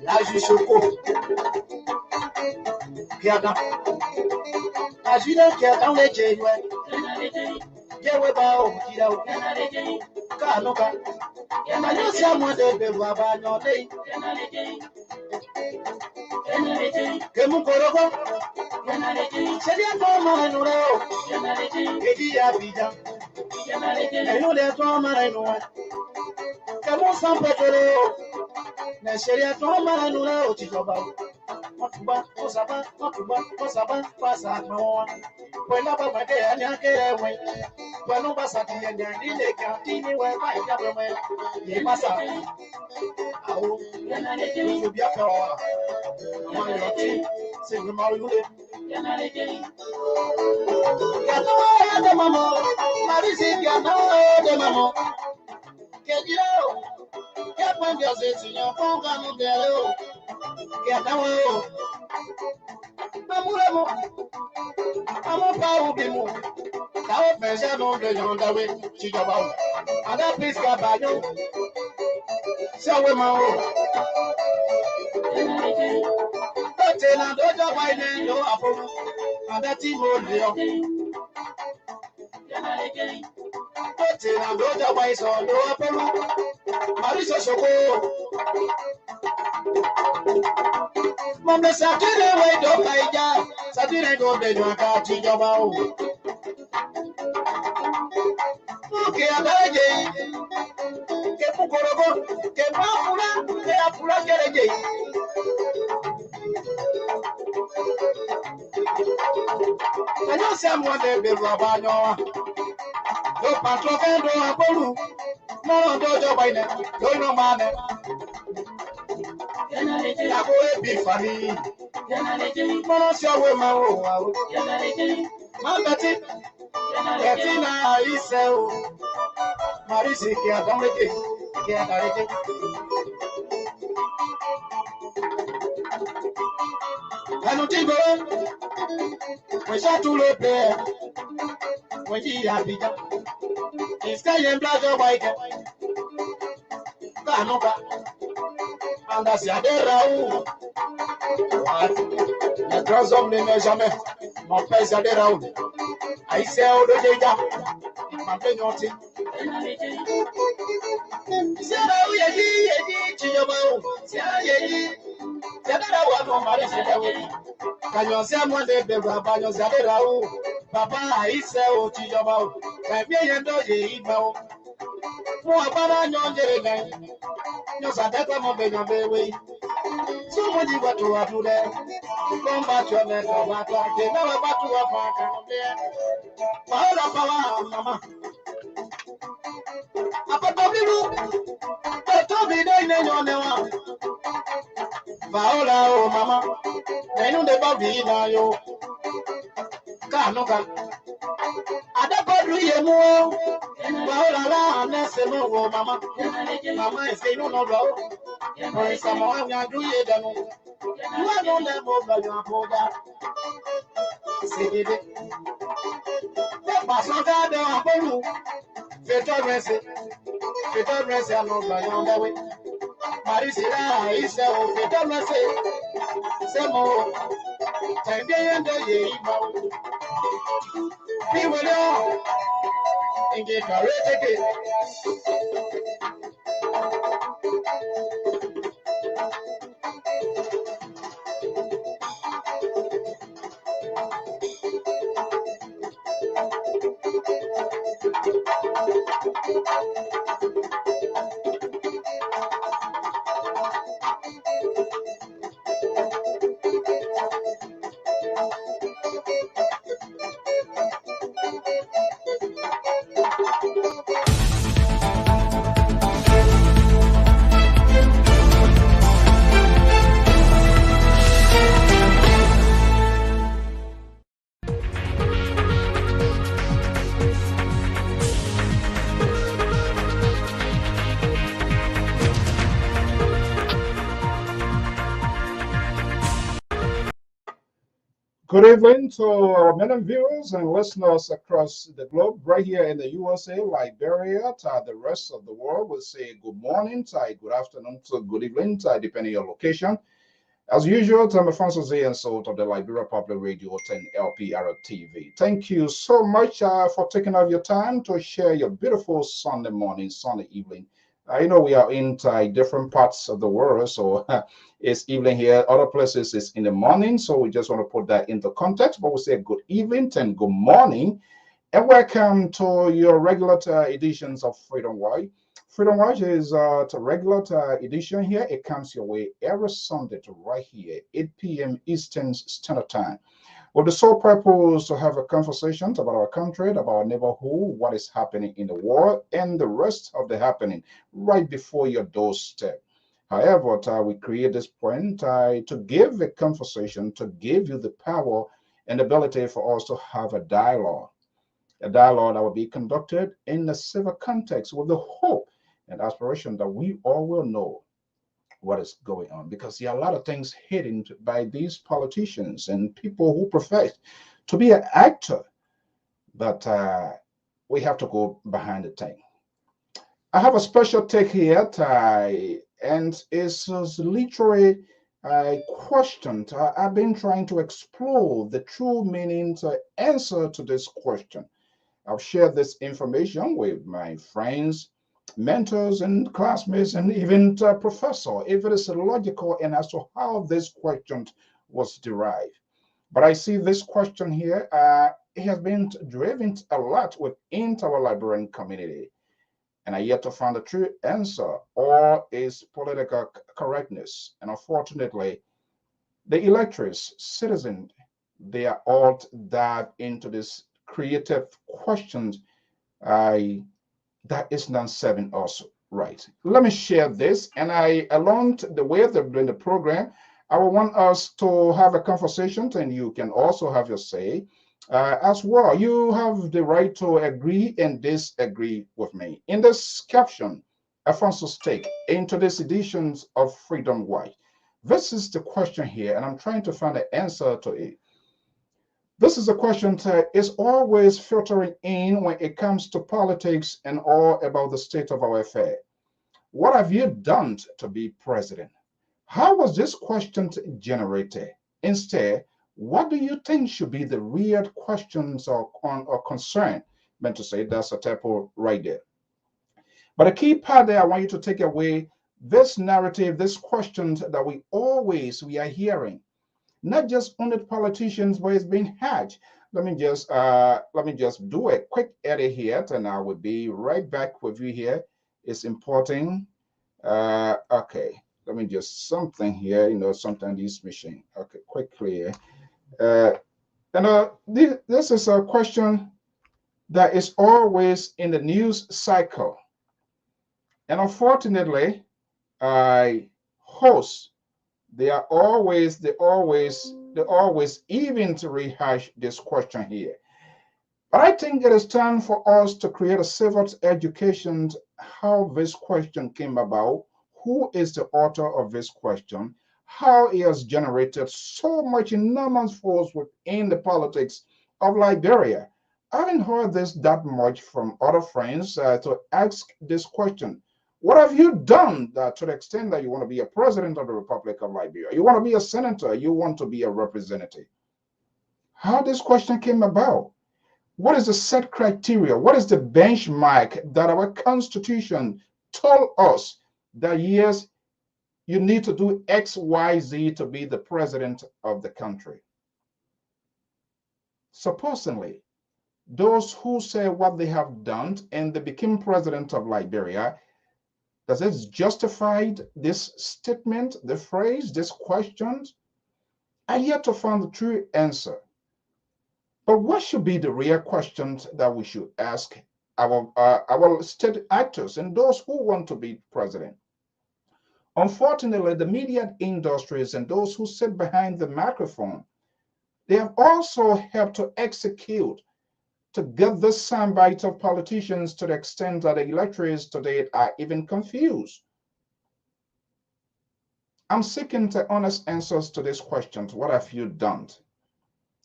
La Juchoko, Kiada, Ajida Kiada, les Jayway, Jawaba, Kidao, Kanoka, and I know someone that will have no day. Kemukorogo, Sedia Toma, no, Edia Bida, I know that Toma, I know. Come on, some petrol. Seria Toma, no, Chicoba. Otuba, Osaba, Passa, no one. When up my day, I get away. When no Bassati and they continue where my government. Ye Massa. Oh, you be a car. Sing the Mario. Yano, Mamma, Marisi, Yano, Mamma. Get you out. Get my girls in your phone, come there. Get away. Mamma, I'm a power be more. Our pleasure no the on the way to your boat. And that please got by you. So we mo. Don't tell and don't just why then no apple. And that team will be up. Don't tell and don't just why so no apple. Marisa Shoko. Mama Saturday way don't buy ya. Saturday go the one car to your boat. Que agaye, que pukorogo, que mafura, que afura kerege. I know someone they be rabano. No patron do apolu. No dojo by them. No no man. I go be funny. No show we ma. Man Betty. Ketina iseu. Marisi kia damete, kia darete. Anotigo, we shall to look there. When ye are bigger, it's Kayan Blazer White. Kanoka, and that's Yadera. The cross of the measurement, mon père Yadera. I sell the data. My penalty. Can you say one day, Babano Zadera? Papa, I sell to your mouth. I may end of the email. More about your day. No, Sadaka Mobile way. Somebody got to do there. Come back to your neck of water. They never back to a park. Power, Mama. Vaola, oh mama, they know the baby now, yo. Canoga. Adapadu Yemo, Vaola, Nessimo, mama. Mama is saying no, no, or someone do ye demo. You are no level by your boda. Say it. Basoga de Apolu. Veterans, are not by on the way. Marisila is a veteran, some more. Time day and the year. We will all engage our again. Good evening to our many viewers and listeners across the globe, right here in the USA, Liberia, to the rest of the world. We'll say good morning, good afternoon, good evening, depending on your location. As usual, I'm Alphonso Zean Soe of the Liberia Public Radio 10 LPR TV. Thank you so much for taking out your time to share your beautiful Sunday morning, Sunday evening. I know we are in different parts of the world, so it's evening here. Other places it's in the morning, so we just want to put that into context. But we say good evening and good morning and welcome to your regular editions of Freedom Watch. Freedom Watch is a regular edition here. It comes your way every Sunday to right here, 8 p.m. Eastern Standard Time. With the sole purpose to have a conversation about our country, about our neighborhood, what is happening in the world, and the rest of the happening right before your doorstep. However, we create this point to give a conversation, to give you the power and ability for us to have a dialogue that will be conducted in a civil context with the hope and aspiration that we all will know what is going on. Because there are a lot of things hidden by these politicians and people who profess to be an actor, but we have to go behind the thing. I have a special take here, Ty, and it's literally a question. I've been trying to explore the true meaning to answer to this question. I've shared this information with my friends, mentors, and classmates, and even professor, if it is logical and as to how this question was derived. But I see this question here, it has been driven a lot within our Liberian community, and I yet to find a true answer or is political correctness. And unfortunately, the electors, citizens, they are all dive into this creative questions I that is not serving us right. Let me share this, and I along the way during the program, I will want us to have a conversation, and you can also have your say as well. You have the right to agree and disagree with me. In this caption, Alphonso's take into this editions of Freedom White. This is the question here, and I'm trying to find an answer to it. This is a question that is always filtering in when it comes to politics and all about the state of our affair. What have you done to be president? How was this question generated? Instead, what do you think should be the real questions or concern? Meant to say that's a typo right there. But a key part there, I want you to take away this narrative, this questions that we are hearing not just only politicians, but it's being hatched. Let me just do a quick edit here, and I will be right back with you here. It's important. Okay, let me just something here. Sometimes this machine. Okay, quickly. Uh, this is a question that is always in the news cycle, and unfortunately, I host they always even to rehash this question here. But I think it is time for us to create a civil education how this question came about, who is the author of this question, how it has generated so much enormous force within the politics of Liberia. I haven't heard this that much from other friends to ask this question. What have you done to the extent that you want to be a president of the Republic of Liberia? You want to be a senator, you want to be a representative. How this question came about? What is the set criteria? What is the benchmark that our Constitution told us that yes, you need to do X, Y, Z to be the president of the country? Supposedly, those who say what they have done and they became president of Liberia, does it justify this statement, the phrase, this question? I yet to find the true answer. But what should be the real questions that we should ask our state actors and those who want to be president? Unfortunately, the media industries and those who sit behind the microphone, they have also helped to execute to get this soundbite of politicians to the extent that the electors today are even confused. I'm seeking the honest answers to these questions. What have you done?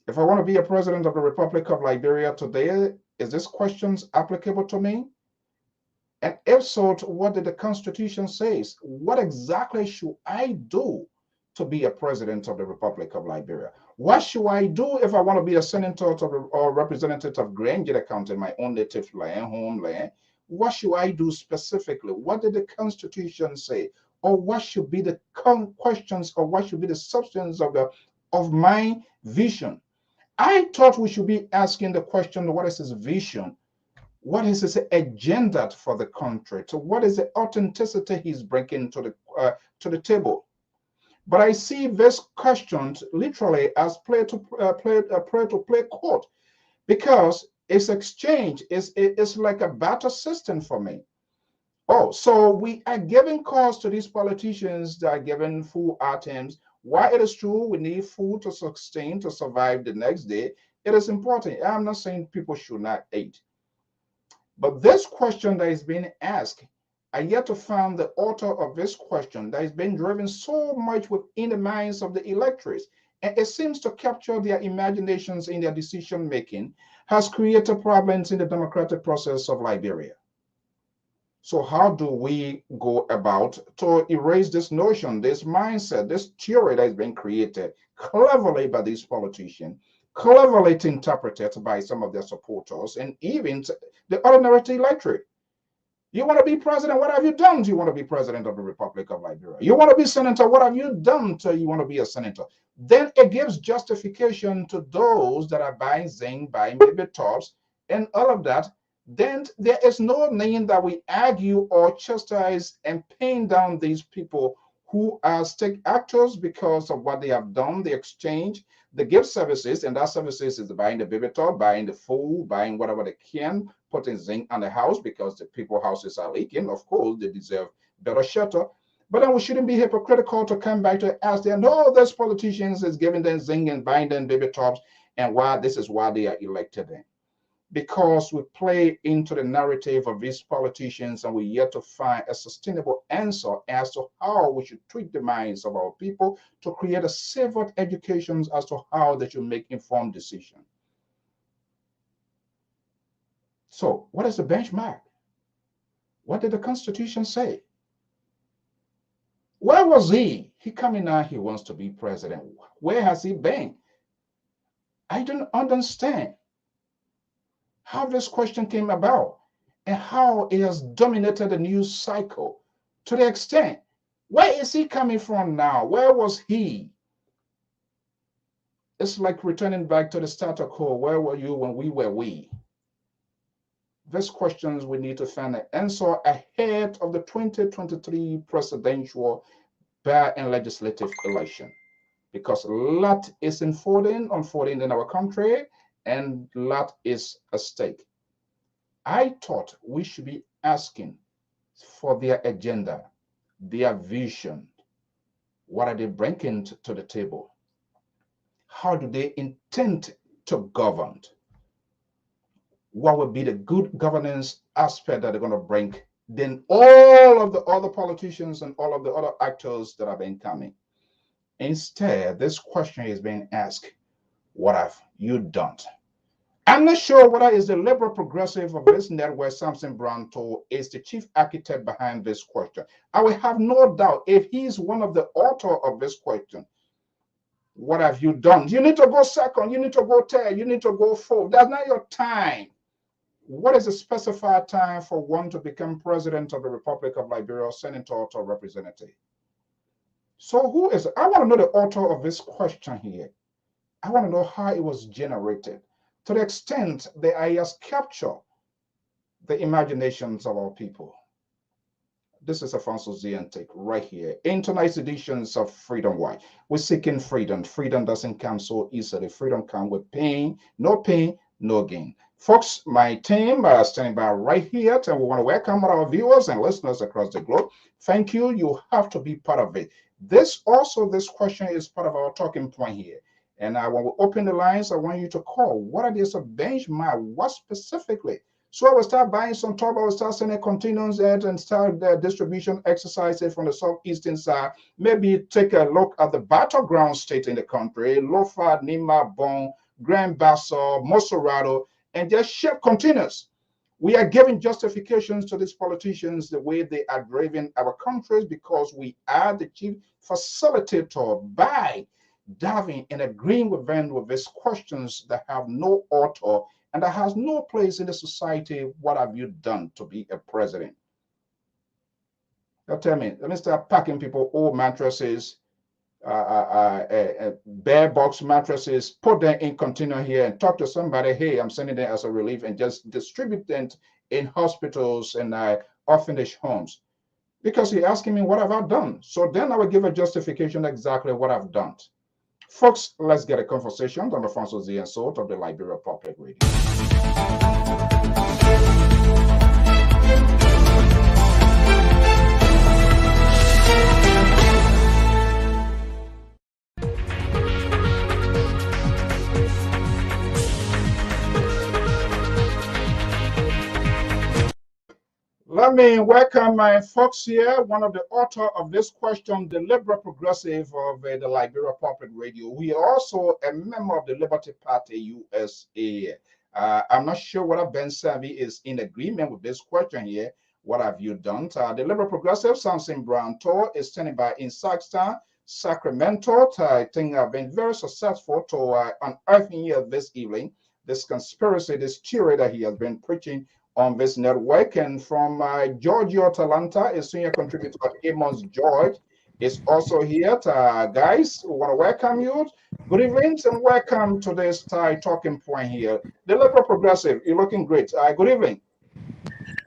If I want to be a president of the Republic of Liberia today, is this questions applicable to me? And if so, what did the Constitution say? What exactly should I do to be a president of the Republic of Liberia? What should I do if I want to be a senator or representative of Grangeda County, my own native land, homeland? What should I do specifically? What did the Constitution say? Or what should be the questions, or what should be the substance of my vision? I thought we should be asking the question, what is his vision? What is his agenda for the country? So what is the authenticity he's bringing to the table? But I see this question literally as play to play court, because it's exchange. It's like a battle system for me. Oh, so we are giving cause to these politicians that are giving food items. While it is true we need food to sustain, to survive the next day, it is important. I'm not saying people should not eat. But this question that is being asked, I yet to find the author of this question that is being driven so much within the minds of the electors, and it seems to capture their imaginations in their decision making, has created problems in the democratic process of Liberia. So how do we go about to erase this notion, this mindset, this theory that has been created cleverly by these politicians, cleverly interpreted by some of their supporters, and even the ordinary electorate? You want to be president? What have you done? Do you want to be president of the Republic of Liberia? You want to be senator? What have you done to you want to be a senator? Then it gives justification to those that are buying zinc, buying baby tops, and all of that. Then there is no need that we argue or chastise and pin down these people who are stake actors because of what they have done, the exchange, the gift services, and that services is buying the baby top, buying the food, buying whatever they can, putting zinc on the house because the people houses are leaking. Of course, they deserve better shelter. But then we shouldn't be hypocritical to come back to ask them, no, those politicians is giving them zinc and buying them baby tops, and why this is why they are elected in. Because we play into the narrative of these politicians and we yet to find a sustainable answer as to how we should treat the minds of our people to create a safer education as to how they should make informed decisions. So what is the benchmark? What did the Constitution say? Where was he? He coming out, he wants to be president. Where has he been? I don't understand how this question came about and how it has dominated the news cycle to the extent. Where is he coming from now? Where was he? It's like returning back to the status quo. Where were you when we were we? These questions we need to find an answer ahead of the 2023 presidential by and legislative election, because a lot is unfolding in our country, and a lot is at stake. I thought we should be asking for their agenda, their vision. What are they bringing to the table? How do they intend to govern? What would be the good governance aspect that they're going to bring? Then all of the other politicians and all of the other actors that have been coming. Instead, this question is being asked, what have you done? I'm not sure whether it's the liberal progressive of this network, Samson Branto, is the chief architect behind this question. I will have no doubt if he's one of the author of this question. What have you done? You need to go second, you need to go third, you need to go fourth. That's not your time. What is the specified time for one to become president of the Republic of Liberia, senator or representative? So who is it? I want to know the author of this question here. I want to know how it was generated, to the extent that I has captured the imaginations of our people. This is Alphonso Zean Soe right here in tonight's editions of Freedom Watch. We're seeking freedom. Freedom doesn't come so easily. Freedom comes with pain, no gain. Folks, my team are standing by right here, and we want to welcome our viewers and listeners across the globe. Thank you. You have to be part of it. This question is part of our talking point here. And when we open the lines, I want you to call. What are these benchmark? What specifically? So I will start buying some top, I will start sending containers and start the distribution exercises from the southeastern side. Maybe take a look at the battleground state in the country, Lofa, Nima, Bon, Grand Bassel, Mosorado, and just ship containers. We are giving justifications to these politicians the way they are driving our countries because we are the chief facilitator by diving and agreeing with them with these questions that have no author and that has no place in the society. What have you done to be a president? Now tell me, let me start packing people old mattresses, bare box mattresses, put them in container here and talk to somebody. Hey, I'm sending them as a relief and just distribute them in hospitals and orphanage homes. Because you're asking me what have I done? So then I will give a justification exactly what I've done. Folks, let's get a conversation. I'm Alphonso Zean Soe of the Liberia Public Radio. Let me welcome my folks here. One of the author of this question, the liberal progressive of the Liberia Public Radio. We are also a member of the Liberty Party USA. I'm not sure whether Ben Savi is in agreement with this question here. What have you done? The liberal progressive, Samson Brown Tor, is standing by in Saxton, Sacramento. I think I've been very successful to unearthing here this evening this conspiracy, this theory that he has been preaching on this network. And from Georgia, Atlanta, a senior contributor, Amos George, is also here. Guys, we want to welcome you. Good evening and welcome to this talking point here. The liberal progressive, you're looking great. Good evening.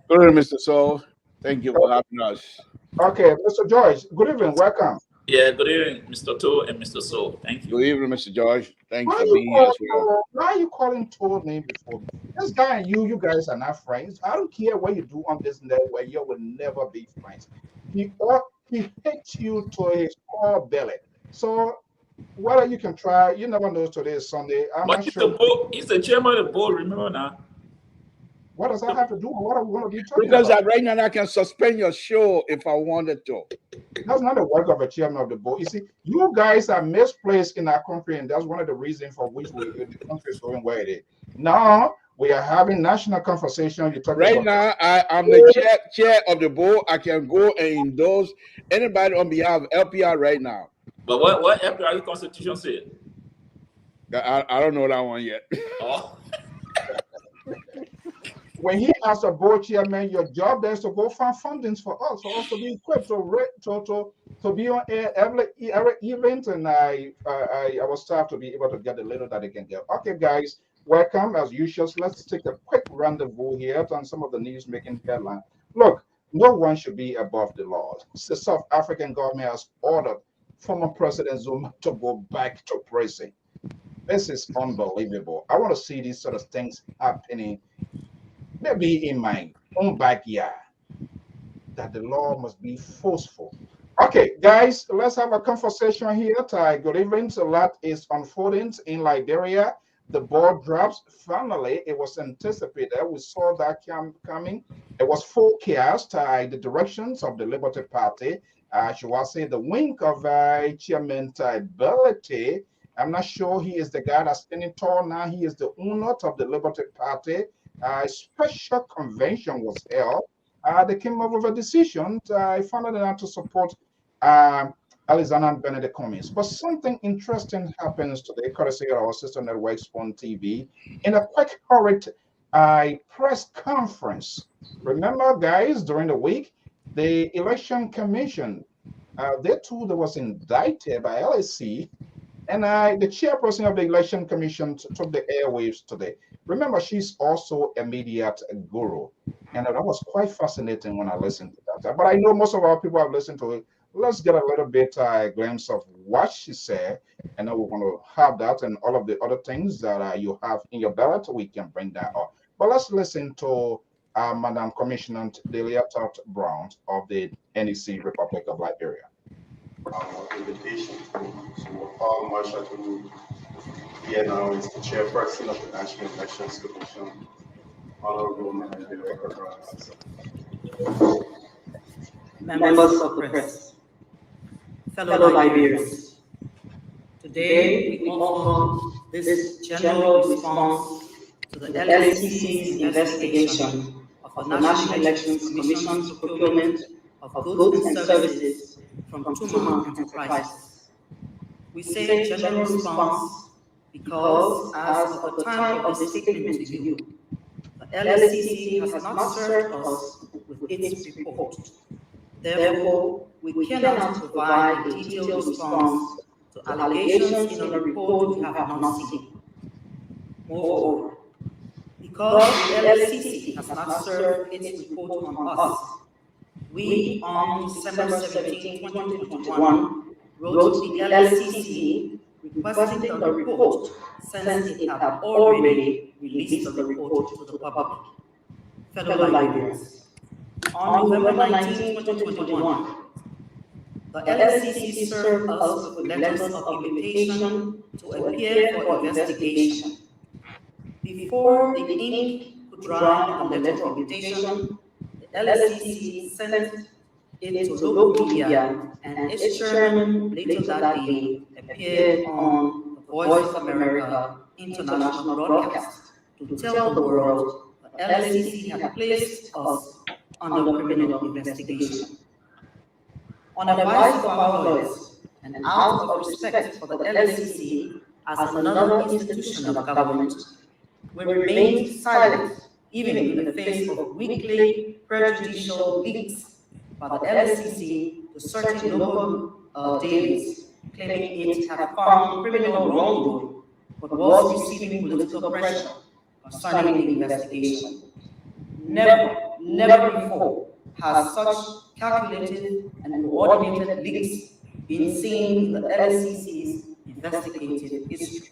Good evening, Mr. Soe. Thank you for having us. Okay, Mr. George, good evening. Welcome. Yeah, good evening, Mr. Toe and Mr. Soe. Thank you. Good evening, Mr. George. Thanks for being here as well. Why are you calling Toe name before me? This guy and you guys are not friends. I don't care what you do on this network, you will never be friends. He hates you to his core belly. So whether you can try, you never know today is Sunday. I'm but not he's, sure. He's the chairman of the board, remember now? What does that have to do with what are we going to be talking Because about? right now I can suspend your show if I wanted to. That's not the work of a chairman of the board. You see, you guys are misplaced in our country, and that's one of the reasons for which the country is going where it is. Now we are having national conversation. You talk right about now, I'm the chair of the board. I can go and endorse anybody on behalf of LPR right now. But what LPR Constitution said? I don't know that one yet. Oh. When he asked a board chairman, your job there is to go find fundings for us to be equipped to be on air every event, and our staff to be able to get the little that they can get. Okay, guys, welcome as usual. So let's take a quick rendezvous here on some of the news making headlines. Look, no one should be above the law. The South African government has ordered former President Zuma to go back to prison. This is unbelievable. I want to see these sort of things happening. Maybe in my own backyard, that the law must be forceful. Okay, guys, let's have a conversation here. Good evening. A lot is unfolding in Liberia. The ball drops. Finally, it was anticipated. We saw that coming. It was forecast. The directions of the Liberty Party. Should I say the wing of Chairman ability? I'm not sure he is the guy that's standing tall now. He is the owner of the Liberty Party. A special convention was held. They came up with a decision. I found it out to support Alexander and Benedict Cummings. But something interesting happens today, courtesy of our sister network, Spawn TV, in a quick hurried press conference. Remember, guys, during the week, the Election Commission, they too was indicted by LSC, and the chairperson of the Election Commission took the airwaves today. Remember, she's also a media guru. And that was quite fascinating when I listened to that. But I know most of our people have listened to it. Let's get a little bit glimpse of what she said. And then we're going to have that and all of the other things that you have in your ballot. We can bring that up. But let's listen to Madam Commissioner Delia Tart Brown of the NEC Republic of Liberia. Invitation to Paul Marshall to here now is the chairperson of the National Elections Commission, Honorable members of the press, fellow Liberians. Today, we offer this general response to the LACC's investigation of the National Elections Commission's procurement of goods and services from Tuma Enterprises. We say general response because, as of the time of this statement to you, the LACC has not served us with its report. Therefore, we cannot provide a detailed response to allegations in a report we have not seen. Moreover, because the LACC has not served its report on us, we, on December 17, 2021, wrote to the LACC requesting the report since it had already released the report to the public. Fellow Liberians, on November 19, 2021, the LACC served us with letters of invitation to appear for investigation. Before the ink could dry on the letter of invitation, the LACC sent it to local media, and its chairman later that day appeared on the Voice of America international broadcast to tell the world the LACC had placed us under criminal investigation. On advice of our lawyers and out of respect for the LACC as another institution of government, we remained silent even in the face of weekly prejudicial leaks by the LACC to certain local dailies claiming it had found criminal wrongdoing but was receiving political pressure concerning the investigation. Never before has such calculated and coordinated leaks been seen in the LACC's investigative history.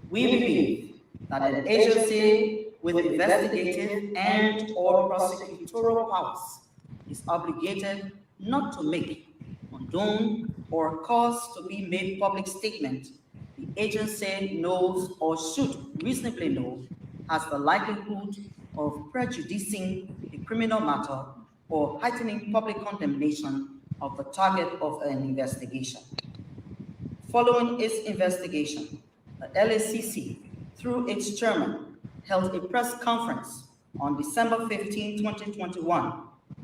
We believe that an agency with investigative and or prosecutorial powers is obligated not to make, condone, or cause to be made public statement the agency knows or should reasonably know has the likelihood of prejudicing a criminal matter or heightening public condemnation of the target of an investigation. Following its investigation, the LACC, through its chairman, held a press conference on December 15, 2021,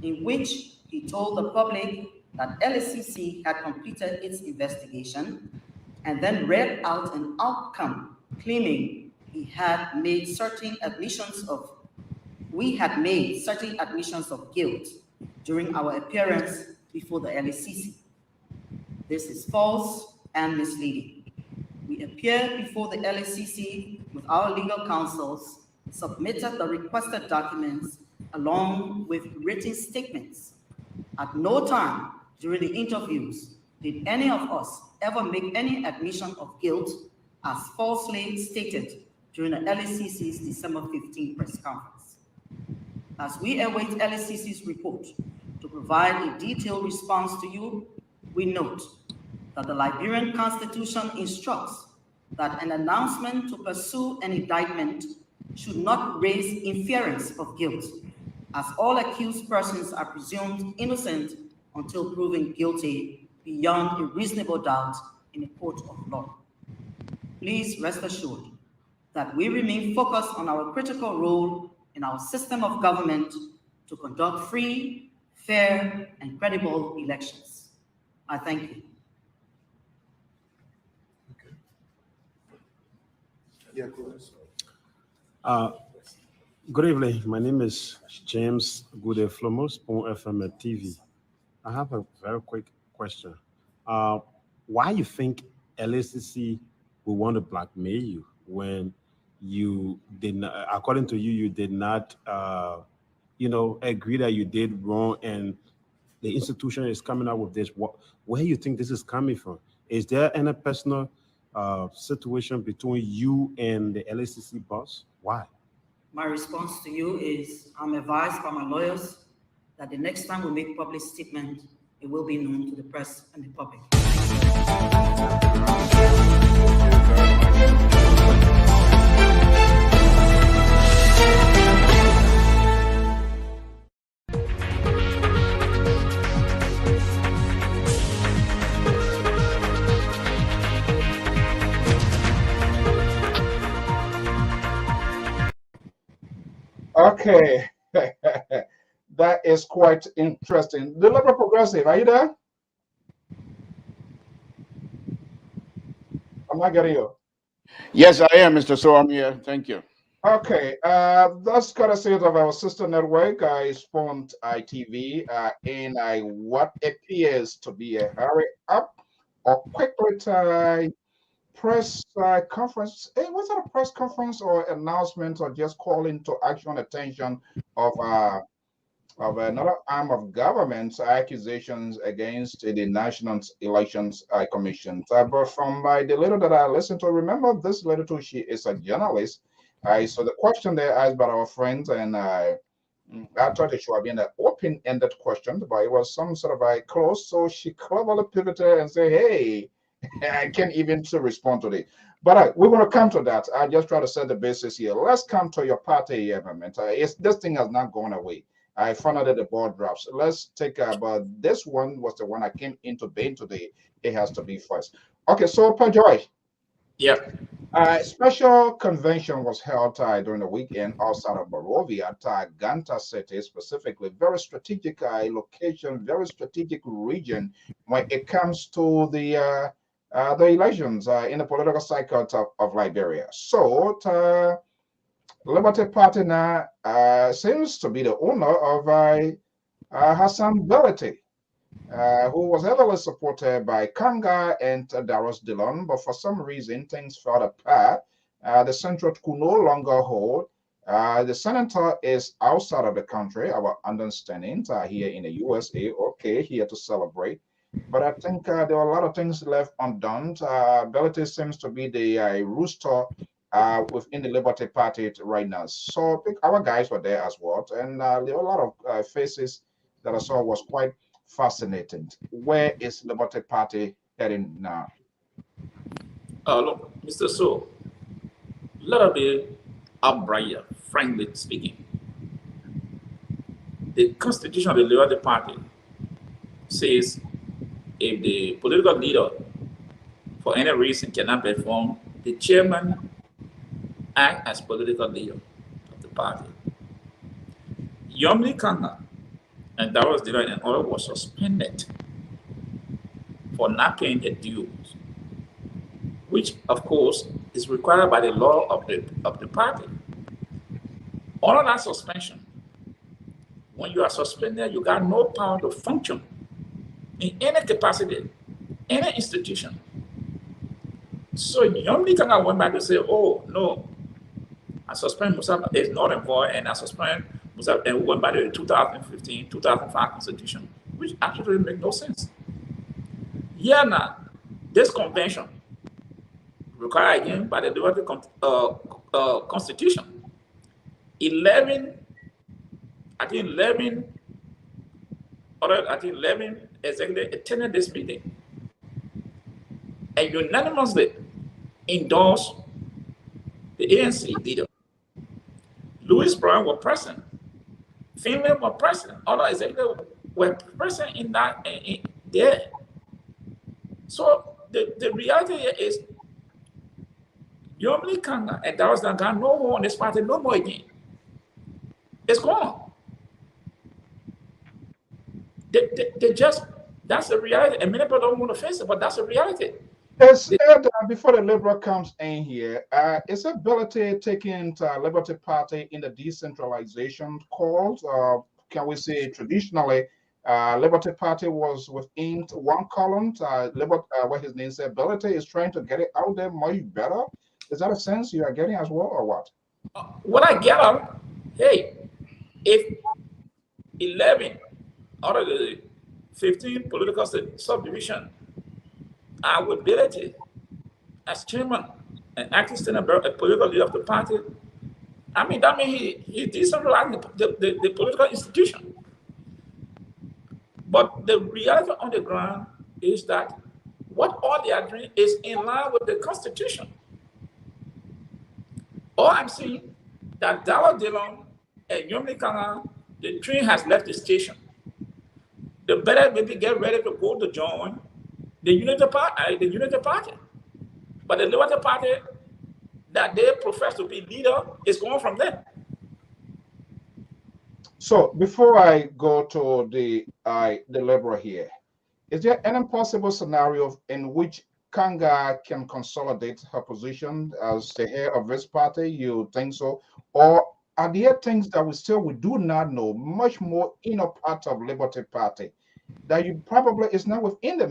in which he told the public that LACC had completed its investigation and then read out an outcome claiming we had made certain admissions of guilt during our appearance before the LACC. This is false and misleading. We appeared before the LACC with our legal counsels, submitted the requested documents along with written statements. At no time during the interviews did any of us ever make any admission of guilt as falsely stated during the LACC's December 15 press conference. As we await LACC's report to provide a detailed response to you, we note that the Liberian Constitution instructs that an announcement to pursue an indictment should not raise inference of guilt, as all accused persons are presumed innocent until proven guilty beyond a reasonable doubt in a court of law. Please rest assured that we remain focused on our critical role in our system of government to conduct free, fair, and credible elections. I thank you. Yeah, go ahead. Good evening. My name is James Gude Flomo, Spoon FM at TV. I have a very quick question. Why you think LACC will want to blackmail you when you did not, according to you, you did not, agree that you did wrong, and the institution is coming out with this? Where you think this is coming from? Is there any personal situation between you and the LACC boss? Why? My response to you is I'm advised by my lawyers that the next time we make public statement, it will be known to the press and the public. Okay. That is quite interesting. The Liberal Progressive, are you there? I'm not getting you. Yes, I am, Mr. So. I'm here. Thank you. Okay, that's courtesy of our sister network, Spawned ITV, in what appears to be a hurry up or quickly press conference. Was it a press conference or announcement or just calling to action attention of another arm of government accusations against the National Elections Commission? But from the little that I listened to, remember this little too, she is a journalist. So the question there asked by our friends, and I thought it should have been an open-ended question, but it was some sort of a close. So she cleverly pivoted and said, "Hey, I can't even to respond to it." But we want to come to that. I just try to set the basis here. Let's come to your party event. This thing has not gone away. I found out that the board drops. Let's take but this one was the one I came into being today. It has to be first. Okay, so Per Joy. Yeah. A special convention was held during the weekend outside of Monrovia at Ganta City, specifically. Very strategic location, very strategic region when it comes to the elections in the political cycle of Liberia. So, Liberty Party now seems to be the owner of Hassan Belati, who was heavily supported by Kanga and Darius Dillon, but for some reason things fell apart. The Central could no longer hold. The senator is outside of the country, our understanding, here in the USA. Okay, here to celebrate. But I think there are a lot of things left undone. Belati seems to be the rooster within the Liberty Party right now. So I think our guys were there as well. And there were a lot of faces that I saw was quite fascinating. Where is Liberty Party heading now? Look, Mr. So, let us be upright, frankly speaking. The Constitution of the Liberty Party says if the political leader, for any reason, cannot perform, the chairman act as political leader of the party. Yomli Kanga and Darius Dillon and others was suspended for not paying their dues, which of course is required by the law of the party. Under that suspension, when you are suspended, you got no power to function in any capacity, any institution. So Yomli Kanga went back to say, "Oh no, I suspend Musa is not involved, and I suspend Musa," and went back to the 2015, 2005 Constitution, which actually make no sense. Yeah, now this convention required again by the Liberty Constitution. 11 executives attended this meeting and unanimously endorsed the ANC leader. Louis Brown was present. Finland was present. Other executives were present in that there. So the reality is Yomli Kanga and Darius Dillon got no more on this party, no more again. It's gone. They just, that's the reality. And many people don't want to face it, but that's the reality. Before the Liberal comes in here, is ability taking Liberty Party in the decentralization calls? Can we say traditionally, Liberty Party was within one column? What his name said, ability is trying to get it out there much better. Is that a sense you are getting as well, or what? What I get out, hey, if 11 out of the 15 political subdivision are with ability as chairman and acting a political leader of the party, I mean, that means he decentralized the political institution. But the reality on the ground is that what all they are doing is in line with the Constitution. All I'm seeing that Darius Dillon and Yomli Kanga, the train has left the station. The better maybe get ready to go to join the Unity Party. But the Liberty Party that they profess to be leader is going from them. So before I go to the liberal here, is there any possible scenario in which Kanga can consolidate her position as the head of this party? You think so? Or are there things that we do not know, much more inner part of Liberty Party that you probably is not within the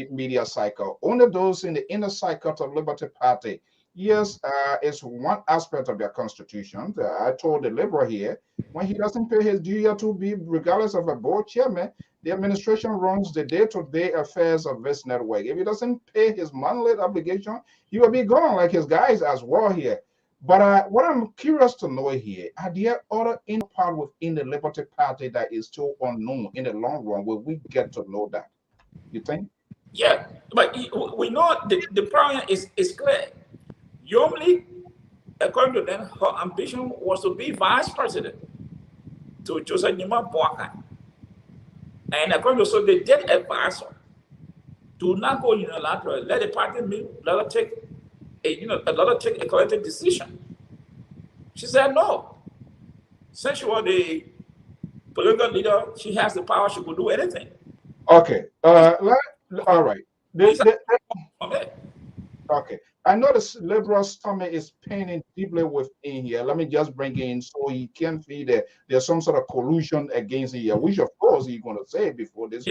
media cycle? Only those in the inner cycle of Liberty Party. Yes, it's one aspect of their constitution. I told the liberal here, when he doesn't pay his due to be, regardless of a board chairman, the administration runs the day-to-day affairs of this network. If he doesn't pay his monthly obligation, he will be gone, like his guys as well here. But what I'm curious to know here, are there other in part within the Liberty Party that is still unknown in the long run? Will we get to know that? You think? Yeah, but we know the problem is clear. Yomli, according to them, her ambition was to be vice president to Joseph Nima Boakai. And according to so they did advise her to not go unilateral, let the party meet, let her take a collective decision. She said no. Since she was the political leader, she has the power, she could do anything. Okay. All right. Okay. Okay. I know the liberal stomach is paining deeply within here. Let me just bring in so he can feel that there's some sort of collusion against here, which of course he's going to say before this.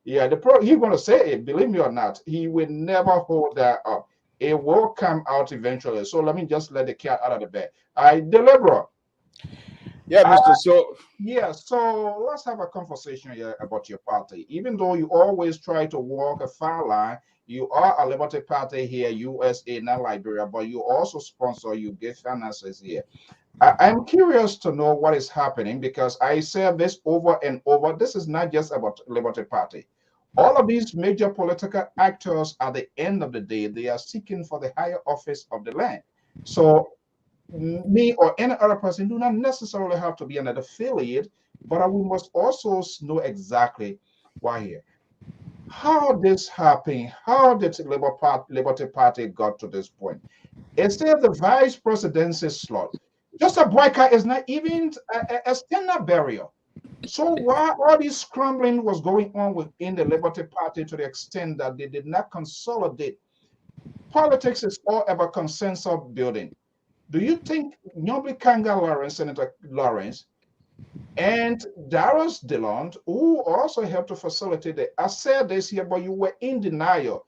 Yeah, he's going to say it, believe me or not. He will never hold that up. It will come out eventually. So let me just let the cat out of the bag. The liberal. Yeah, Mr. So. Yeah, so let's have a conversation here about your party. Even though you always try to walk a fine line, you are a Liberty Party here, USA, not Liberia, but you also sponsor, you give finances here. I'm curious to know what is happening because I say this over and over. This is not just about Liberty Party. All of these major political actors, at the end of the day, they are seeking for the higher office of the land. So me or any other person do not necessarily have to be an affiliate, but we must also know exactly why here. How this happened, how did the Liberty Party got to this point? Instead of the vice presidency slot, just a boycott is not even a standard barrier. So why all this scrambling was going on within the Liberty Party to the extent that they did not consolidate? Politics is all about consensus building. Do you think Nyombi Kanga Lawrence, Senator Lawrence, and Darius DeLond, who also helped to facilitate it, I said this here, but you were in denial.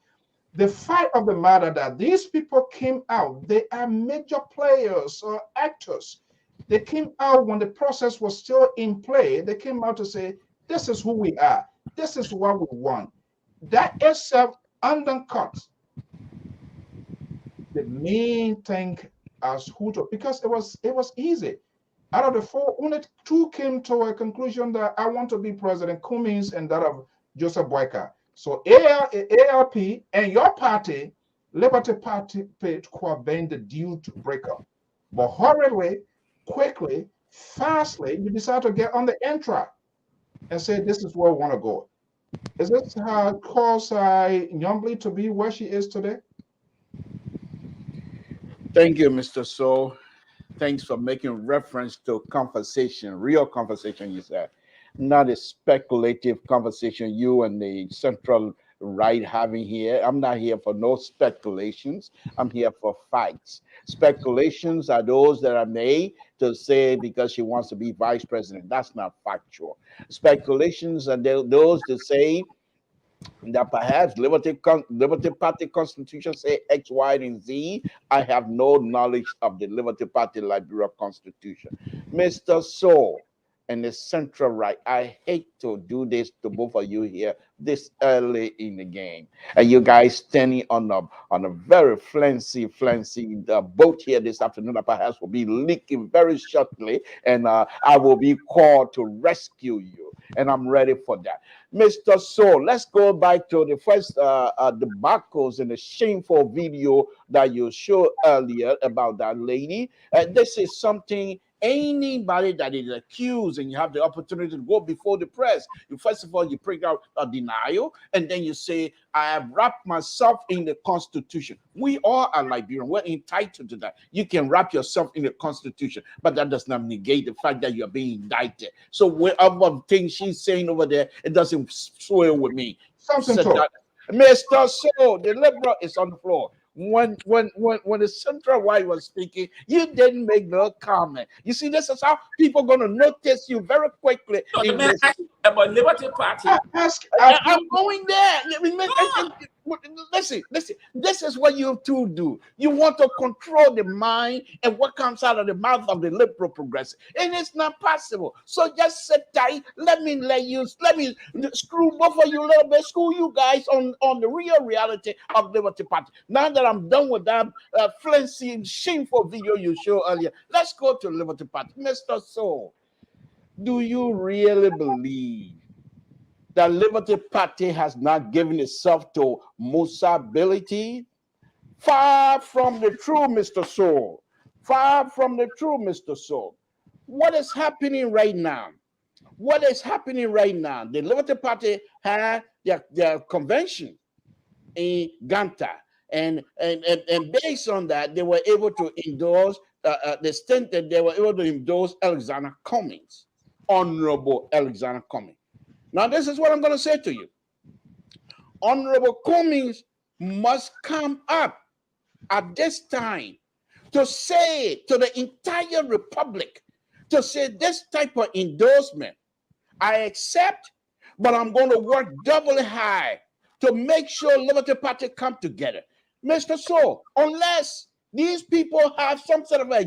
The fact of the matter that these people came out, they are major players or actors. They came out when the process was still in play. They came out to say, this is who we are. This is what we want. That itself undercut the main thing as who to, because it was easy. Out of the four, only two came to a conclusion that I want to be President, Cummings and that of Joseph Boyka. So ARP and your party, Liberty Party, paid bend the deal to break up. But hurriedly, quickly, fastly, you decide to get on the Entra and say, this is where we want to go. Is this how cause Nyambli to be where she is today? Thank you, Mr. So. Thanks for making reference to conversation, real conversation, you said, not a speculative conversation you and the central right having here. I'm not here for no speculations. I'm here for facts. Speculations are those that are made to say because she wants to be vice president. That's not factual. Speculations are those that say that perhaps Liberty Party Constitution say X, Y, and Z. I have no knowledge of the Liberty Party Liberia Constitution. Mr. Soe and the central right, I hate to do this to both of you here this early in the game. And you guys standing on a very flancy boat here this afternoon that perhaps will be leaking very shortly. And I will be called to rescue you. And I'm ready for that. Mr. Soe, let's go back to the first debacles and the shameful video that you showed earlier about that lady. This is something anybody that is accused and you have the opportunity to go before the press, you first of all, you bring out a denial, and then you say, I have wrapped myself in the Constitution. We all are Liberian. We're entitled to that. You can wrap yourself in the Constitution, but that does not negate the fact that you're being indicted. So whatever thing she's saying over there, it doesn't swell with me. Mr. Soe, the liberal is on the floor. When the central white was speaking, you didn't make no comment. You see, this is how people are going to notice you very quickly. No, about Liberty Party. I'm going there. Listen. This is what you two do. You want to control the mind and what comes out of the mouth of the liberal progressive, and it's not possible. So just sit tight. Let me screw both of you a little bit. School you guys on the real reality of Liberty Party. Now that I'm done with that flimsy, shameful video you showed earlier, let's go to Liberty Party. Mr. Soe, do you really believe that Liberty Party has not given itself to Musability? Far from the truth, Mr. Soe. Far from the truth, Mr. Soe. What is happening right now? The Liberty Party had their convention in Ganta, and based on that, they were able to endorse the extent that they were able to endorse Alexander Cummings, Honorable Alexander Cummings. Now, this is what I'm going to say to you. Honorable Cummings must come up at this time to say to the entire republic, to say this type of endorsement, I accept, but I'm going to work doubly hard to make sure Liberty Party come together. Mr. Soe, unless these people have some sort of a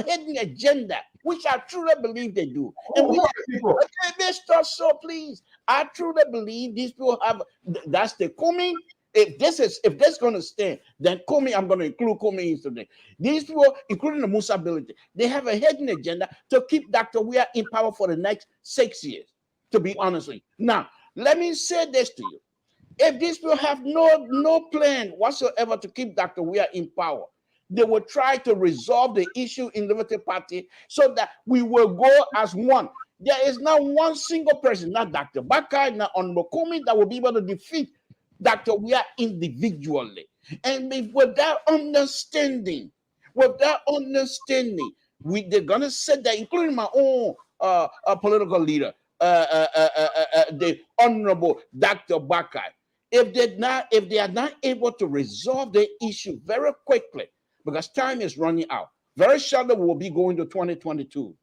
hidden agenda, which I truly believe they do. And Mr. Soe, please, I truly believe these people have. That's the Cummings. If this going to stand, then Cummings, I'm going to include Cummings today. These people, including the Musability, they have a hidden agenda to keep Dr. Weah in power for the next 6 years. To be honest with you. Now, let me say this to you. If these people have no plan whatsoever to keep Dr. Weah in power, they will try to resolve the issue in the Liberty Party so that we will go as one. There is not one single person, not Dr. Bakar, not Honorable Cummings, that will be able to defeat Dr. Weah individually. And with that understanding, they're gonna set that, including my own political leader, the Honorable Dr. Bakar. If they are not able to resolve the issue very quickly, because time is running out, very shortly we'll be going to 2022.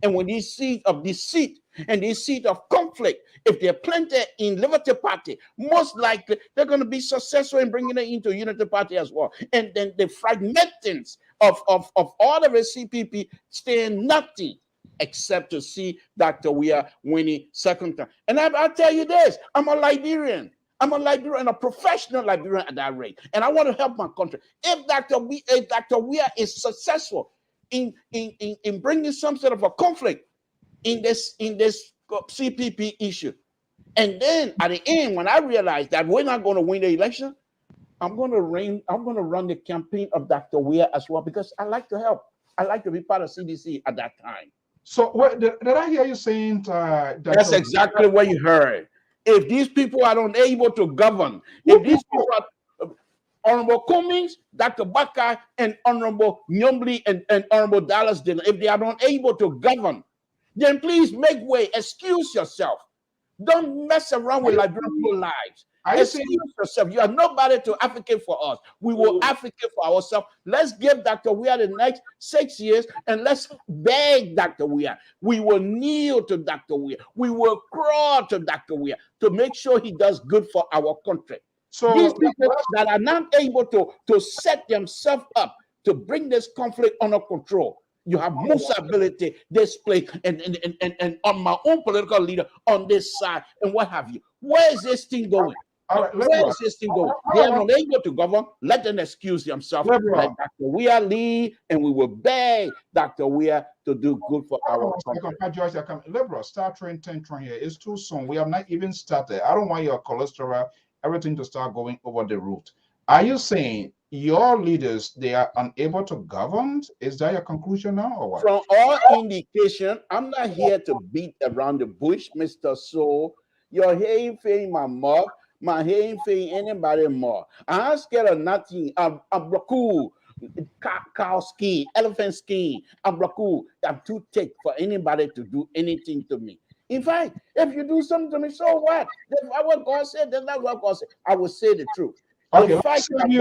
And when these seeds of deceit and these seeds of conflict, if they're planted in Liberty Party, most likely they're going to be successful in bringing it into Unity Party as well. And then the fragmentings of all of the CPP stand nothing except to see Dr. Weah winning second term. And I'll tell you this, I'm a Liberian, a professional Liberian at that rate. And I want to help my country. If Dr. Weah is successful in bringing some sort of a conflict in this CPP issue, and then at the end, when I realize that we're not going to win the election, I'm going to run the campaign of Dr. Weah as well, because I like to help. I like to be part of CDC at that time. So did I hear you saying that's exactly what you heard. If these people are unable to govern, if these people are Honorable Cummings, Dr. Bakar, and Honorable Nyombli and Honorable Dallas Dillon, if they are unable to govern, then please make way. Excuse yourself. Don't mess around with Liberian lives. Excuse yourself. You are nobody to advocate for us. We will advocate for ourselves. Let's give Dr. Weah the next 6 years, and let's beg Dr. Weah. We will kneel to Dr. Weah. We will crawl to Dr. Weah to make sure he does good for our country. So these people that are not able to set themselves up to bring this conflict under control, you have Musability display and on my own political leader on this side, and what have you. Where is this thing going? Where is this thing going? They are not able to govern. Let them excuse themselves. Let Dr. Weah lead, and we will beg Dr. Weah to do good for our country. Liberal, start train 10 here. It's too soon. We have not even started. I don't want your cholesterol, everything to start going over the roof. Are you saying your leaders they are unable to govern? Is that your conclusion now, or what? From all indication, I'm not here to beat around the bush, Mr. Soul. Your hair ain't my mouth, my hair ain't anybody more. I'm scared of nothing. I'm cool. Cow skin, elephant skin. I'm cool. I'm too thick for anybody to do anything to me. In fact, if you do something to me, so what? That's what God said. That's not what God said. I will say the truth. The Okay, fact let's that say you.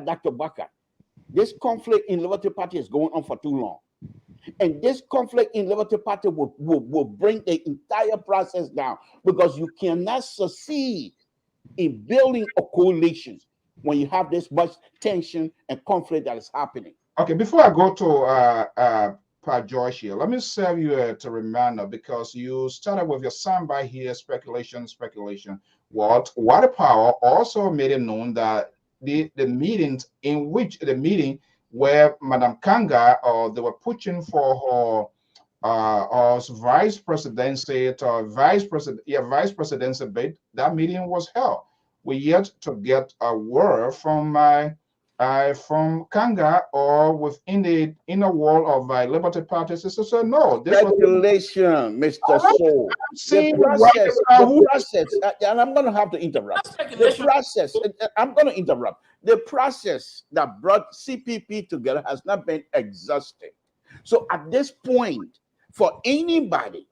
Dr. Baka, this conflict in Liberty Party is going on for too long. And this conflict in Liberty Party will bring the entire process down because you cannot succeed in building a coalition when you have this much tension and conflict that is happening. Okay, before I go to Pat Joyce here, let me serve you to reminder because you started with your soundbite here, speculation. Water Power also made it known that the meetings in which the meeting where Madam Kanga or they were pushing for her vice presidency to vice presidency bid, that meeting was held. We yet to get a word from Kanga or within the inner wall of Liberty Party. So no, this was Speculation, Mr. Soul. seeing why The process, and I'm going to have to interrupt. The process, I'm going to interrupt. The process that brought CPP together has not been exhausted. So at this point, for anybody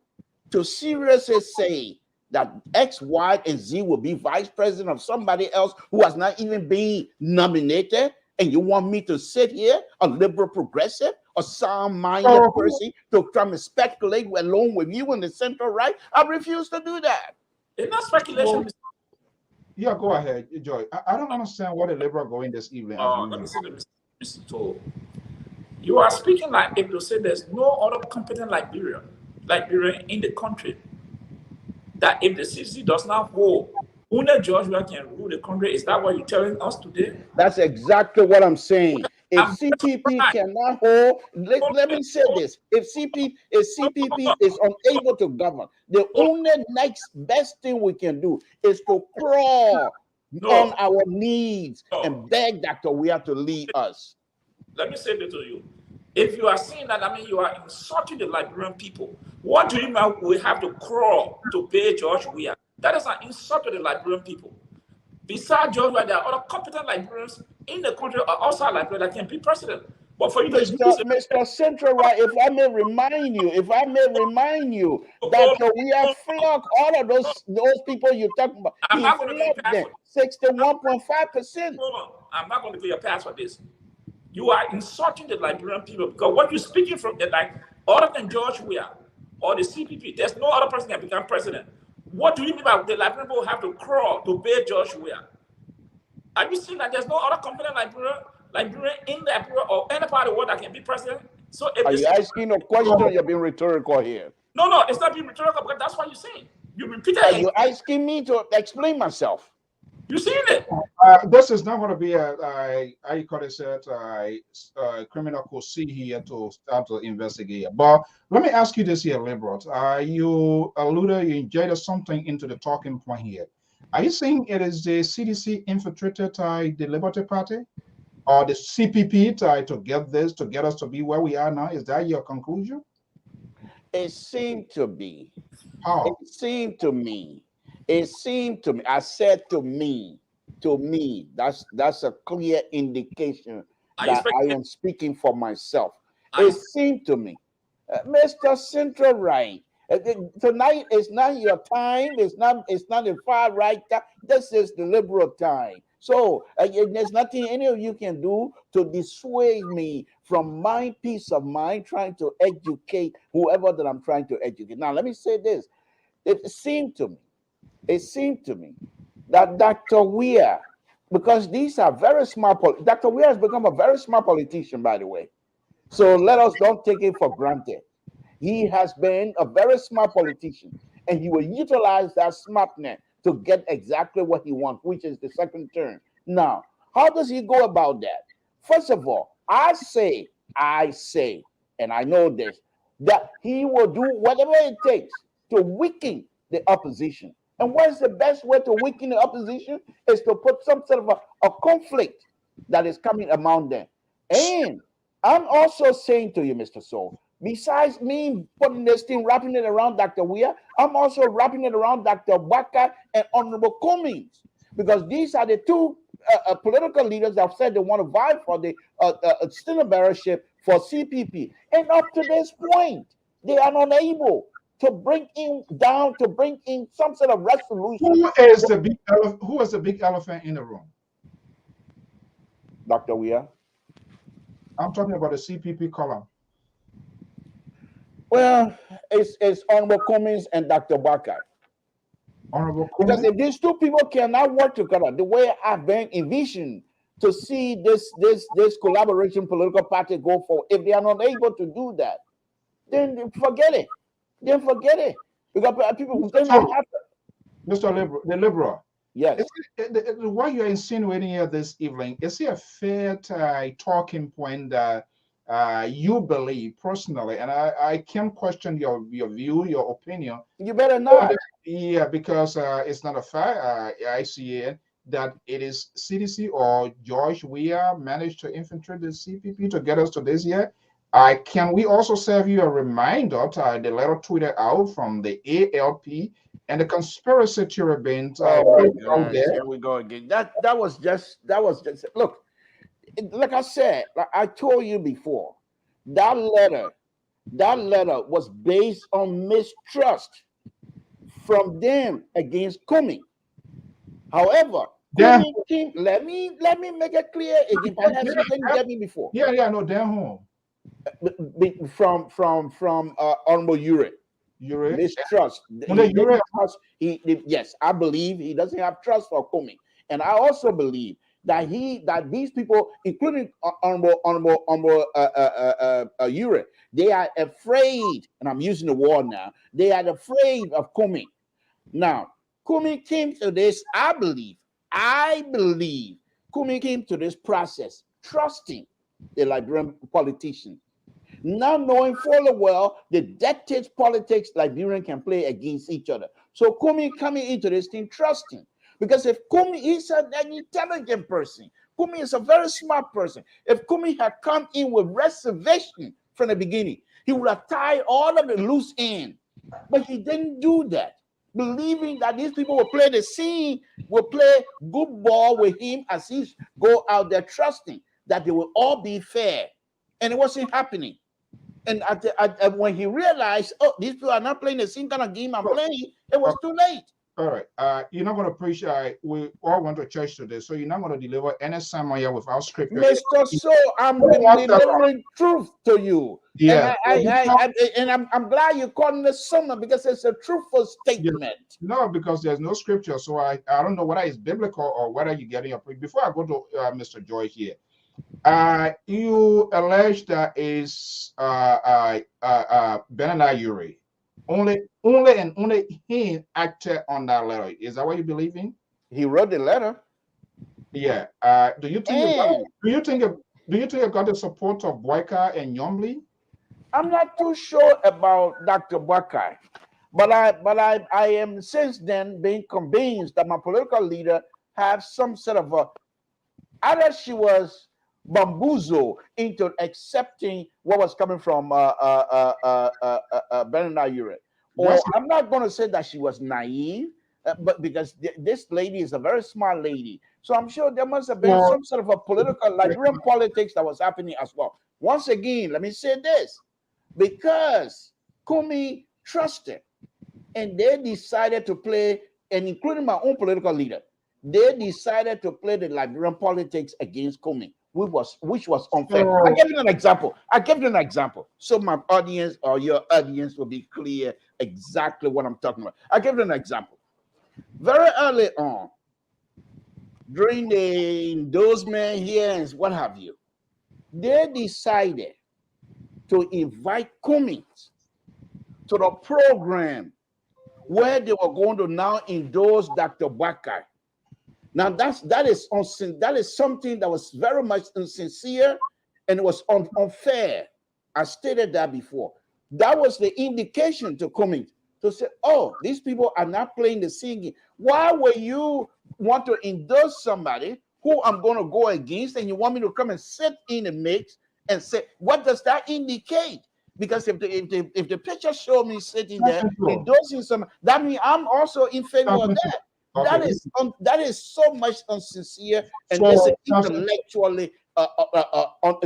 to seriously say that X, Y, and Z will be vice president of somebody else who has not even been nominated, and you want me to sit here, a liberal progressive, a sound-minded person, to try to speculate along with you in the central right? I refuse to do that. It's not speculation. Yeah, go ahead, Joy. I don't understand what a liberal going this evening. Let me say this, Mr. Toll. You are speaking like if you say there's no other competent Liberian in the country. That if the CC does not hold, only George can rule the country. Is that what you're telling us today? That's exactly what I'm saying. If CPP cannot hold, let me say this: if CPP is unable to govern, the only next best thing we can do is to crawl on our knees and beg Dr. Weah to lead us. Let me say this to you. If you are saying that, I mean, you are insulting the Liberian people. What do you mean we have to crawl to pay George Weah? That is an insult to the Liberian people. Besides George Weah, there are other competent Liberians in the country or outside Liberia that can be president. But for you to Mr. Central Right, if I may remind you, Dr. Weah flogged all of those people you're talking about. I'm not going to give you a pass for 61.5%. Hold on. I'm not going to give you a pass for this. You are insulting the Liberian people because what you're speaking from, like, other than George Weah or the CPP, there's no other person that can become president. What do you mean by the Liberian people have to crawl to pay George Weah? Have you seen that there's no other competent Liberian in Liberia or any part of the world that can be president? So if are you asking a question? You're being rhetorical here. No, it's not being rhetorical, but that's what you're saying. You repeat it. Are you asking me to explain myself? You seen it? This is not going to be criminal code C here to start to investigate. But let me ask you this here, liberal. You injected something into the talking point here. Are you saying it is the CDC infiltrated the Liberty Party or the CPP to get us to be where we are now? Is that your conclusion? It seemed to be. How? It seemed to me. I said to me, that's a clear indication that I am speaking for myself. It seemed to me, Mr. Central Right, tonight is not your time. It's not the far right time. This is the liberal time. So there's nothing any of you can do to dissuade me from my peace of mind trying to educate whoever that I'm trying to educate. Now, let me say this. It seemed to me that Dr. Weah, because these are very smart, Dr. Weah has become a very smart politician, by the way. So let us don't take it for granted. He has been a very smart politician, and he will utilize that smartness to get exactly what he wants, which is the second term. Now, how does he go about that? First of all, I say, and I know this, that he will do whatever it takes to weaken the opposition. And what is the best way to weaken the opposition is to put some sort of a conflict that is coming among them. And I'm also saying to you, Mr. Soe, besides me putting this thing, wrapping it around Dr. Weir, I'm also wrapping it around Dr. Baka and Honorable Cummings, because these are the two political leaders that have said they want to vie for the standard bearership for CPP. And up to this point, they are unable to bring in some sort of resolution. Who is the big elephant in the room? Dr. Weir. I'm talking about the CPP column. Well, it's Honorable Cummings and Dr. Baka. Honorable Cummings? Because if these two people cannot work together the way I've been envisioned to see this collaboration political party go for, if they are not able to do that, then forget it. Then forget it. Because people then have to. Mr. The Liberal. Yes. What you're insinuating here this evening, is it a fair talking point that you believe personally? And I can't question your view, your opinion. You better not. Yeah, because it's not a fact. I see it that it is CDC or George Weir managed to infiltrate the CPP to get us to this year. Can we also serve you a reminder? The letter tweeted out from the ALP and the conspiracy theory being out there. Here we go again. That was just look. Like I said, like I told you before, that letter was based on mistrust from them against Cummings. However, Cummings team, let me make it clear again. Perhaps you didn't get me before. Yeah, no, damn home. From Honorable Ure. Mistrust. Yes, I believe he doesn't have trust for Cummings, and I also believe that these people, including Honorable Ure, they are afraid, and I'm using the word now. They are afraid of Cummings. Now, Cummings came to this. I believe Cummings came to this process trusting the Liberian politician, not knowing full well the dictates politics Liberian can play against each other. So Cummings coming into this thing trusting, because if Cummings is an intelligent person, Cummings is a very smart person. If Cummings had come in with reservation from the beginning, he would have tied all of the loose ends, but he didn't do that, believing that these people will play good ball with him as he go out there, trusting that they will all be fair, and it wasn't happening. And when he realized, oh, these people are not playing the same kind of game I'm playing, it was too late. All right. You're not going to preach. We all went to church today, so you're not going to deliver any sermon here without scripture. Mr. Soe, I'm delivering truth to you. Yeah. And I'm glad you're calling this sermon, because it's a truthful statement. Yeah. No, because there's no scripture, so I don't know whether it's biblical or whether you're getting a preach. Before I go to Mr. Joy here, you allege that is Benani Ure. Only he acted on that letter. Is that what you believe in? He wrote the letter. Yeah. Do you think it got the support of Boyka and Yombly? I'm not too sure about Dr. Baka, but I am since then being convinced that my political leader has some sort of either she was bamboozled into accepting what was coming from Benani Ure. Or I'm not going to say that she was naive, but because this lady is a very smart lady. So I'm sure there must have been some sort of a political, Liberian politics that was happening as well. Once again, let me say this. Because Cummings trusted, and they decided to play, and including my own political leader, they decided to play the Liberian politics against Cummings, which was unfair. I gave you an example. So my audience or your audience will be clear exactly what I'm talking about. I give you an example. Very early on, during the endorsement hearings, what have you, they decided to invite Cummings to the program where they were going to now endorse Dr. Baka. Now that is something that was very much insincere, and it was unfair. I stated that before. That was the indication to Cummings to say, oh, these people are not playing the singing. Why would you want to endorse somebody who I'm going to go against, and you want me to come and sit in the mix and say, what does that indicate? Because if the picture show me sitting there endorsing some, that means I'm also in favor of that. Okay. That is so much unsincere, and this is intellectually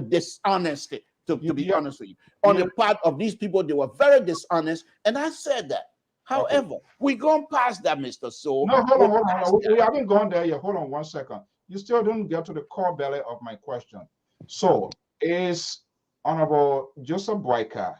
dishonesty. To be honest with you, on the part of these people, they were very dishonest, and I said that. However, we gone past that, Mr. Soe. No, hold on. We haven't gone there yet. Hold on 1 second. You still didn't get to the core belly of my question. So, is Honorable Joseph Boyka,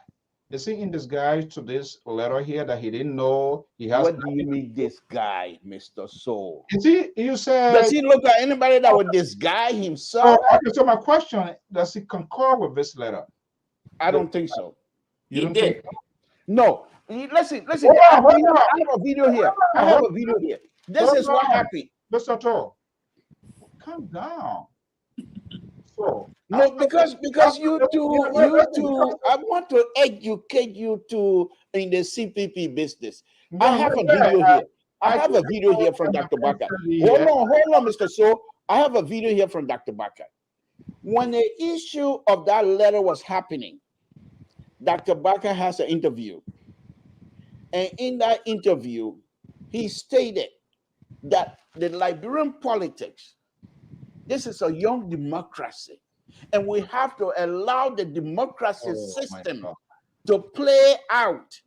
is he in disguise to this letter here that he didn't know he has? What do you mean this guy, Mr. Soe? Is he? You said. Does he look at anybody that would disguise himself? Oh, okay, so my question: does he concur with this letter? I don't think so. You don't think? No. Listen. I have a video here. I have a video here. This is what happened. Mr. Toh, calm down. So no, because you two, I want to educate you two in the CPP business. No, I have a video here. I have a video here from Dr. Baka. Hold on, Mr. Soe. I have a video here from Dr. Baka. When the issue of that letter was happening, Dr. Baka has an interview. And in that interview, he stated that the Liberian politics, this is a young democracy, and we have to allow the democracy system to play out.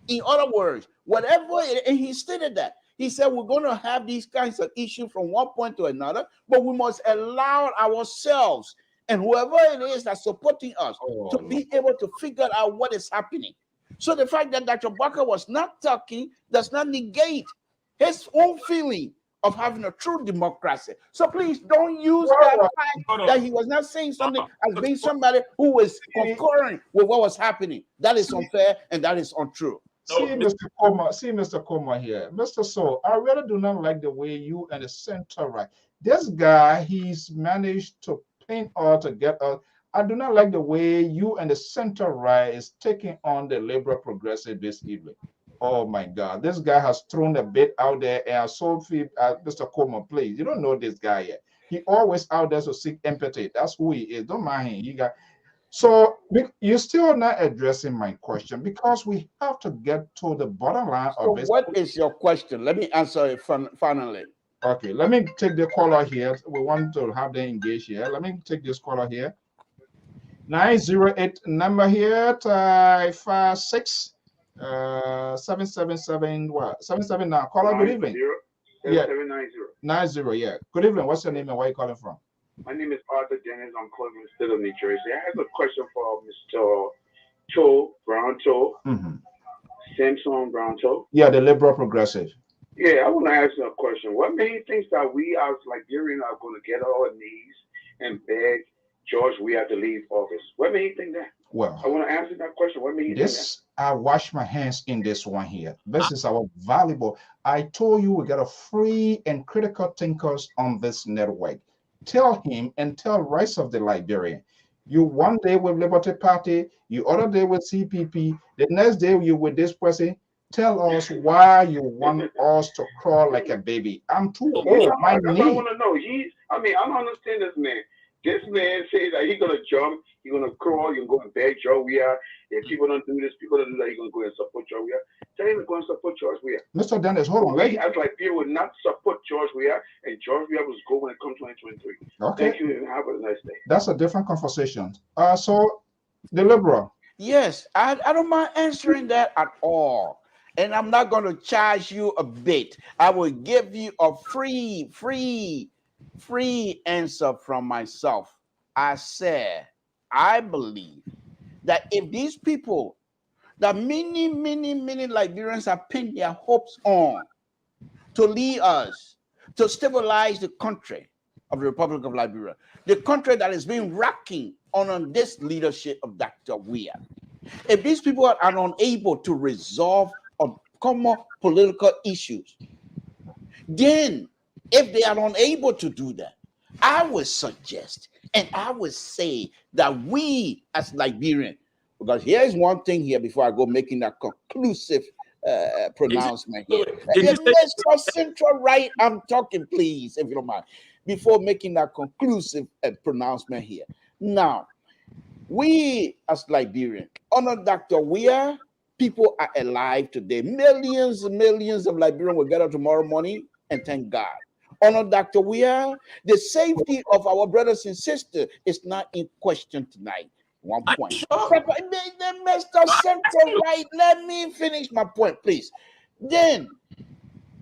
In other words, whatever, and he stated that. He said we're going to have these kinds of issues from one point to another, but we must allow ourselves and whoever it is that's supporting us to be able to figure out what is happening. So the fact that Dr. Baka was not talking does not negate his own feeling of having a true democracy. So please don't use that fact that he was not saying something as being somebody who was concurring with what was happening. That is unfair and that is untrue. See, Mr. Koma here. Mr. Soe, I really do not like the way you and the center right. This guy, he's managed to paint all to get us. I do not like the way you and the center right is taking on the liberal progressive this evening. Oh my God, this guy has thrown a bit out there, and I so feel, Mr. Coleman, please, you don't know this guy yet. He always out there to seek empathy. That's who he is. Don't mind him. You got. So you're still not addressing my question because we have to get to the bottom line of it. What is your question? Let me answer it finally. Okay, let me take the caller here. We want to have them engaged here. Let me take this caller here. 908 number here, 56 777 what 779. Caller, good evening. 90. Yeah. Good evening. What's your name and where are you calling from? My name is Arthur Dennis. I'm calling from the state of New Jersey. I have a question for Mr. Brown Toe. Samson Brown Toe. Yeah, the liberal progressive. Yeah, I want to ask you a question. What made you think that we as Liberians are going to get on our knees and beg George Weah to leave office? What made you think that? Well, I want to answer that question. What made you think that? I wash my hands in this one here. This is our valuable. I told you we got a free and critical thinkers on this network. Tell him and tell the rest of the Liberian. You one day with Liberty Party, you other day with CPP, the next day you with this person. Tell us why you want us to crawl like a baby. I'm too old. My knee. I want to know. I don't understand this man. This man says that he's gonna jump, he's gonna crawl, you're gonna go and beg George Weah. If people don't do this, people don't do that, you're gonna go and support George Weah. Tell him to go and support George Weah. Mr. Dennis, hold on. We as like people would not support George Weah, and George Weah was go when it comes 2023. Okay. Thank you and have a nice day. That's a different conversation. So the liberal. Yes, I don't mind answering that at all. And I'm not going to charge you a bit. I will give you a free answer from myself. I said, I believe that if these people that many Liberians have pinned their hopes on to lead us, to stabilize the country of the Republic of Liberia, the country that is being rocking on this leadership of Dr. Weah. If these people are unable to resolve common political issues, then if they are unable to do that, I would suggest and I would say that we as Liberians, because here's one thing here before I go making that conclusive pronouncement here. Did you say- Mr. Central Right, I'm talking, please, if you don't mind, before making that conclusive pronouncement here. Now, we as Liberians, honor Dr. Weah, people are alive today. Millions and millions of Liberians will gather tomorrow morning and thank God. Honor Dr. Weah, the safety of our brothers and sisters is not in question tonight. One point. Mr. Central Right, let me finish my point, please. Then,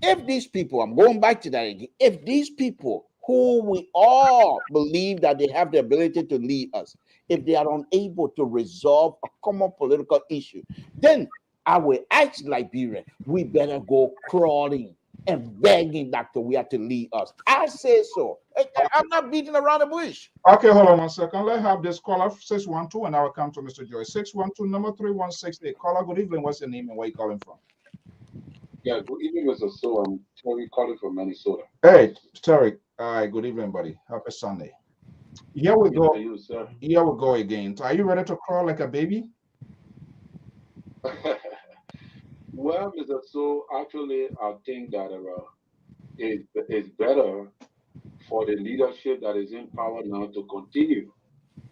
if these people, I'm going back to that again, if these people who we all believe that they have the ability to lead us, if they are unable to resolve a common political issue, then I will ask Liberia, we better go crawling and begging Dr. Weah to lead us. I say so. I'm not beating around the bush. Okay, hold on 1 second. Let's have this caller 612, and I will come to Mr. Joy. 612 number 3168. Caller, good evening. What's your name and where you calling from? Yeah, good evening, Mr. Soe. I'm Terry calling from Minnesota. Hey, Terry. Good evening, buddy. Happy Sunday. Here we go. You, sir. Here we go again. Are you ready to crawl like a baby? Well, Mr. Soe, actually, I think that it's better for the leadership that is in power now to continue.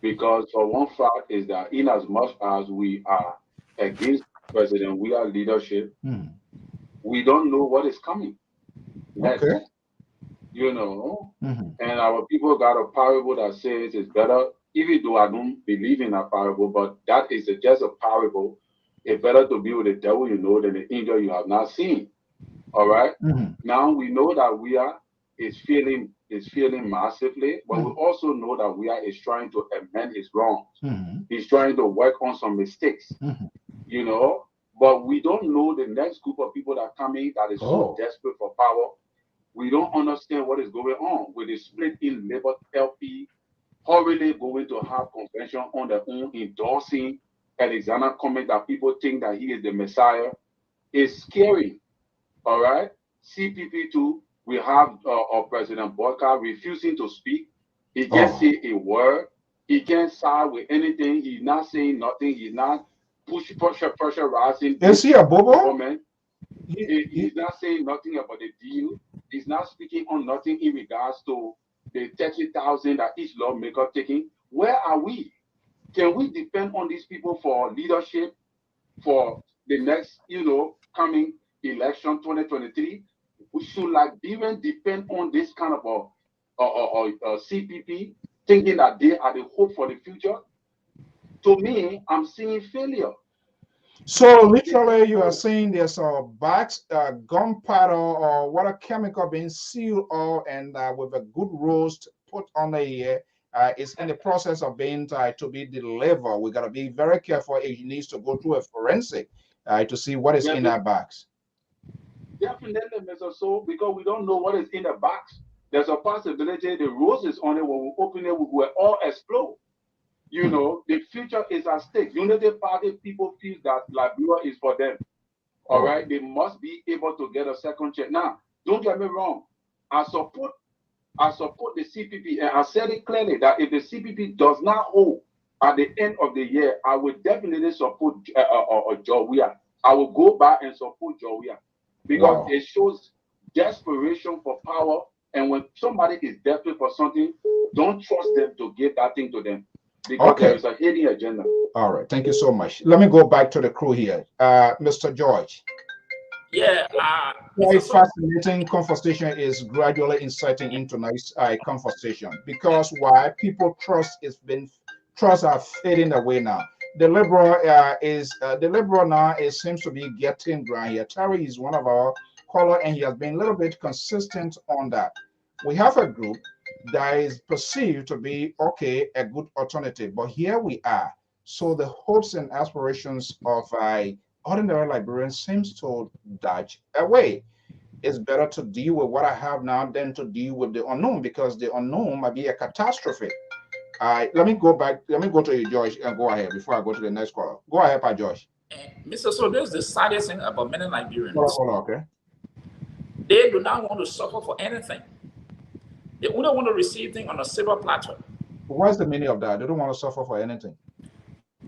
Because for one fact is that in as much as we are against President Weah leadership, we don't know what is coming next. Okay. You know, and our people got a parable that says it's better, even though I don't believe in that parable, but that is just a parable. It's better to be with the devil you know than the angel you have not seen. All right. Now we know that Weah is feeling massively, but we also know that Weah is trying to amend his wrongs. He's trying to work on some mistakes. You know, but we don't know the next group of people that are coming that is so desperate for power. We don't understand what is going on with the split in Labour LP, hurriedly going to have convention on their own, endorsing Alexander Cummings that people think that he is the Messiah. It's scary. All right. CPP too. We have President Boyka refusing to speak. He can't say a word. He can't side with anything. He's not saying nothing. He's not pressurizing. Is he a bobo? He's not saying nothing about the deal. He's not speaking on nothing in regards to the 30,000 that each lawmaker taking. Where are we? Can we depend on these people for leadership for the next, coming election 2023? Should Liberians depend on this kind of a CPP, thinking that they are the hope for the future? To me, I'm seeing failure. So literally, you are saying there's a box, gunpowder, or what a chemical being sealed all and with a good roast put on the air. It's in the process of being to be delivered. We got to be very careful. It needs to go through a forensic to see what is in that box. Definitely, Mr. Soe, because we don't know what is in the box. There's a possibility the roses on it, when we open it, we will all explode. You know, the future is at stake. Unity Party people feel that Liberia is for them. All right, they must be able to get a second check. Now, don't get me wrong. I support the CPP, and I said it clearly that if the CPP does not hold at the end of the year, I will definitely support Joe Weah. I will go back and support Joe Weah because it shows desperation for power. And when somebody is desperate for something, don't trust them to give that thing to them. Because there is a hidden agenda. All right, thank you so much. Let me go back to the crew here. Mr. George. Yeah. Very fascinating conversation is gradually inciting into tonight's conversation because why people trust are fading away now. The liberal now seems to be getting dry here. Terry is one of our callers, and he has been a little bit consistent on that. We have a group that is perceived to be a good alternative, but here we are. So the hopes and aspirations of ordinary Liberians seems to dodge away. It's better to deal with what I have now than to deal with the unknown, because the unknown might be a catastrophe. Let me go back. Let me go to you, George, and go ahead before I go to the next caller. Go ahead, Pa George. Mr. So there's the saddest thing about many Liberians. Hold on, okay. They do not want to suffer for anything. They only want to receive things on a silver platter. What's the meaning of that? They don't want to suffer for anything.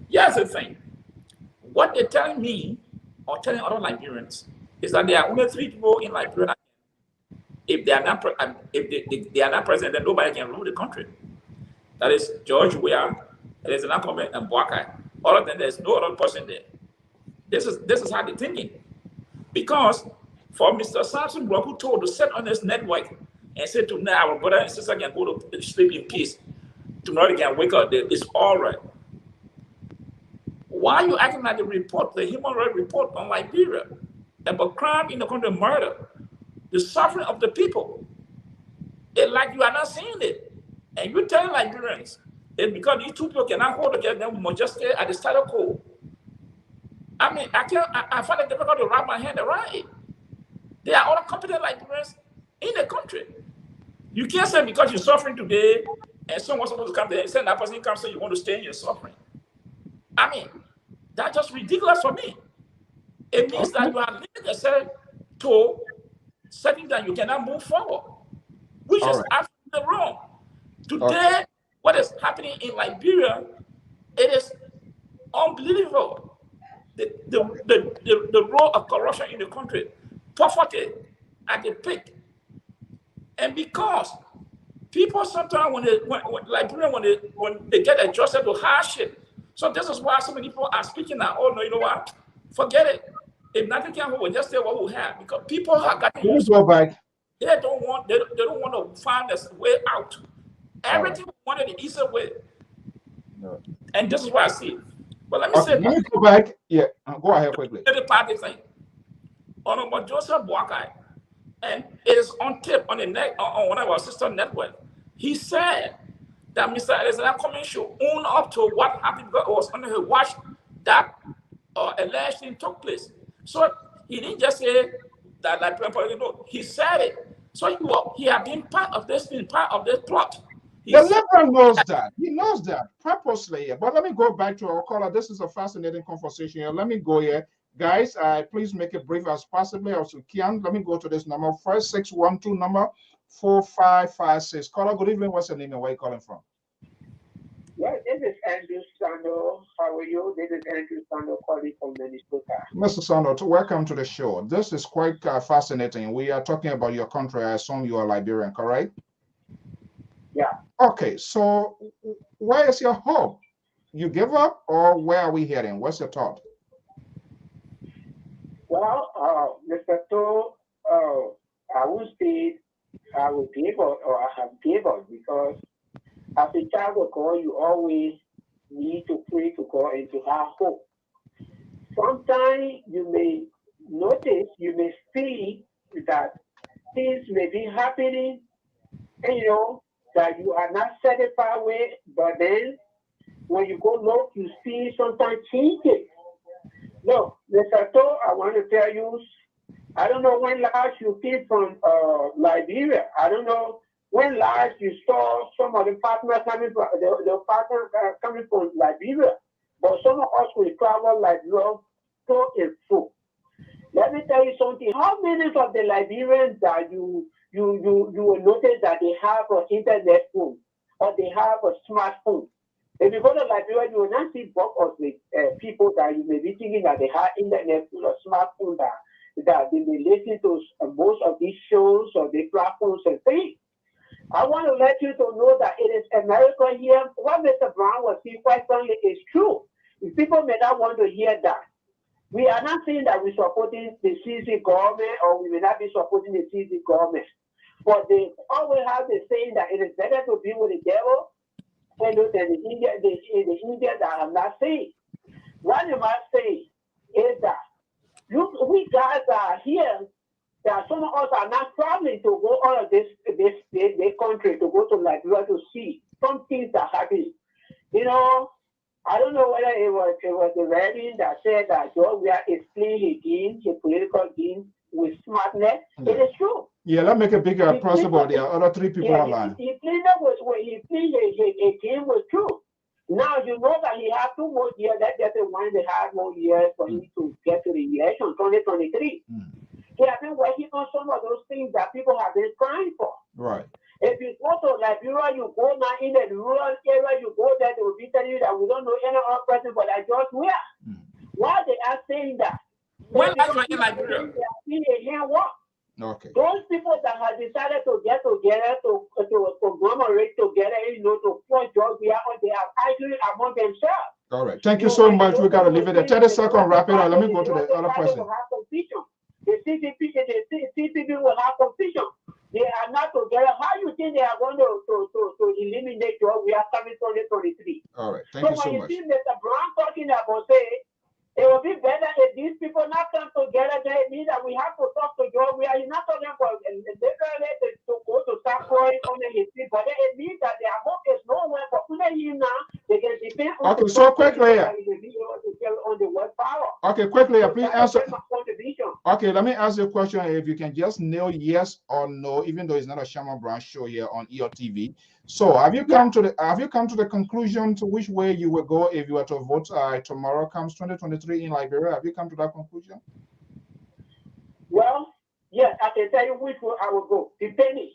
Here's the thing. What they're telling me or telling other Liberians is that there are only 3 people in Liberia. If they are not, if they are not present, then nobody can rule the country. That is George Weah, there's an Akome and Boakai. All of them, there's no other person there. This is how they're thinking. Because for Mr. Samson Block, who told to set on this network and say to now our brother and sister can go to sleep in peace, tomorrow they can wake up, it's all right. Why are you acting like the human rights report on Liberia about crime in the country, murder, the suffering of the people? It's like you are not seeing it. And you tell Liberians, it's because these 2 people cannot hold together, they must just stay at the status quo. I mean, I find it difficult to wrap my hand around it. There are other competent Liberians in the country. You can't say because you're suffering today and someone's supposed to come there and say that person comes, so you want to stay in your suffering. I mean, that's just ridiculous for me. It means that you are limiting yourself to something that you cannot move forward, which is absolutely wrong. Today, what is happening in Liberia, it is unbelievable. The role of corruption in the country, poverty at the peak. And because people sometimes when they get adjusted to hardship, so this is why so many people are speaking now. Oh no, you know what? Forget it. If nothing can happen, we'll just say what we have, because people are getting used to it. They don't want to find a way out. Everything wanted the easier way. And this is what I see. But let me say, let me go back. Yeah, go ahead quickly. The party thing. Honorable Joseph Boakai, and it is on tape on the net on one of our sister network. He said that Mr. Alexander Cummings should own up to what happened, because it was under his watch that alleged thing took place. So he didn't just say that like no, he said it. So he had been part of this thing, part of this plot. The liberal knows that. He knows that purposely. But let me go back to our caller. This is a fascinating conversation here. Let me go here. Guys, please make it brief as possibly as you can. Let me go to this number, 4612 number 4556. Caller, good evening. What's your name and where are you calling from? Well, this is Andrew Sando. How are you? This is Andrew Sando calling from Minnesota. Mr. Sando, welcome to the show. This is quite fascinating. We are talking about your country. I assume you are Liberian, correct? Yeah. Okay, so where is your hope? You give up, or where are we heading? What's your thought? Well, Mr. Soe, I would say I will give up, or I have given up, because as a child of God, you always need to pray to God and to have hope. Sometimes you may notice, you may see that things may be happening, and you know that you are not satisfied with, but then when you go look, you see sometimes changes. Look, Mr. Soe, I want to tell you, I don't know when last you came from Liberia. I don't know when last you saw some of the partners coming from coming from Liberia. But some of us will travel like love to and fro. Let me tell you something. How many of the Liberians that you will notice that they have an internet phone or they have a smartphone? If you go to Liberia, you will not see bulk of the people that you may be thinking that they have internet phone or smartphone that they may listen to most of these shows or the platforms and things. I want to let you to know that it is America here. What Mr. Brown was saying quite frankly is true. People may not want to hear that. We are not saying that we're supporting the CC government or we may not be supporting the CC government. But they always have the saying that it is better to be with the devil than the Indian that I'm not saying. What you must say is that we guys are here, that some of us are not traveling to go all of this country, to go to Liberia to see some things that happen. You know, I don't know whether it was the Reverend that said that George Weah is playing his political game with smartness. It is true. Yeah, let's make it bigger possible. There are other 3 people online. He played a game with truth. Now you know that he has 2 more years. Let's just say 1.5 more years for him to get to the election 2023. He has been working on some of those things that people have been crying for. Right. If you go to Liberia, you go now in the rural area, you go there, they will be telling you that we don't know any other person but that George Weah. Why they are saying that? When I was in Liberia. Okay. Those people that have decided to get together to conglomerate together, to point jobs here, they are arguing among themselves. All right. Thank you so much. We got to leave it at 30 seconds. Wrap it up. Let me go to the other person. The CPP will have confusion. They are not together. How do you think they are going to eliminate jobs we are coming 2023? All right. Thank you so much. So when you see Mr. Brown talking about, say, it will be better if these people not come together. They mean that we have to talk to Joe. We are not talking about literally to go to start crying on the history, but it means that their hope is nowhere for him now. They can depend on okay, so quickly. On the world power. Okay, quickly, please answer. Okay, let me ask you a question. If you can just nail yes or no, even though it's not a Shaman Brown show here on EOTV. So have you come to the conclusion to which way you will go if you were to vote tomorrow comes 2023 in Liberia? Have you come to that conclusion? Well, yes, I can tell you which way I will go, depending.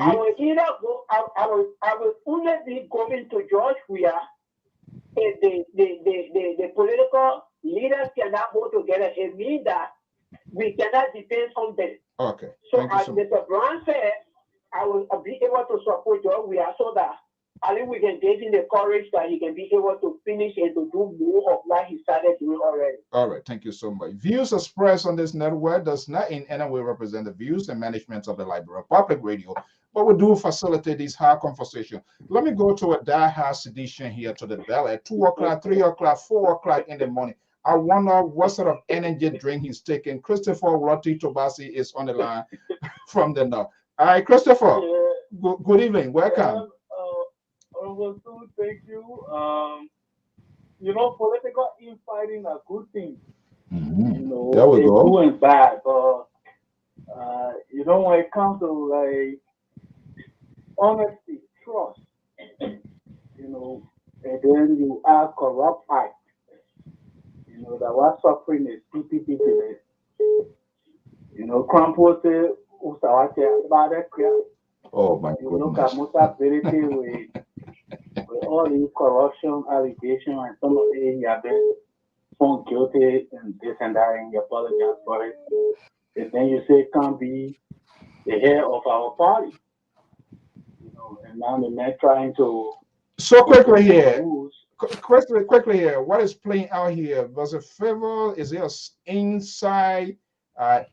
I will either go, I will only be going to George Weah if the political leaders cannot go together. It means that we cannot depend on them. Okay. So as Mr. Brown said, I will be able to support George Weah so that I think we can give him the courage that he can be able to finish and to do more of what he started doing already. All right, thank you so much. Views expressed on this network does not in any way represent the views and management of the Liberia Public Radio, but we do facilitate these hard conversations. Let me go to a die-hard sedition here to the bell at 2 o'clock, 3 o'clock, 4 o'clock in the morning. I wonder what sort of energy drink he's taking. Christopher Roti Tobasi is on the line from the north. All right, Christopher, good evening. Welcome. Thank you. Political infighting are good things. There we go. Good and bad, but when it comes to like honesty, trust, and then you are corrupt act. That was suffering is PPP today. Crampo say, oh my goodness. With all the corruption allegations and some of it, you have been found guilty and this and that, and you apologize for it. And then you say, can't be the head of our party. And now the man trying to. So quickly here, quickly here, what is playing out here? Was it favor? Is there inside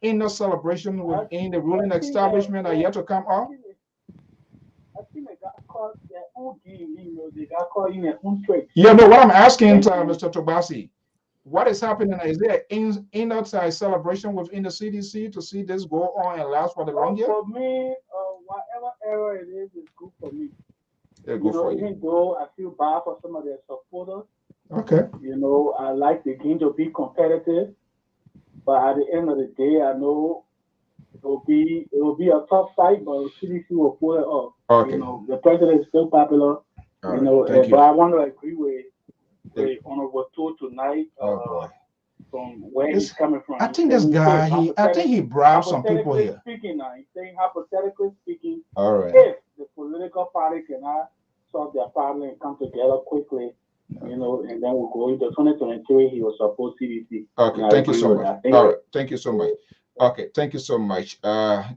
inner celebration within the ruling establishment are yet to come up? I think they got caught their own game, they got caught in their own trade. Yeah, no, what I'm asking, Mr. Tobasi, what is happening? Is there an inner celebration within the CDC to see this go on and last for the long year? For me, whatever era it is good for me. Yeah, good for you. Even though I feel bad for some of their supporters. Okay. I like the game to be competitive, but at the end of the day, I know it will be a tough fight, but CDC will pull it off. Okay. The president is still popular. Right. But I want to agree with Honorable Toad tonight. From where he's coming from. I think this guy, he bribed some people here. Speaking now, he's saying hypothetically speaking. All right. If the political party cannot solve their problem and come together quickly, and then we'll go into 2023. He will support CDC. Okay, thank you so much. All right, thank you so much. Okay, thank you so much.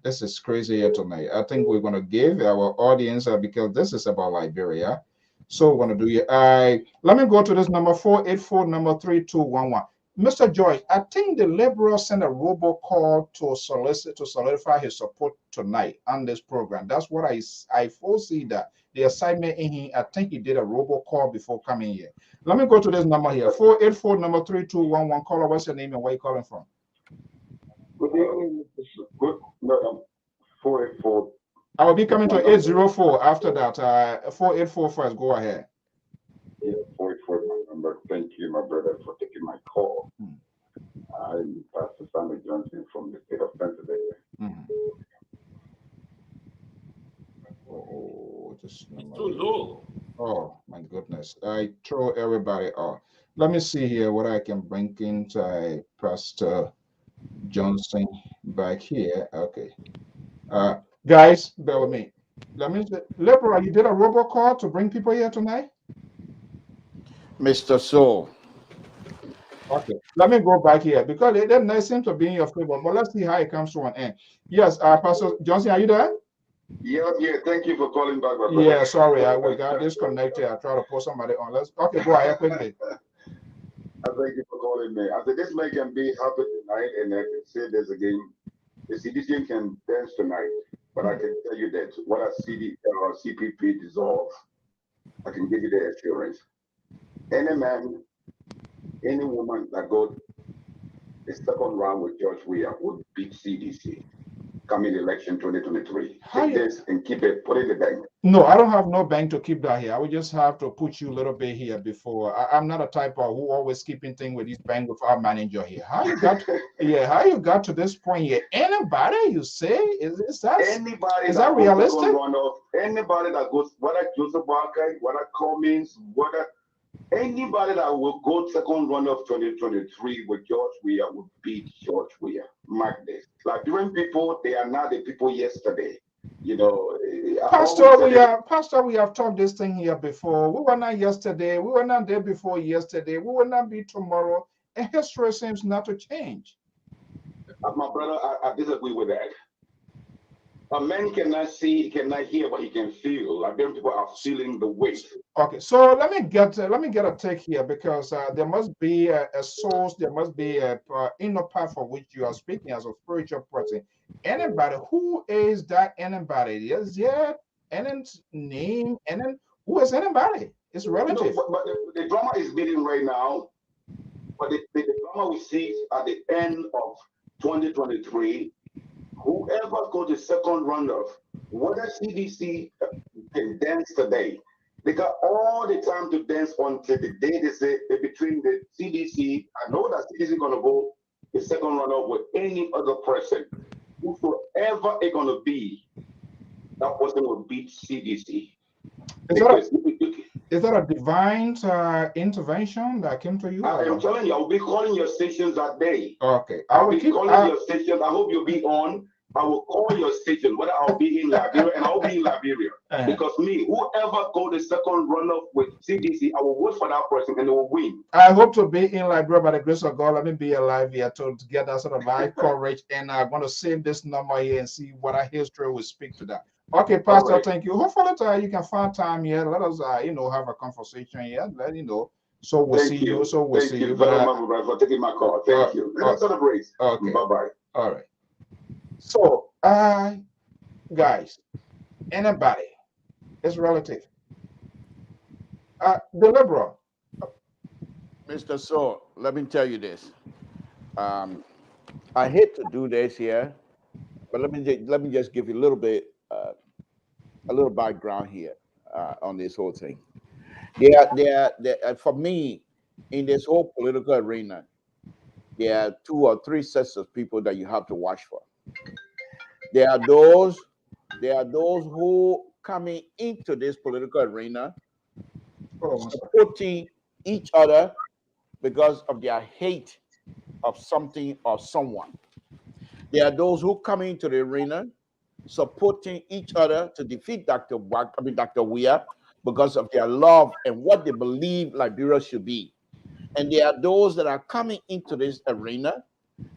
This is crazy here tonight. I think we're gonna give our audience because this is about Liberia. So we're gonna do it. Let me go to this number 484 number 3211. Mr. George, I think the Liberal sent a robocall to solidify his support tonight on this program. That's what I foresee that the assignment in here. I think he did a robocall before coming here. Let me go to this number here 484 number 3211. Caller, what's your name and where you calling from? Good evening, Mr. 484. I will be coming to 804 after that. 484 first. Go ahead. Yeah, 484 my number. Thank you, my brother, for taking my call. I'm Pastor Sammy Johnson from the state of Pennsylvania. Oh, just too low. Oh my goodness! I throw everybody off. Let me see here what I can bring into Pastor Johnson back here. Okay, guys, bear with me. Let me. Liberal, you did a robocall to bring people here tonight. Mr. Soe, Okay, let me go back here because it doesn't seem to be in your favor, but let's see how it comes to an end. Yes, Pastor Johnson, are you there? Yeah, yeah. Thank you for calling back, my brother. Yeah, sorry, we got disconnected. I tried to put somebody on. Okay, go ahead quickly. I thank you for calling me. I said this man can be happy tonight, and I can say this again. The CDC can dance tonight, but I can tell you that what a CPP dissolve, I can give you the assurance. Any man, any woman that go the second round with George Weah would beat CDC coming election 2023. Take this and keep it, put it in the bank. No, I don't have no bank to keep that here. I would just have to put you a little bit here before. I'm not a type of who always keeping thing with this bank with our manager here. How you got? How you got to this point here? Anybody you say is that? Anybody is that realistic? Anybody that goes, whether Joseph Barker, whether Cummings, whether anybody that will go second round of 2023 with George Weah would beat George Weah. Mark this. Liberian people, they are not the people yesterday. You know, Pastor, we have talked this thing here before. We were not yesterday. We were not there before yesterday. We will not be tomorrow. And history seems not to change. My brother, I disagree with that. A man cannot see, he cannot hear, but he can feel. Liberian people are feeling the weight. Okay, so let me get a take here because there must be a source, there must be a inner path for which you are speaking as a spiritual person. Anybody, who is that anybody? Is there any name? And then who is anybody? It's relative. No, but the drama is building right now. But the drama we see at the end of 2023. Whoever goes the second round of, whether CDC can dance today, they got all the time to dance until the day they say between the CDC. I know that CDC is gonna go the second round of with any other person. Whosoever it's gonna be, that person will beat CDC. Is that a divine intervention that came to you? I am telling you, I'll be calling your stations that day. Okay. I'll be calling your stations. I hope you'll be on. I will call your station, whether I'll be in Liberia, and I'll be in Liberia. Because whoever go the second runner with CDC, I will vote for that person and they will win. I hope to be in Liberia by the grace of God. Let me be alive here to get that sort of live coverage. And I'm going to save this number here and see what our history will speak to that. Okay, Pastor, right. Thank you. Hopefully you can find time here. Let us, have a conversation here. Let you know. So we'll see you. So we'll see you. Thank you very much for taking my call. Thank you. Let's celebrate. Okay. Bye-bye. All right. So, guys, anybody, it's relative. The liberal. Mr. Soe, let me tell you this. I hate to do this here, but let me just give you a little bit, a little background here on this whole thing. For me, in this whole political arena, there are 2 or 3 sets of people that you have to watch for. There are those who coming into this political arena supporting each other because of their hate of something or someone. There are those who come into the arena supporting each other to defeat Dr. Weah because of their love and what they believe Liberia should be. And there are those that are coming into this arena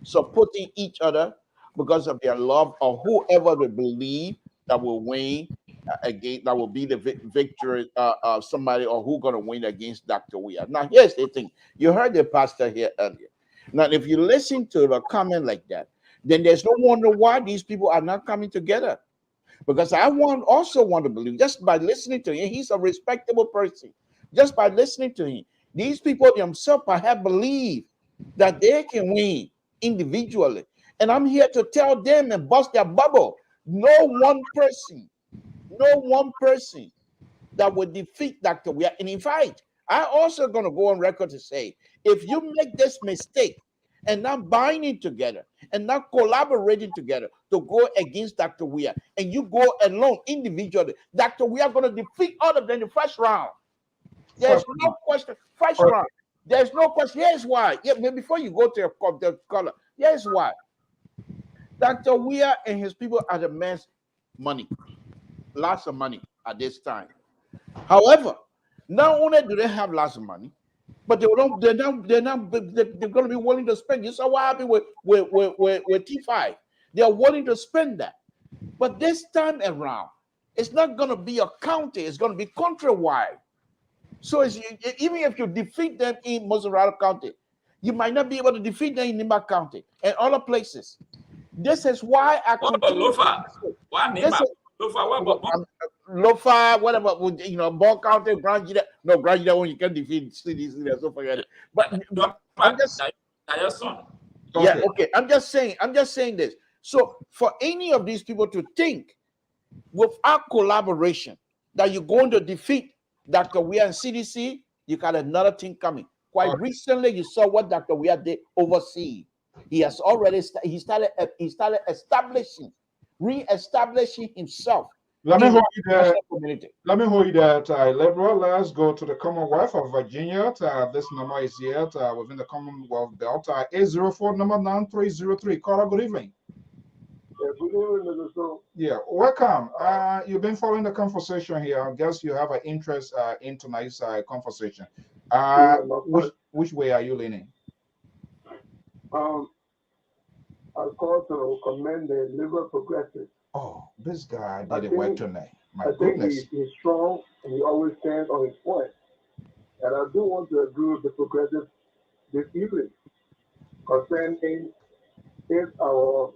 supporting each other because of their love of whoever they believe that will win against, that will be the victory of somebody, or who's going to win against Dr. Weah. Now, here's the thing. You heard the pastor here earlier. Now, if you listen to the comment like that, then there's no wonder why these people are not coming together. Because I also want to believe, just by listening to him, he's a respectable person. Just by listening to him, these people themselves perhaps believe that they can win individually. And I'm here to tell them and bust their bubble. No one person that will defeat Dr. Weah. And in fact, I also going to go on record to say, if you make this mistake and not binding together and not collaborating together to go against Dr. Weah, and you go alone individually, Dr. Weah going to defeat all of them in the first round. There's no question. First round. There's no question. Here's why. Yeah, before you go to the color, here's why. Dr. Weah and his people are the man's money. Lots of money at this time. However, not only do they have lots of money, but they're going to be willing to spend. You saw what happened with T5. They are willing to spend that. But this time around, it's not going to be a county. It's going to be countrywide. So even if you defeat them in Mozzarella County, you might not be able to defeat them in Nimba County and other places. This is why I continue. Lofa, whatever, Ball County, Grand Gida. No, Grand Gida, when you can defeat cities, so forget it. But I'm just, yeah, okay. I'm just saying this. So for any of these people to think without collaboration that you're going to defeat Dr. Weah and CDC, you got another thing coming. Quite recently, you saw what Dr. Weah did overseas. He has already started re-establishing himself. Let me hold you there. Liberal. Let's go to the Commonwealth of Virginia. This number is here within the Commonwealth Belt. 804 number 9303. Caller, good evening. Good evening, yeah, welcome. You've been following the conversation here. I guess you have an interest in tonight's conversation. Which way are you leaning? I call to commend the Liberal Progressive. Oh, this guy did it work tonight. My I goodness. think he's strong and he always stands on his point. And I do want to agree with the Progressive this evening concerning if our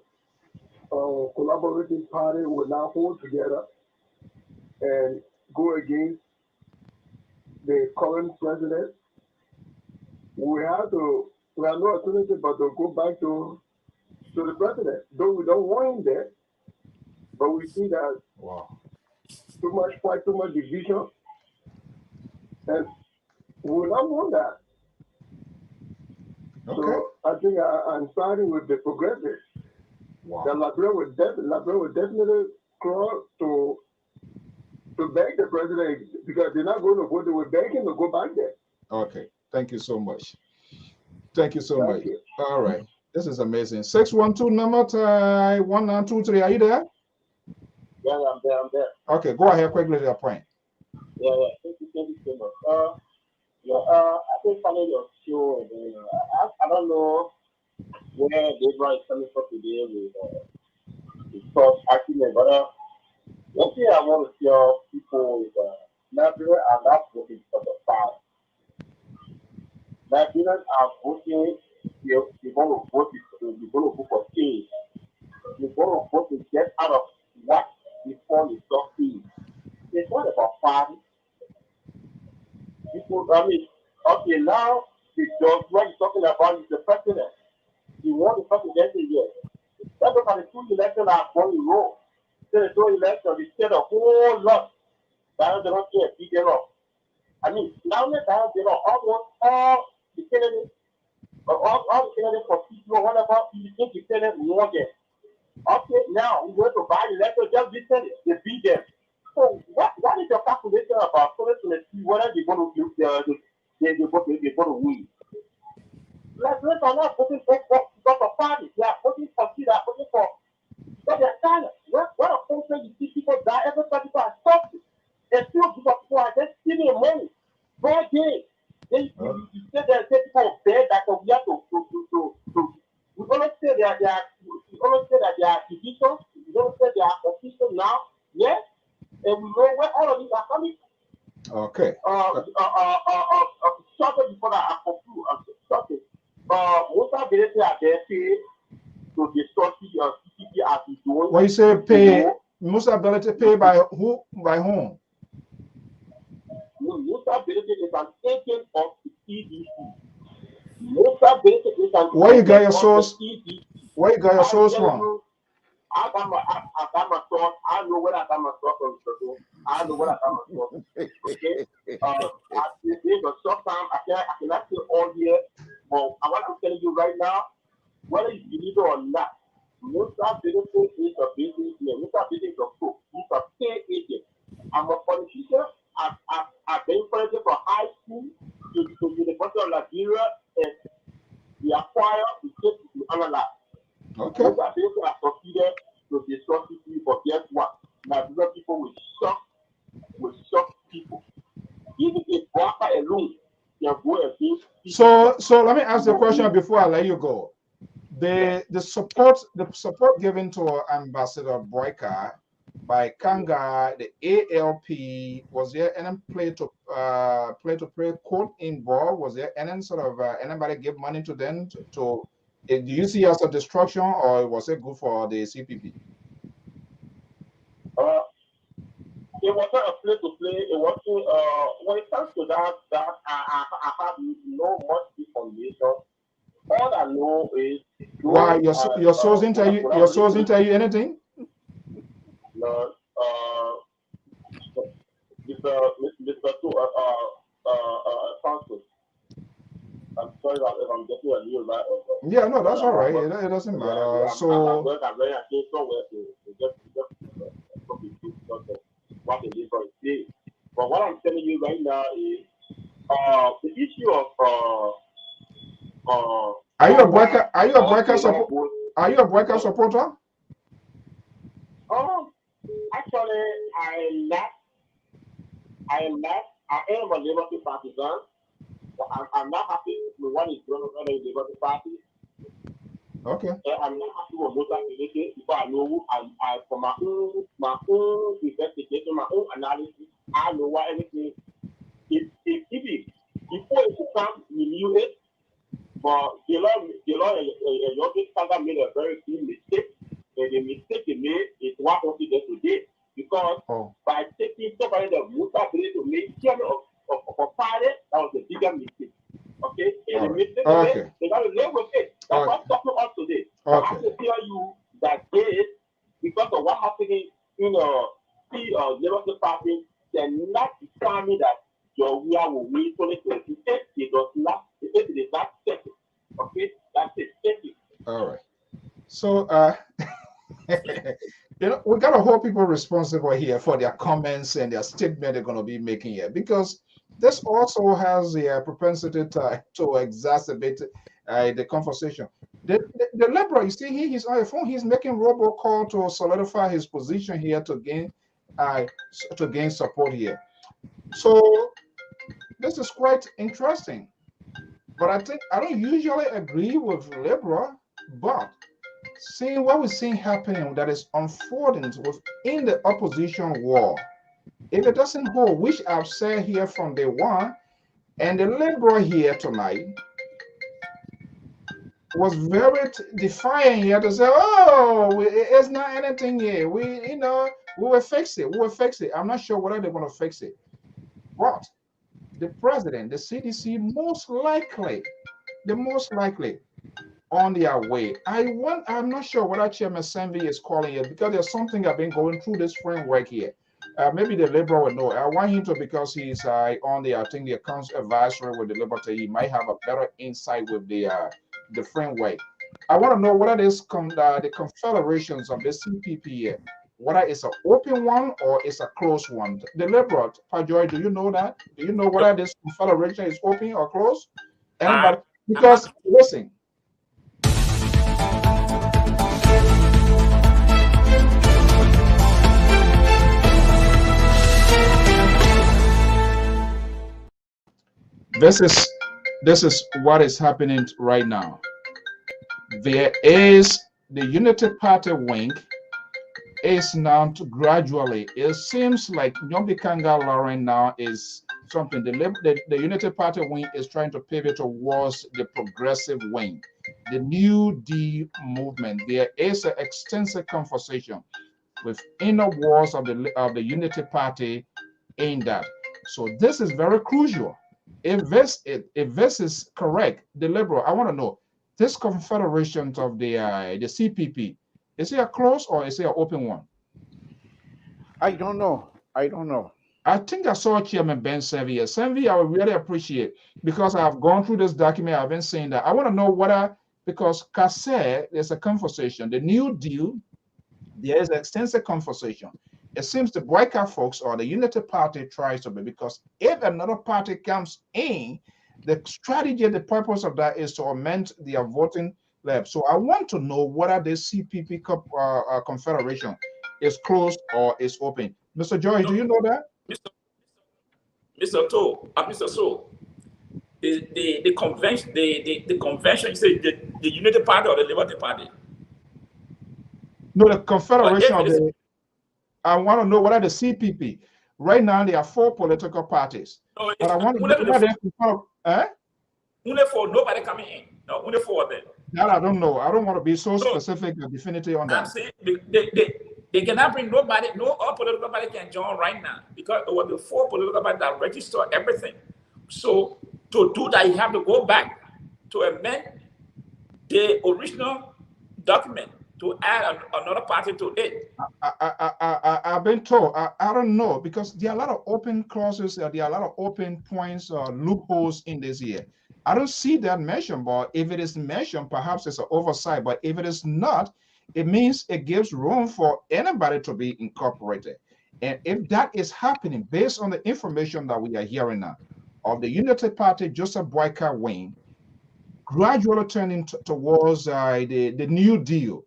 collaborating party will now hold together and go against the current president. We have no alternative but to go back to the president. Though we don't want him there, but we see that too much fight, too much division, and we will not want that. Okay. So I think I'm siding with the Progressive. Wow. The Liberal will definitely crawl to beg the president because they're not going to vote. They will beg him to go back there. Okay. Thank you so much. Thank you so much. All right. This is amazing. 612 number 1923. Are you there? Yeah, I'm there. Okay, go ahead quickly to your point. Yeah. Thank you so much. I think following your show, I don't know where Deborah is coming from today with such argument, but one thing I want to tell people is Nigerians are not voting for the party. Nigerians are voting. They want to vote. They want to vote for change. They want to vote to get out of what before they stop things. It's not about party. People, okay, now the judge, what he's talking about is the president. He won the presidency here. That's why the two elections are going in row. The two elections, they said a whole lot. That they don't care, beat them up. Now that they are almost all the candidates, all the candidates for people, whatever, independent more than. Okay, now we go to buy the elections, just listen, they beat them. So what is your calculation about 2023, whether they're going to they're going to win? Let's not voting for parties. They are voting for kids, they are voting for because they are tired. What a country you see people die, everybody are suffering. There's still a group of people are just stealing money. Bad day. Then you say that people beg that we have to we always say that they are divisions, we always say they are official now, yes, and we know where all of these are coming. Okay. Shortly before that, I conclude. Most of the are there to destroy CCP as it's doing. When you say pay, most ability pay by who? By whom? Most ability is an agent of the CDC. Most ability is an where you got your source? Where you got your source from? I got my source. I know where I got my source from. I know where I got my source. Okay. There's a short time. I cannot say all here. But I want to tell you right now, whether you believe it or not, Mr. Benefit is a businessman. Mr. Benefit is a cook. He's a pay agent. I'm a politician. I've been president from high school to the University of Nigeria, and we acquire, we take, we analyze. Okay. Mr. Benefit has succeeded to destroy people, but guess what? Nigerian people will shock people. Even if Guapa alone can So let me ask you a question before I let you go. The support given to Ambassador Boyka by Kanga, the ALP, was there any play to play court involved? Was there any sort of anybody give money to them to do you see as a destruction, or was it good for the CPP? It wasn't a play to play. It wasn't. When it comes to that I have no much information. All I know is why your source didn't tell you anything? No, Mr. Alphonso. I'm sorry if I'm getting a new right. Yeah, no, that's all right. It doesn't matter. So. But what I'm telling you right now is the issue of are you a Boyka? Are you a Boyka supporter? Are you a Boyka supporter? Actually, I am a Liberty partisan. I'm not happy with what is going on in the Liberty Party. Okay. I'm not happy with what I'm doing because I know I from my own investigation, my own analysis, I know what everything is. Before it comes, we knew it, but the youngest father made a very big mistake, and the mistake he made is what he did today. Because by taking somebody that would have been able to make chairman of a party, that was a bigger mistake. Okay? And the mistake they got to live with it. That's what I'm talking about today. I have to tell you that this, because of what happened in the Liberty Party, cannot determine that Georgia will win 2028. It does not, it is not set. Okay? That's it. Thank you. All right. So, you know, we got to hold people responsible here for their comments and their statement they're going to be making here, because this also has the propensity to exacerbate the conversation. The liberal, you see, he's on the phone. He's making robocall to solidify his position here to gain support here. So this is quite interesting. But I don't usually agree with liberal, but seeing what we're seeing happening that is unfolding within the opposition war, if it doesn't hold, which I've said here from day one, and the liberal here tonight was very defiant here to say, oh, it's not anything here. We will fix it. We will fix it. I'm not sure whether they're going to fix it. But the president, the CDC, most likely on their way. I'm not sure whether Chairman Senvi is calling it, because there's something I've been going through this framework here. Maybe the Liberal will know. I want him to, because he's on the, I think, the accounts advisory with the Liberty. He might have a better insight with the framework. I want to know whether this the confederations of the CPP here, whether it's an open one or it's a closed one. The Liberal, Pajoy, do you know that? Do you know whether this confederation is open or closed? Anybody? Because listen. This is what is happening right now. There is the Unity Party wing is now gradually. It seems like Nyombi Kanga Lauren now is something. The Unity Party wing is trying to pivot towards the progressive wing, the New Deal movement. There is an extensive conversation within the walls of the Unity Party in that. So this is very crucial. If this is correct, the Liberal, I want to know, this confederation of the CPP, is it a closed or is it an open one? I don't know. I think I saw Chairman Ben Senvi. Senvi, I would really appreciate, because I've gone through this document, I've been saying that. I want to know whether, because Kase, there's a conversation, the New Deal, there is an extensive conversation. It seems the Boyka folks or the Unity Party tries to be, because if another party comes in, the strategy, the purpose of that is to augment their voting lab. So I want to know whether the CPP confederation is closed or is open. Mr. George, do you know that? Mr. Soe, the convention, the convention, you say the Unity Party or the Liberty Party? No, the Confederation of the. I want to know what are the CPP. Right now, there are 4 political parties. No, but I want to know only for nobody coming in. No, only for them. That I don't know. I don't want to be so specific and definitive on that. I'm saying they cannot bring nobody, no all political party can join right now because there were the 4 political parties that register everything. So to do that, you have to go back to amend the original document to add another party to it. I've been told. I don't know because there are a lot of open clauses. There are a lot of open points or loopholes in this year. I don't see that mentioned, but if it is mentioned, perhaps it's an oversight. But if it is not, it means it gives room for anybody to be incorporated. And if that is happening based on the information that we are hearing now of the Unity Party, Joseph Boyka wing, gradually turning towards the New Deal,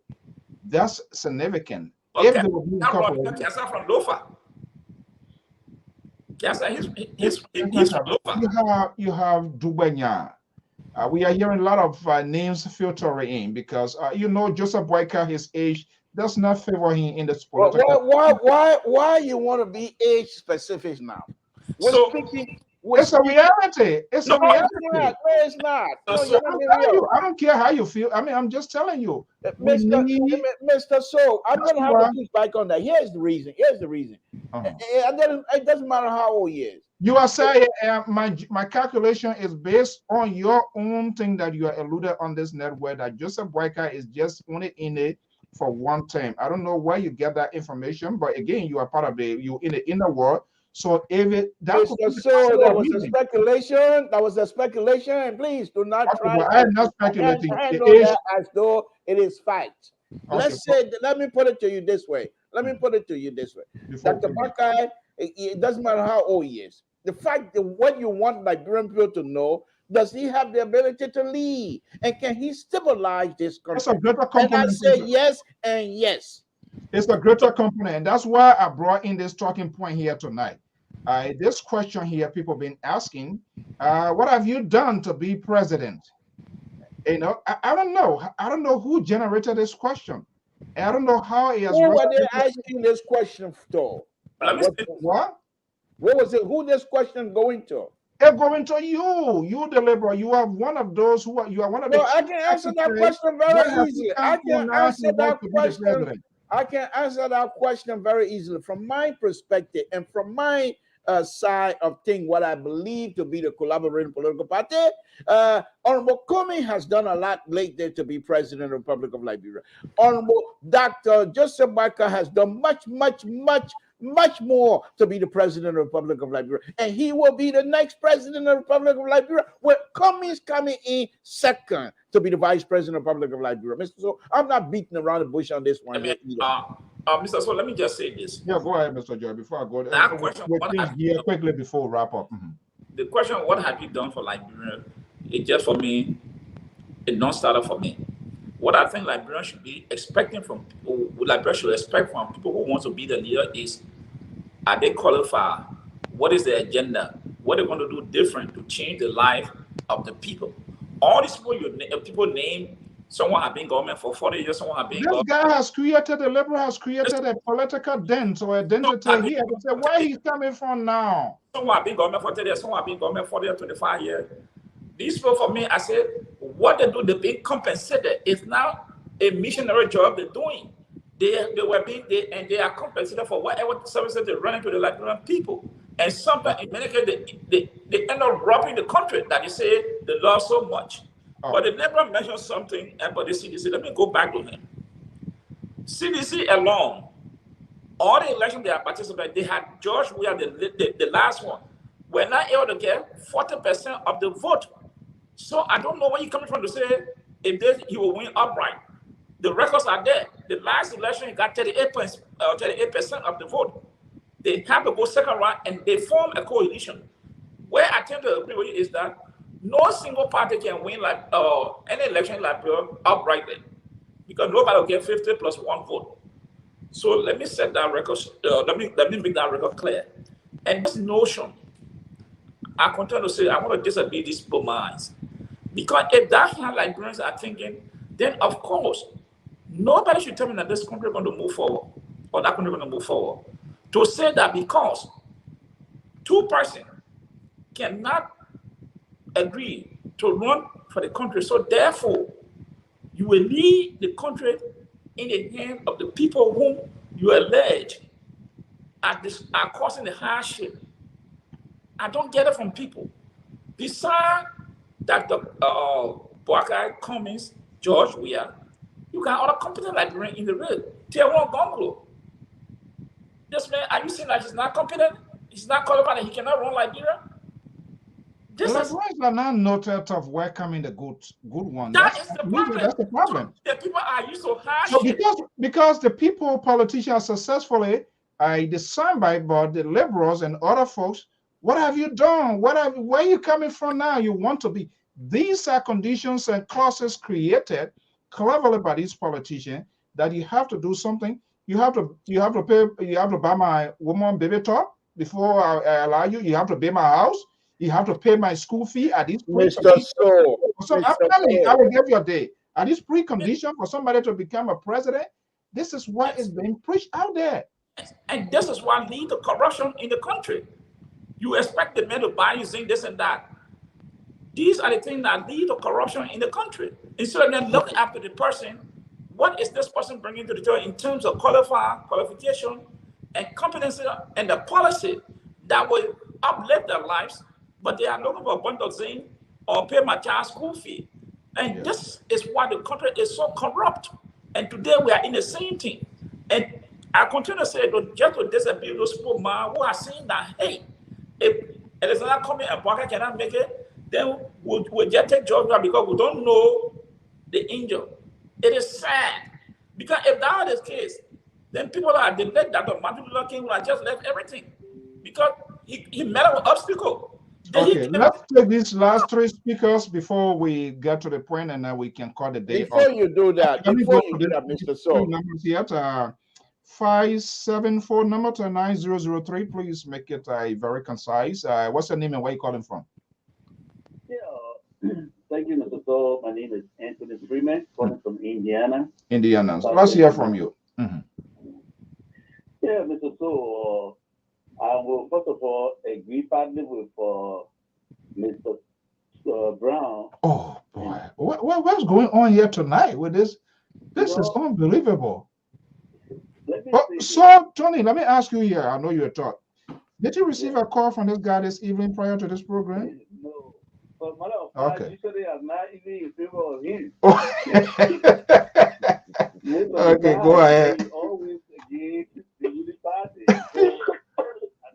that's significant. Okay. If they will be incorporated, from Lofa. Yes, he's from Lofa. You have Dubanya. We are hearing a lot of names filtering in because you know Joseph Boyka, his age does not favor him in this political. Why you want to be age specific now? So it's a reality. It's a reality. No, it's not. I don't care how you feel. I mean, I'm just telling you. Mr. Soe, I'm going to have to push back on that. Here's the reason. It doesn't matter how old he is. You are saying my calculation is based on your own thing that you are alluded on this network that Joseph Boyka is just only in it for 1 term. I don't know where you get that information, but again, you are part of you in the inner world. So if it that was a speculation, that was a speculation, and please do not try I am not speculating. Handle that as though it is fact. Okay. Let me put it to you this way. Dr. Boyka, it doesn't matter how old he is. The fact that what you want Liberian people to know, does he have the ability to lead? And can he stabilize this country? That's a greater component. And I say yes and yes. It's a greater component. And that's why I brought in this talking point here tonight. This question here, people have been asking, what have you done to be president? You know, I don't know. I don't know who generated this question. I don't know how he has. Who were they asking this question to? What? What was it? Who this question going to? It's going to you. You, the liberal. You are one of those who are. You are one of the. I can answer that question very easily. I can answer that question. I can answer that question very easily from my perspective and from my side of things, what I believe to be the collaborating political party. Honorable Comey has done a lot lately to be president of the Republic of Liberia. Honorable Dr. Joseph Boyka has done much more to be the president of the Republic of Liberia. And he will be the next president of the Republic of Liberia, with Comey's coming in second to be the vice president of the Republic of Liberia. Mr. So I'm not beating around the bush on this one. Mr. So let me just say this. Yeah, go ahead, Mr. Joy. Before I go there, that question, quickly before we wrap up. The question, what have you done for Liberia? It's just for me, a non-starter for me. What I think Liberia should be expecting from people, Liberia should expect from people who want to be the leader is, are they qualified? What is the agenda? What they're going to do different to change the life of the people? All these people name. Someone has been government for 40 years. Someone has been. This guy has created, the liberal has created a political dent or identity here. They say, where he's coming from now? Someone has been government for 30 years. Someone has been government for 40 years, 25 years. These people, for me, I said, what they do, they're being compensated. It's now a missionary job they're doing. They are compensated for whatever services they run into the Liberian people. And sometimes, in many cases, they end up robbing the country that they say they love so much. But they never mentioned something about the CDC. Let me go back to him. CDC alone, all the elections they have participated, they had George, we are the last one. We're not able to get 40% of the vote. So I don't know where you're coming from to say if he will win upright. The records are there. The last election, he got 38% of the vote. They have to go second round and they form a coalition. Where I tend to agree with you is that no single party can win any election in Liberia uprightly because nobody will get 50 plus 1 vote. So let me set that record. Let me make that record clear. And this notion, I continue to say I want to disagree these people's minds. Because if that's how Liberians are thinking, then of course, nobody should tell me that this country is going to move forward or that country is going to move forward. To say that because two persons cannot agree to run for the country, so therefore you will leave the country in the hands of the people whom you allege are causing the hardship. I don't get it from people. Besides Dr. Boakai Cummings, George Weah, you got other competent Liberians in the real. Tier 1 Gonglo. This man, are you saying that he's not competent? He's not qualified and he cannot run Liberia? The Liberians are not noted of welcoming the good one. That's the problem. That's the problem. The people are used to hardship. So because the people, politicians successfully designed by the liberals and other folks, what have you done? Where are you coming from now? You want to be. These are conditions and clauses created cleverly by these politicians that you have to do something. You have to buy my woman baby top before I allow you. You have to pay my house. You have to pay my school fee at this point. Mr. Soe. So I'm telling you, I will give you a day. At this precondition for somebody to become a president, this is what is being preached out there. And this is what leads to corruption in the country. You expect the men to buy you saying this and that. These are the things that lead to corruption in the country. Instead of then looking after the person, what is this person bringing to the table in terms of qualification, and competency, and the policy that will uplift their lives, but they are looking for a bunch of things or pay my child's school fee. And this is why the country is so corrupt. And today we are in the same thing. And I continue to say, just to disagree those people man, who are saying that, hey, if Alexander Cummings and Boakai cannot make it, then we'll just take Georgia because we don't know the angel. It is sad. Because if that was the case, then people are delayed that Martin Luther King would have just left everything. Because he met with obstacle. Okay, let's take these last three speakers before we get to the point, and then we can call the day. Before you do that, Mr. Soe. Numbers here to 574 number to 9003. Please make it very concise. What's your name and where you calling from? Yeah, thank you, Mr. Soe. My name is Anthony Freeman, calling from Indiana. Indiana. So let's hear from you. Yeah, Mr. Soe. I will first of all agree partly with Mr. Brown. Oh boy, what's going on here tonight with this? This is unbelievable. So Tony, let me ask you here. I know you're taught. Did you receive a call from this guy this evening prior to this program? No, but matter of fact, usually I'm not even in favor of him. Okay, go ahead. He always against the Unity Party. So, I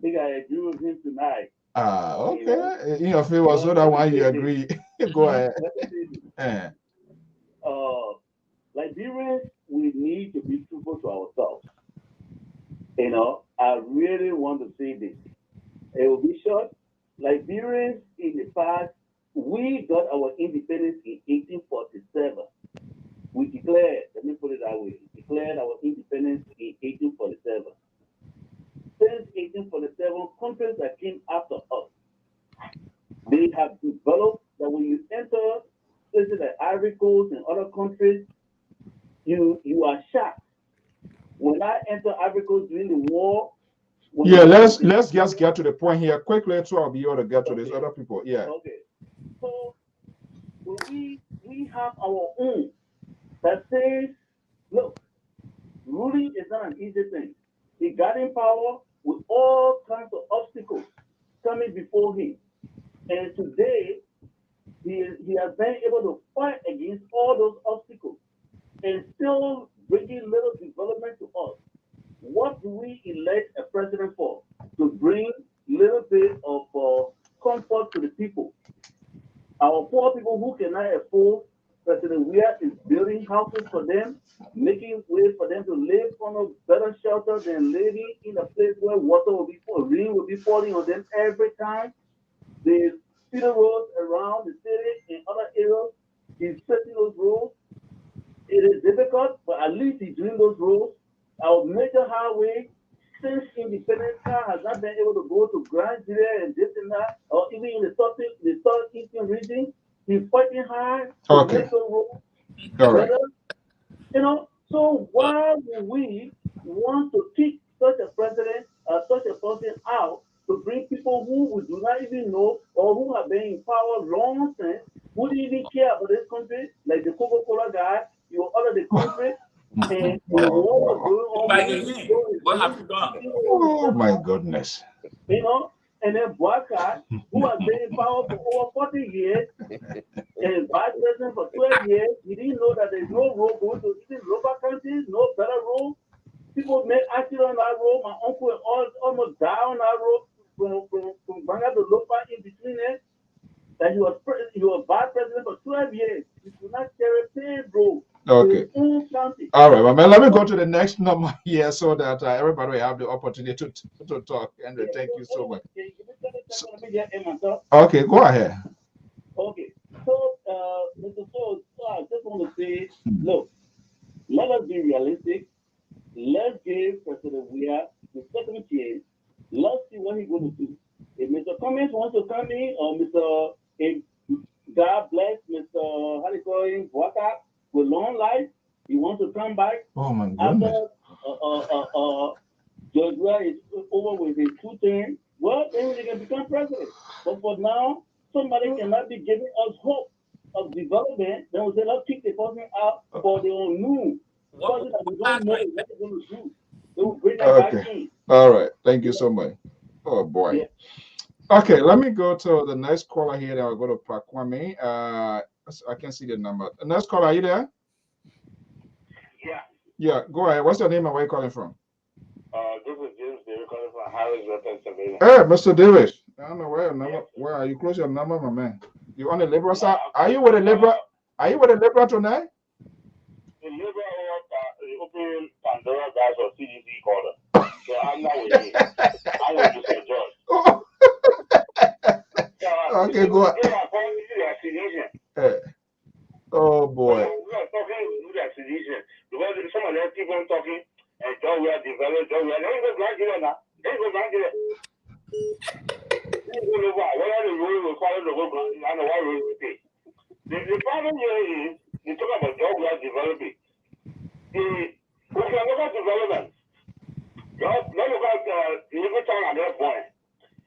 think I agree with him tonight. Okay. In your favor, so that why you agree. Go ahead. Liberians, we need to be truthful to ourselves. You know, I really want to say this. It will be short. Liberians in the past, we got our independence in 1847. We declared, let me put it that way, declared our independence in 1847. Since 1847, countries that came after us, they have developed that when you enter places like Ivory Coast and other countries, you are shocked. When I enter Ivory Coast during the war, yeah, let's just get to the point here quickly, so I'll be able to get to these other people. Yeah. Okay. So when we have our own that says, look, ruling is not an easy thing. He got in power with all kinds of obstacles coming before him. And today, he has been able to fight against all those obstacles and still bringing little development to us. What do we elect a president for? To bring little bit of comfort to the people. Our poor people who cannot afford, President Weah is building houses for them, making way for them to live on a better shelter than living in a place where rain will be falling on them every time. The city roads around the city and other areas, he's setting those roads. It is difficult, but at least he's doing those roads. Our major highway since independence time has not been able to go to Grand Julia and this and that, or even in the southeastern region. He's fighting hard to make the road better. You know, so why would we want to kick such a president, such a person out to bring people who we do not even know or who have been in power long since, who didn't even care about this country, like the Coca-Cola guy, you were out of the country, and what have you done? Oh my goodness. You know, and then Boycott, who has been in power for over 40 years, and vice president for 12 years, he didn't know that there's no road going to even local countries, no better road. People make accident on that road. My uncle almost died on that road from Banga to Lopa in between there. That he was vice president for 12 years. He could not carry paved road. Okay. All right, well, man, let me go to the next number here so that everybody will have the opportunity to talk. And thank you so much. Okay, go ahead. Okay, so Mr. Soe, I just want to say, look, let us be realistic. Let's give President Weah the second chance. Let's see what he's going to do. If Mr. Cummings wants to come in, or if God bless Mr. How do you call him, Walker, with long life, he wants to come back. Oh my goodness. After George Weah is over with his 2 terms, well, then he can become president. But for now, somebody cannot be giving us hope of development. Then we say, let's kick the person out for their own new. Because we don't know what they're going to do. They will bring that back in. All right. Thank you so much. Oh boy. Yeah. Okay, let me go to the next caller here. Then I'll go to Pakwame. I can see the number. The next caller, are you there? Yeah. Yeah, go ahead. What's your name and where are you calling from? This is James David calling from Harrisburg, Pennsylvania. Hey, Mr. David. I don't know where are you? Close your number, my man. You on the liberal side? Are you with the liberal? Are you with the liberal tonight? The liberal open Pandora guys or CDC caller. So I'm not with you. I'm with Mr. George. Okay, go on. Oh boy. We are talking with that sedition because some of them keep on talking and John we are developing. John we are let go back here now. Let go back here. What are the rules we follow the road? I know what rules we take. The problem here is you talk about John we are developing. We can look at development. Let's look at legal town at that point.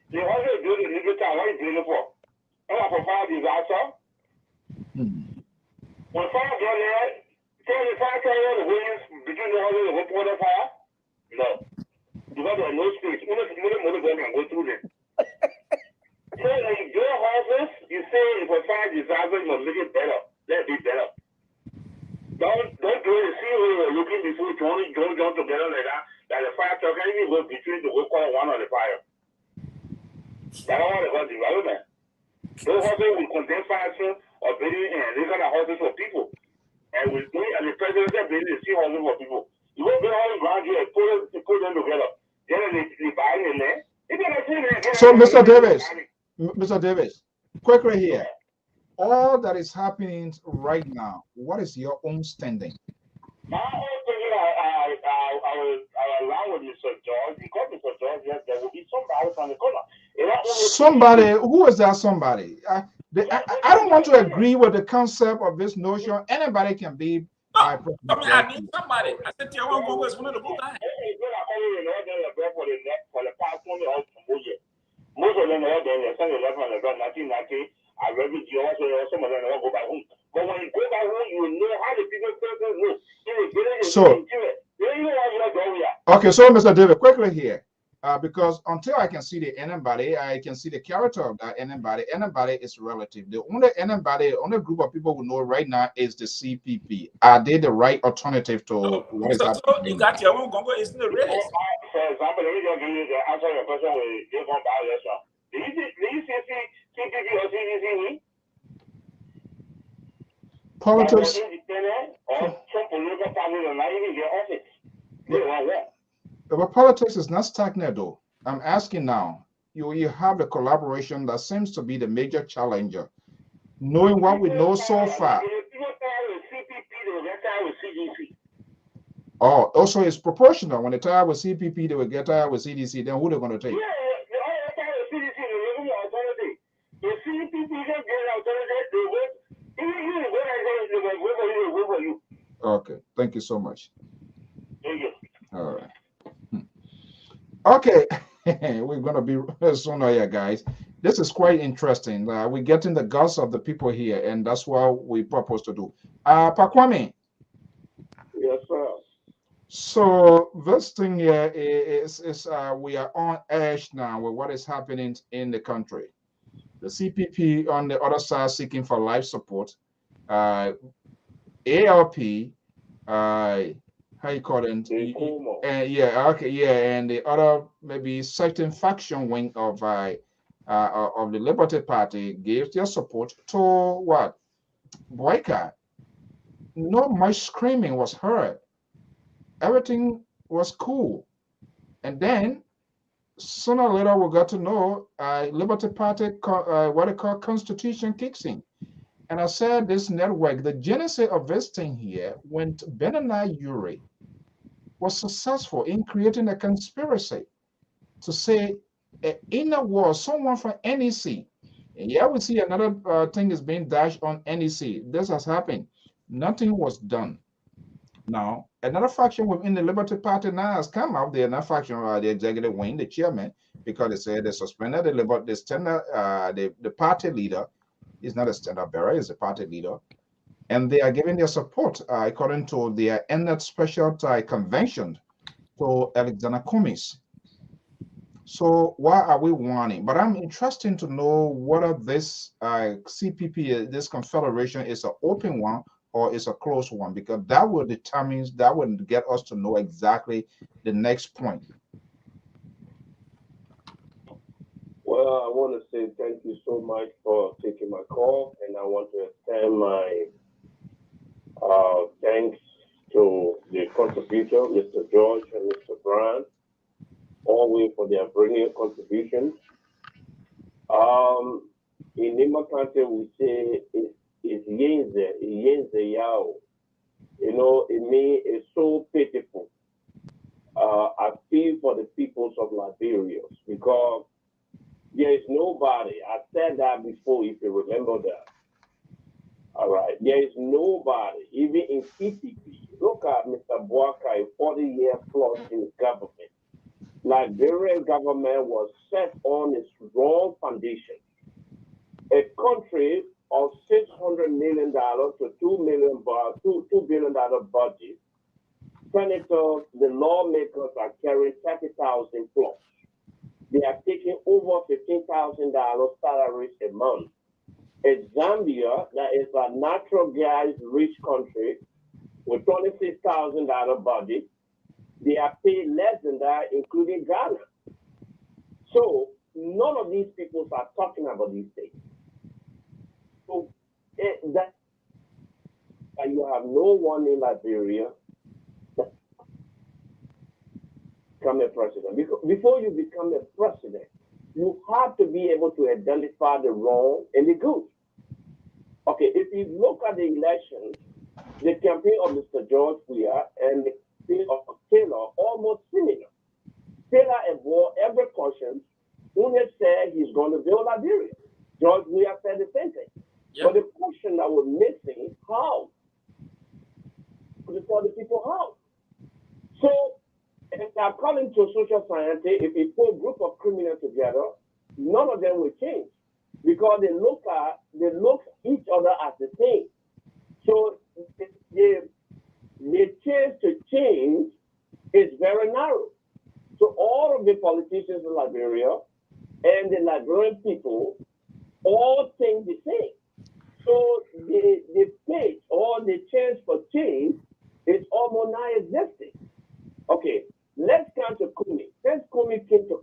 They also do the legal town. What is it for? For fire disaster. When fire get there, tell the fire carrier the winds between the houses and water fire? No. Because there are no space. Even if you can go through them. So like your houses, you say if a fire disaster, you must make it better. Let it be better. Don't do it. See where you're looking before you join together like that. That the fire truck can even go between the whole corner one of the fire. That's all about development. Those houses will contain fire or building and these kind of houses for people. And we do and the president said building the sea houses for people. You won't build all around here and put them together. Then they buy in there. So Mr. Davis, quickly here. All that is happening right now, what is your own standing? My own standing, I will allow with Mr. George, because Mr. George, yes, there will be somebody from the corner. Somebody, who is that somebody? I don't want to agree with the concept of this notion. Anybody can be. I need somebody. I said, I want to go with one of the book guys. Most of them are there, they're 1990. I read with you also, some of them will go back home. But when you go back home, you know how the people look. Okay, so Mr. David, quickly here. Because until I can see the anybody, I can see the character of that anybody. Anybody is relative. The only group of people who know right now is the CPP. Are they the right alternative to what is happening? So you got your own Congo is in the race. For example, let me just give you the answer your question with your election. Do you see CPP or CDC? Politics. Or some political parties are not even their office. They want what? But politics is not stagnant, though. I'm asking now. You have a collaboration that seems to be the major challenger. Knowing what we know so far. Oh, also it's proportional. When they tie with CPP, they will get tired with CDC. Then who they're going to take? Yeah, they tie with CDC. They will authority. The CPP don't get authority. They wait. Even when I say they wait for you. Okay, thank you so much. Thank you. All right. Okay, we're going to be sooner here, guys. This is quite interesting. We're getting the guts of the people here, and that's what we propose to do. Pakwame. Yes, sir. So this thing here is we are on edge now with what is happening in the country. The CPP on the other side seeking for life support. ALP, how you call it? Yeah, okay, yeah, and the other maybe certain faction wing of the Liberty Party gave their support to what? Boycott. Not much screaming was heard. Everything was cool, and then sooner or later we got to know Liberty Party what they call Constitution kicks in. And I said this network, the genesis of this thing here, when Benani Uri was successful in creating a conspiracy to say in a war, someone from NEC, and yeah, we see another thing is being dashed on NEC. This has happened. Nothing was done. Now, another faction within the Liberty Party now has come out. They're not faction, the executive wing, the chairman, because they said they suspended the standard, the party leader. He's not a standard bearer, he's a party leader. And they are giving their support according to their ended special convention to Alexander Cummings. So why are we warning? But I'm interested to know whether this CPP, this confederation, is an open one or is a closed one, because that will determine, that will get us to know exactly the next point. Well, I want to say thank you so much for taking my call, and I want to extend my thanks to the contributor, Mr. George and Mr. Brian, always for their brilliant contributions. In Nima country, we say it's yenze yao. You know, it means it's so pitiful. I feel for the peoples of Liberia because there is nobody. I said that before, if you remember that. All right. There is nobody, even in PTP. Look at Mr. Boakai, 40 years plus in government. Liberian government was set on its wrong foundation. A country of $600 million to $2 billion budget. Senators, the lawmakers are carrying 30,000 plus. They are taking over $15,000 salaries a month. In Zambia, that is a natural gas rich country with $26,000 budget. They are paid less than that, including Ghana. So none of these people are talking about these things. So that you have no one in Liberia become a president. Before you become a president, you have to be able to identify the wrong and the good. Okay, if you look at the elections, the campaign of Mr. George Weah and the campaign of Taylor almost similar. Taylor avoided every caution. Une said he's going to build Liberia. George Weah said the same thing. Yep. But the question that was missing, how? To tell the people how. So, according to social science, if you put a group of criminals together, none of them will change because they look each other as the same. So the chance to change is very narrow. So all of the politicians in Liberia and the Liberian people all think the same. So the pace or the chance for change is almost non-existent. Okay, let's come to Kumi. Since Kumi came to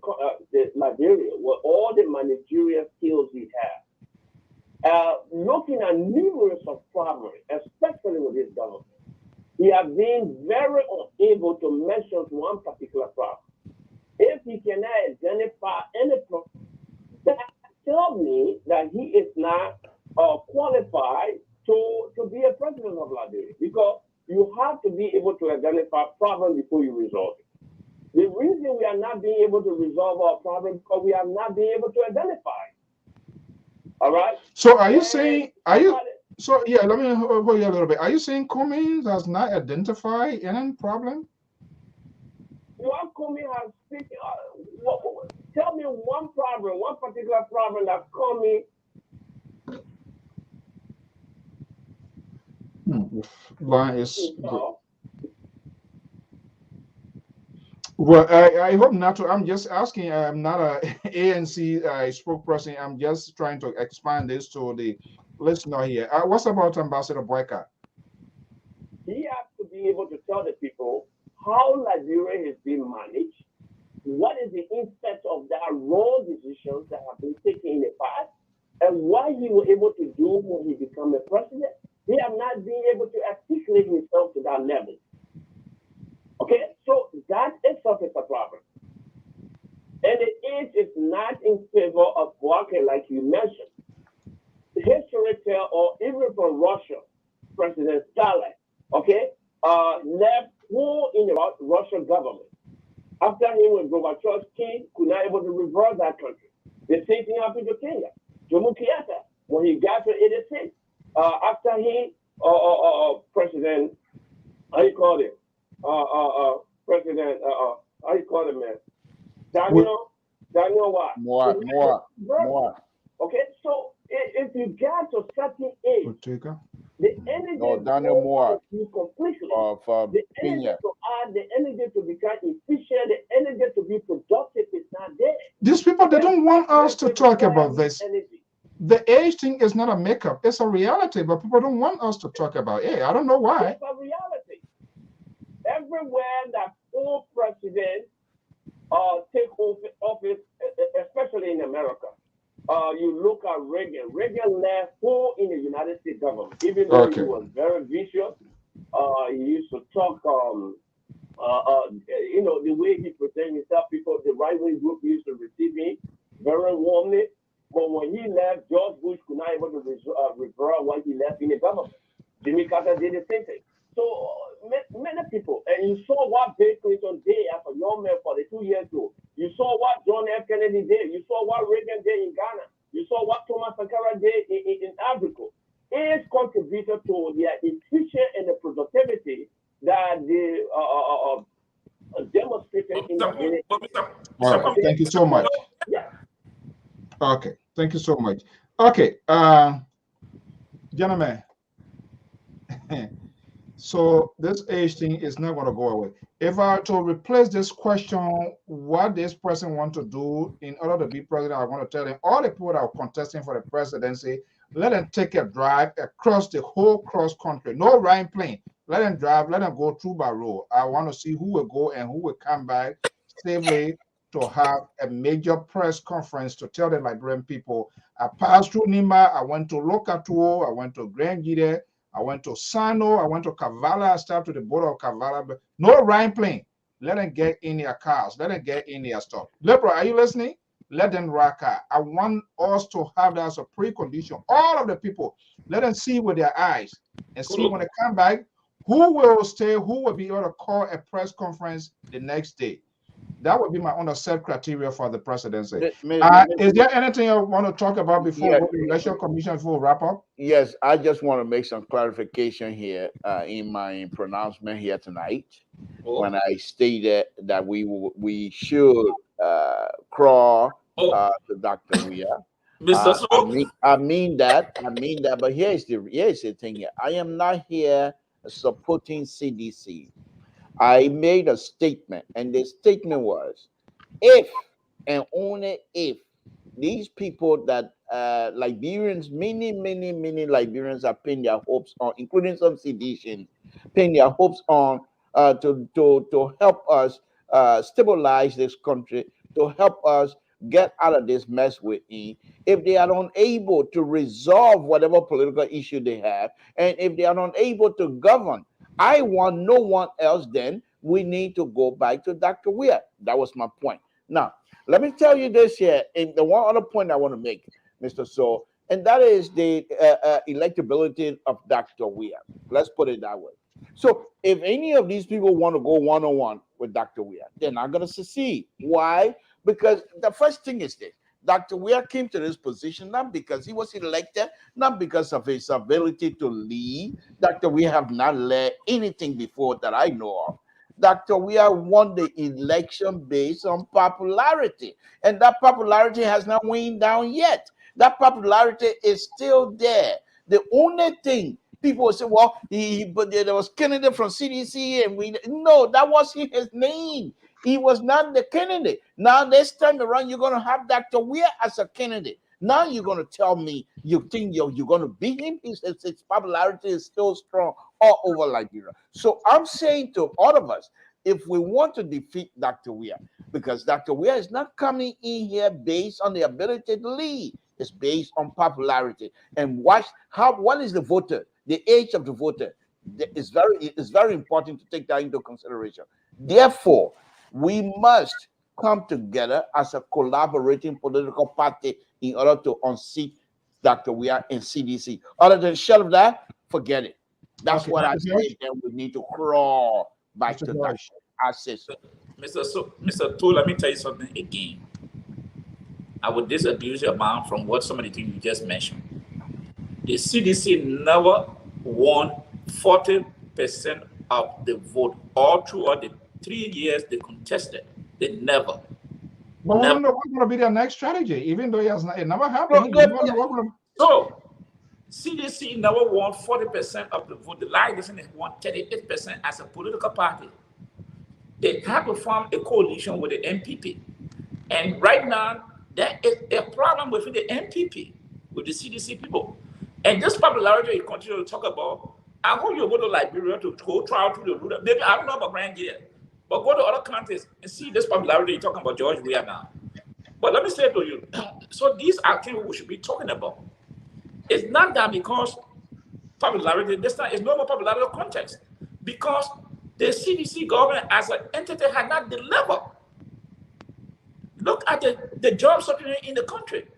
Liberia with all the managerial skills he had, looking at numerous of problems, especially with his government, he has been very unable to mention one particular problem. If he cannot identify any problem, that tells me that he is not qualified to be a president of Liberia, because You have to be able to identify problem before you resolve it. The reason we are not being able to resolve our problem because we have not been able to identify. All right. So are you saying? Are you? So yeah, let me hold you a little bit. Are you saying Cummings has not identified any problem? What Cummings has fixed? Tell me one problem, one particular problem that Cummings. Line is. Well, I hope not to. I'm just asking. I'm not a ANC spokesperson. I'm just trying to expand this to the listener here. What's about Ambassador Boyka? He has to be able to tell the people how Liberia has been managed, what is the impact of that wrong decisions that have been taken in the past, and what he was able to do when he became a president. He has not been able to articulate himself to that level. Okay, so that itself is a problem. And the age is not in favor of Boaké, like you mentioned. History tell, or even from Russia, President Stalin, okay, left who in the Russian government. After him, when Gorbachev came, could not able to reverse that country. The same thing happened to Kenya. Jomo Kenyatta, when he got to 86, after he, President, how you call it? President, how you call it, man? Daniel what? More. Okay, so if you get to certain age, the energy you completely. The energy Kenya. to add, the energy to become efficient, the energy to be productive is not there. These people, they don't want us to talk about this. The age thing is not a makeup; it's a reality. But people don't want us to talk about it. I don't know why. It's a reality. Everywhere that full president take office, especially in America, you look at Reagan. Reagan left full in the United States government, even though he was very vicious. He used to talk, the way he presented himself, people, the right-wing group used to receive him very warmly. But when he left, George Bush could not able to reverse what he left in the government. Jimmy Carter did the same thing. So many people, and you saw what Bill Clinton did as a young man 42 years ago. You saw what John F. Kennedy did. You saw what Reagan did in Ghana. You saw what Thomas Sankara did in Africa. It contributed to their efficiency and the productivity that they demonstrated in the All right, thank you so much. Yeah. Okay, thank you so much. Okay, gentlemen. So this age thing is not going to go away. If I were to replace this question, what this person want to do in order to be president, I want to tell them all the people that are contesting for the presidency, let them take a drive across the whole cross country. No ride plane. Let them drive. Let them go through by road. I want to see who will go and who will come back safely to have a major press conference to tell the Liberian people. I passed through Nima. I went to Lokatuo. I went to Grand Gide. I went to Sano, I went to Kavala, I stopped to the border of Kavala, but no ride plane. Let them get in their cars. Let them get in their stuff. Lepra, are you listening? Let them rock out. I want us to have that as a precondition. All of the people, let them see with their eyes and see when they come back, who will stay, who will be able to call a press conference the next day. That would be my own set criteria for the presidency. Is there anything you want to talk about before the election commission before we wrap up? Yes, I just want to make some clarification here in my pronouncement here tonight. When I stated that we should crawl to Dr. Weir. I mean that. But here's the thing here. I am not here supporting CDC. I made a statement, and the statement was, if and only if these people that Liberians, many Liberians are paying their hopes on, including some sedition, paying their hopes on to help us stabilize this country, to help us get out of this mess we're in. If they are unable to resolve whatever political issue they have, and if they are unable to govern, I want no one else, then we need to go back to Dr. Weir. That was my point. Now, let me tell you this here, and the one other point I want to make, Mr. Soe, and that is the electability of Dr. Weir. Let's put it that way. So if any of these people want to go one-on-one with Dr. Weir, they're not going to succeed. Why? Because the first thing is this. Dr. Weir came to this position not because he was elected, not because of his ability to lead. Dr. Weir have not led anything before that I know of. Dr. Weir won the election based on popularity, and that popularity has not waned down yet. That popularity is still there. The only thing people will say, well, but there was candidate from CDC, and no, that wasn't his name. He was not the candidate. Now this time around, you're going to have Dr. Weir as a candidate. Now you're going to tell me you think you're going to beat him? His popularity is still strong all over Liberia. So I'm saying to all of us, if we want to defeat Dr. Weir, because Dr. Weir is not coming in here based on the ability to lead, it's based on popularity. And watch what is the voter, the age of the voter. It's very important to take that into consideration. Therefore, we must come together as a collaborating political party in order to unseat Dr. Weir in CDC. Other than shelf that, forget it. That's what I say. Then we need to crawl back to that. I say so. Mr. Tool, let me tell you something again. I would disabuse your mind from what some of the things you just mentioned. The CDC never won 40% of the vote all throughout the 3 years they contested. They never. But we don't know what's going to be their next strategy, even though it never happened. So, CDC never won 40% of the vote. The Liberation won 38% as a political party. They had to form a coalition with the MPP. And right now, there is a problem within the MPP, with the CDC people. And this popularity you continue to talk about, I hope you go to Liberia to go try through the route. Maybe I don't know about Nigeria, but go to other countries and see this popularity you're talking about George Weir now. But let me say to you, so these are things we should be talking about. It's not that because popularity, this time is no more popularity context. Because the CDC government as an entity had not delivered. Look at the job security in the country.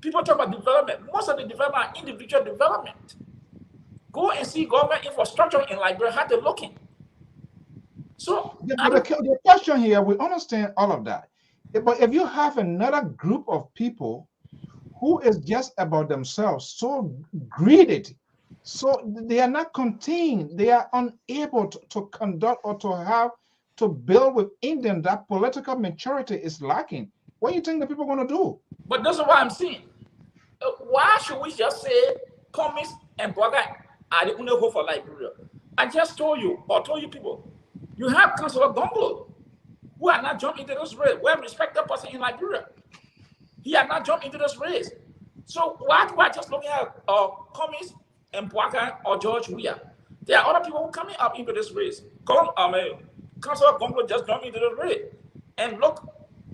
People talk about development. Most of the development are individual development. Go and see government infrastructure in Liberia, how they're looking. So the question here, we understand all of that. But if you have another group of people who is just about themselves, so greedy, so they are not contained, they are unable to conduct or to build within them, that political maturity is lacking. What do you think the people are going to do? But that's what I'm saying. Why should we just say commies and Boga are the only hope for Liberia? I just told you people, you have Councillor Gongolo who are not jumping into this race. Well-respected person in Liberia. He had not jumped into this race. So why do I just looking at commies and Boga or George Weir? There are other people who coming up into this race. Councillor Gongolo just jumped into the race. And look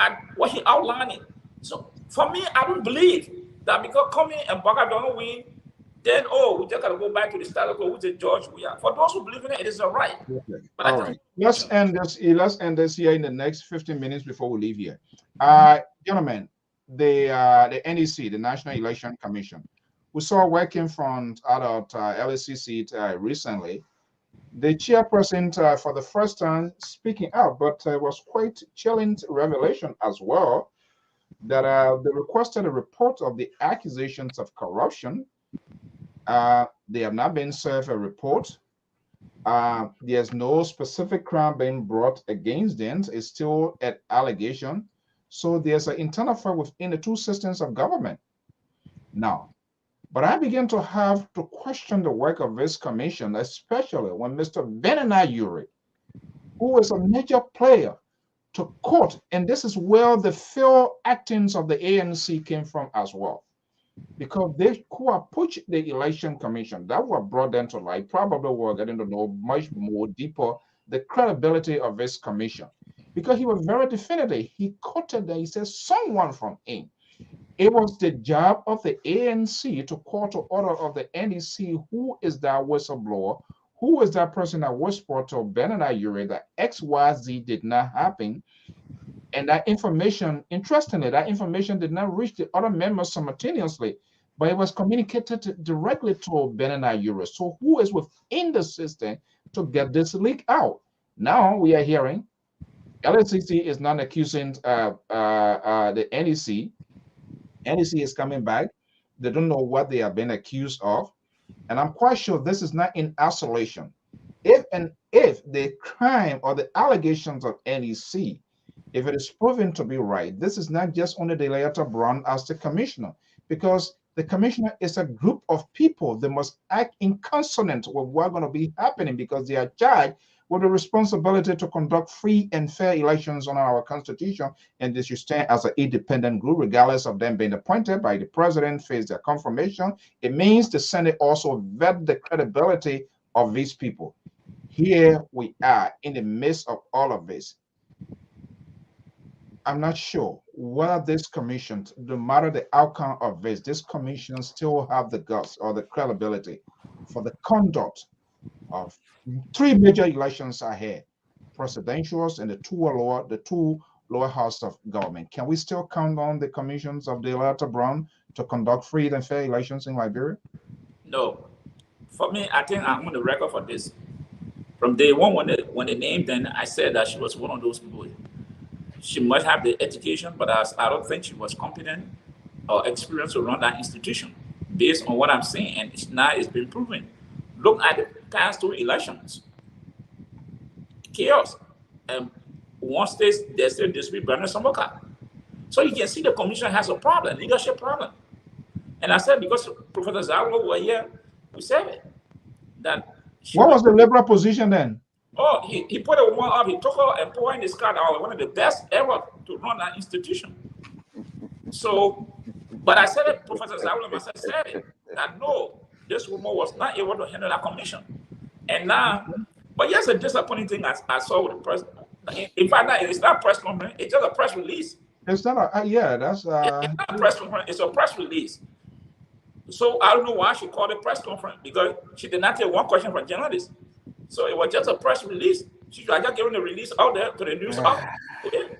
at what he outlining. So for me, I don't believe that because Comey and Boga don't win, then we just gotta go back to the status quo, which is George Weir. For those who believe in it, it is all right. But all right. Let's end this here in the next 15 minutes before we leave here. Gentlemen, the NEC, the National Election Commission, we saw working from out of LSC seat recently. The chairperson for the first time speaking out, but it was quite chilling revelation as well, that they requested a report of the accusations of corruption. They have not been served a report. There's no specific crime being brought against them. It's still an allegation. So there's an internal fight within the two systems of government. Now, but I begin to have to question the work of this commission, especially when Mr. Benana Yuri, who is a major player, to court, and this is where the failed actings of the ANC came from as well, because they who approached the election commission that were brought them to light probably were getting to know much more deeper the credibility of this commission, because he was very definitive. He quoted that he says someone from him. It was the job of the ANC to call to order of the NEC who is that whistleblower, who is that person that whispered to Benana Yuri that XYZ did not happen. And that information, interestingly, that information did not reach the other members simultaneously. but it was communicated directly to Benin Nigeria. So who is within the system to get this leak out? Now we are hearing LSCC is not accusing the NEC. NEC is coming back. They don't know what they are being accused of. And I'm quite sure this is not in isolation. If the crime or the allegations of NEC, if it is proven to be right, this is not just only the Leata Brown as the commissioner, because the commissioner is a group of people. They must act in consonant with what's going to be happening, because they are charged with the responsibility to conduct free and fair elections on our constitution, and they should stand as an independent group, regardless of them being appointed by the president, face their confirmation. It means the Senate also vet the credibility of these people. Here we are in the midst of all of this. I'm not sure whether this commission, no matter the outcome of this commission still have the guts or the credibility for the conduct of 3 major elections ahead, presidentials and the two lower house of government. Can we still count on the commissions of the Leata Brown to conduct free and fair elections in Liberia? No. For me, I think I'm on the record for this. From day one, when they named, then I said that she was one of those people. She must have the education, but I don't think she was competent or experienced to run that institution, based on what I'm seeing, and now it's been proven. Look at the past 2 elections. Chaos. And one state, they still dispute Bernard Samboka. So you can see the commission has a problem, leadership problem. And I said, because Professor Zawo were here, we said it. That what was the liberal position then? Oh, he put a woman up, he took her and put her in his car. One of the best ever to run that institution. So, but I said it, Professor Zawo myself said it, that no, this woman was not able to handle that commission. And now, but yes, a disappointing thing I saw with the press. In fact, it's not a press conference, it's just a press release. It's not a, yeah, that's it's not a press conference, it's a press release. So I don't know why she called it press conference, because she did not take one question from journalists. So it was just a press release. She was just giving the release out there to the news out. Okay.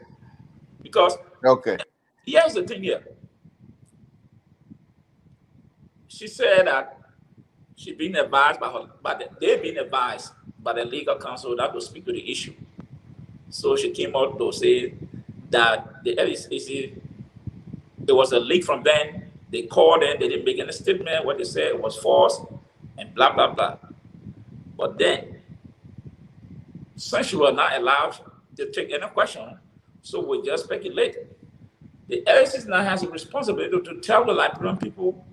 Because here's the thing here. She said that she's been advised they've been advised by the legal counsel not to speak to the issue. So she came out to say that the LECC, there was a leak from them. They called in, they didn't make any statement. What they said was false, and blah, blah, blah. But then, since she was not allowed to take any question, so we just speculate. The LECC now has a responsibility to tell the Liberian people.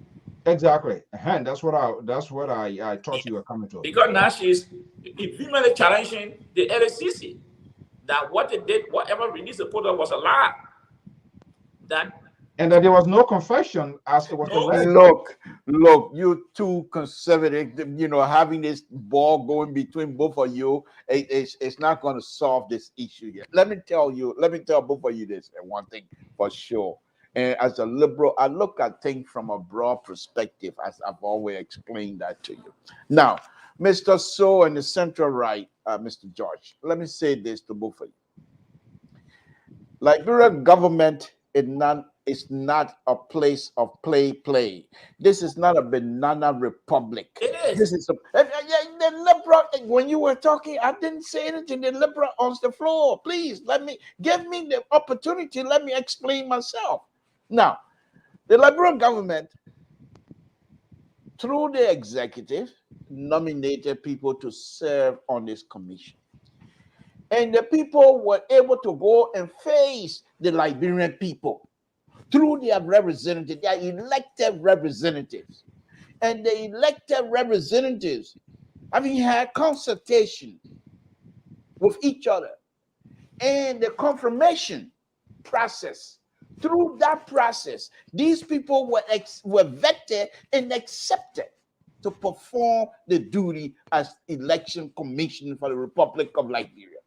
Exactly. And that's what I thought you were coming to. Because now she's vehemently challenging the LECC that what they did, whatever release they put up was a lie. And that there was no confession as it was alleged. Look, you too conservative, having this ball going between both of you, it's not going to solve this issue yet. Let me tell both of you this, and one thing for sure. And as a liberal, I look at things from a broad perspective, as I've always explained that to you. Now, Mr. Soe and the central right, Mr. George, let me say this to both of you. Liberian government is not a place of play. This is not a banana republic. It is. This is the liberal. When you were talking, I didn't say anything. The liberal on the floor. Please give me the opportunity. Let me explain myself. Now, the Liberian government, through the executive, nominated people to serve on this commission. And the people were able to go and face the Liberian people through their representatives, their elected representatives. And the elected representatives, having had consultation with each other, and the confirmation process, through that process, these people were vetted and accepted to perform the duty as election commission for the Republic of Liberia.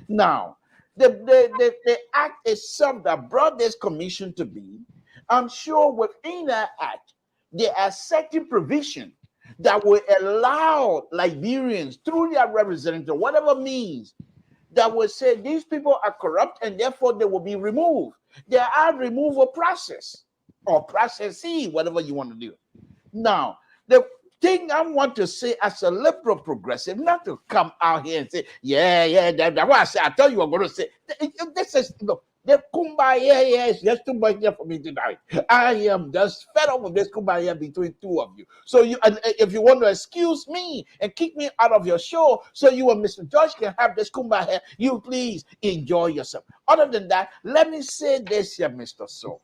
Now, the act itself that brought this commission to be, I'm sure within that act, there are certain provisions that will allow Liberians, through their representative, whatever means, that will say these people are corrupt and therefore they will be removed. There are removal process. or process C, whatever you want to do. Now, the thing I want to say as a liberal progressive, not to come out here and say, that's what I said. I thought you were going to say. This is, look, the kumbaya is just too much there for me tonight. I am just fed up with this kumbaya between two of you. So you, if you want to excuse me and kick me out of your show, so you and Mr. George can have this kumbaya, you please enjoy yourself. Other than that, let me say this here, Mr. Soe.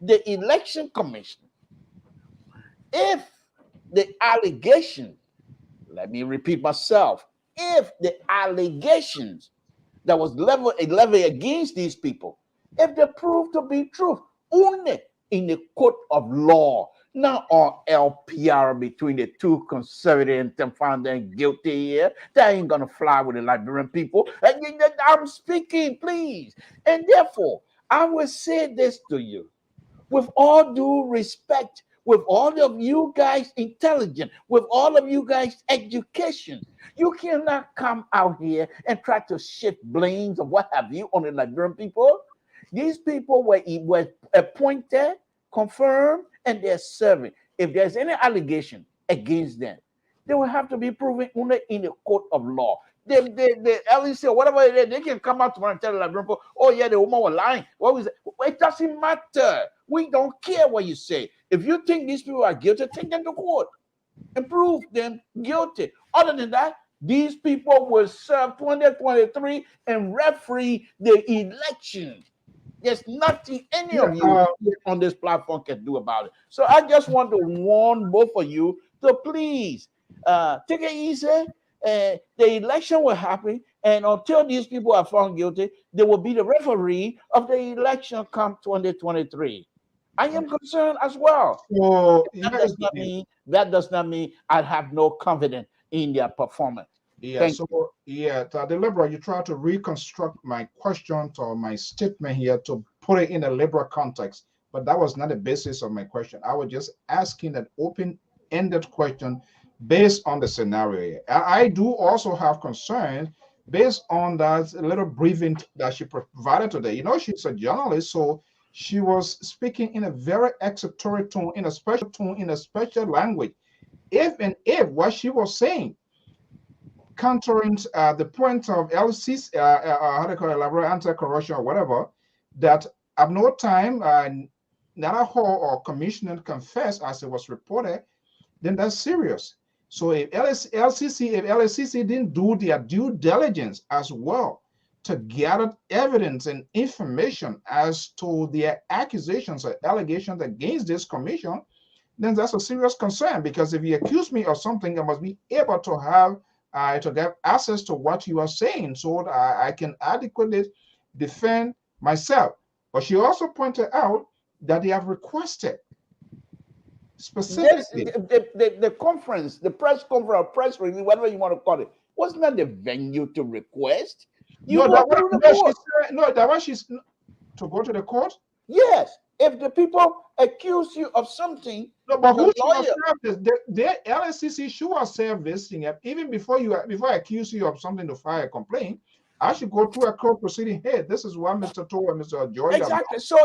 The Election Commission, if the allegation, let me repeat myself, if the allegations that was leveled against these people, if they prove to be true, only in the court of law, not on LPR between the two conservative and found them guilty here, that ain't gonna fly with the Liberian people. I'm speaking, please. And therefore, I will say this to you, with all due respect, with all of you guys intelligent, with all of you guys education, you cannot come out here and try to shift blames or what have you on the Liberian people. These people were appointed, confirmed, and they're serving. If there's any allegation against them, they will have to be proven only in the court of law. The LEC or whatever it is, they can come out tomorrow and tell the Liberian people, oh yeah, the woman was lying. What was it? It doesn't matter. We don't care what you say. If you think these people are guilty, take them to court and prove them guilty. Other than that, these people will serve 2023 and referee the election. There's nothing any of you on this platform can do about it. So I just want to warn both of you to please take it easy. The election will happen, and until these people are found guilty, they will be the referee of the election come 2023. I am concerned as well. So that does not mean I have no confidence in their performance. Yeah, the liberal, you try to reconstruct my question or my statement here to put it in a liberal context, but that was not the basis of my question. I was just asking an open-ended question based on the scenario. I do also have concerns based on that little briefing that she provided today. You know, she's a journalist, so she was speaking in a very exhortatory tone, in a special tone, in a special language. If what she was saying countering the point of LCC, how do you call it, Library Anti-Corruption or whatever, that at no time Nana Hall or Commissioner confessed as it was reported, then that's serious. So if LCC didn't do their due diligence as well to gather evidence and information as to their accusations or allegations against this commission, then that's a serious concern, because if you accuse me of something, I must be able to have to get access to what you are saying so that I can adequately defend myself. But she also pointed out that they have requested specifically. The conference, the press conference, or press release, whatever you want to call it, wasn't that the venue to request? That was she's to go to the court. Yes, if the people accuse you of something, no, but who should have served this? The LSCC should have served this thing even before I accuse you of something to file a complaint. I should go through a court proceeding. Hey, this is what Mr. Toll and Mr. George. Exactly. So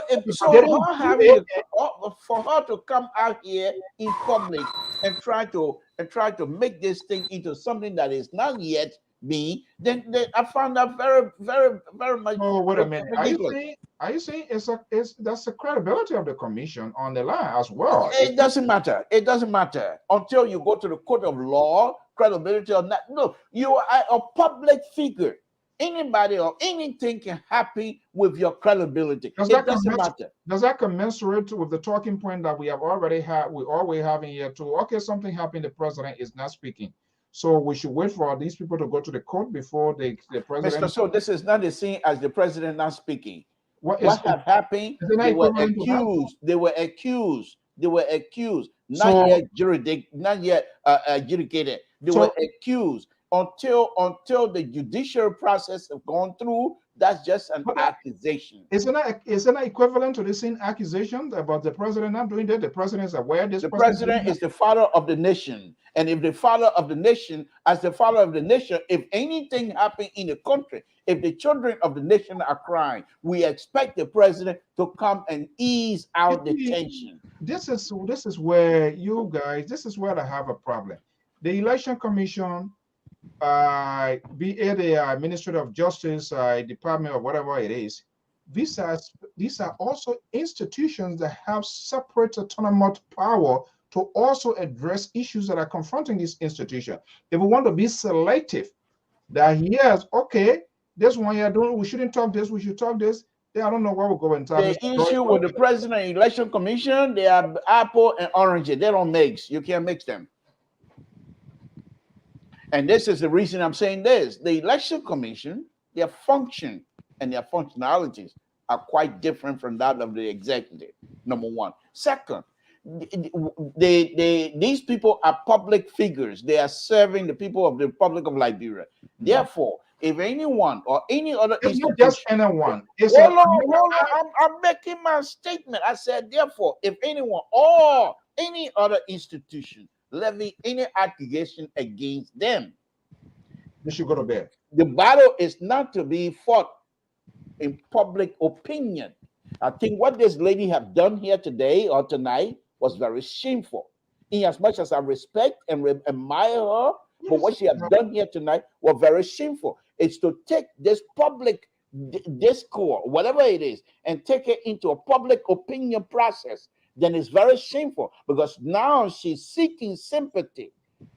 for her to come out here in public and try to make this thing into something that is not yet me, then I found that very, very, very much. Oh, wait a minute. Are you saying that's the credibility of the commission on the line as well? It doesn't matter. It doesn't matter until you go to the court of law, credibility or not. No, you are a public figure. Anybody or anything can happen with your credibility. It doesn't matter. Does that commensurate with the talking point that we have already had? We always have in here too. Okay, something happened. The president is not speaking. So we should wait for these people to go to the court before the president. Mr. So this is not the same as the president not speaking. What have happened? They were accused. They were accused. They were accused. Not yet adjudicated. They were accused. until the judicial process have gone through. That's just an accusation. Isn't that equivalent to the same accusation about the president not doing that? The president is aware this. The president is the father of the nation, and if the father of the nation, as the father of the nation, if anything happened in the country, if the children of the nation are crying, we expect the president to come and ease out the tension. This is where you guys. This is where I have a problem. The Election Commission, be it the Ministry of Justice, Department or whatever it is, these are also institutions that have separate autonomous power to also address issues that are confronting this institution. If we want to be selective, that yes, okay, this one you're doing, we shouldn't talk this, we should talk this. Then I don't know where we'll go and talk. The issue with the President and Election Commission, they are apple and orange. They don't mix. You can't mix them. And this is the reason I'm saying this. The Election Commission, their function and their functionalities are quite different from that of the executive, number one. Second, these people are public figures. They are serving the people of the Republic of Liberia. Therefore, if anyone or any other institution, not just anyone. Hold on. I'm making my statement. I said, therefore, if anyone or any other institution levy any accusation against them, they should go to bed. The battle is not to be fought in public opinion. I think what this lady have done here today or tonight was very shameful. In as much as I respect and admire her, but what she has done here tonight was very shameful. It's to take this public discourse, whatever it is, and take it into a public opinion process. Then it's very shameful because now she's seeking sympathy,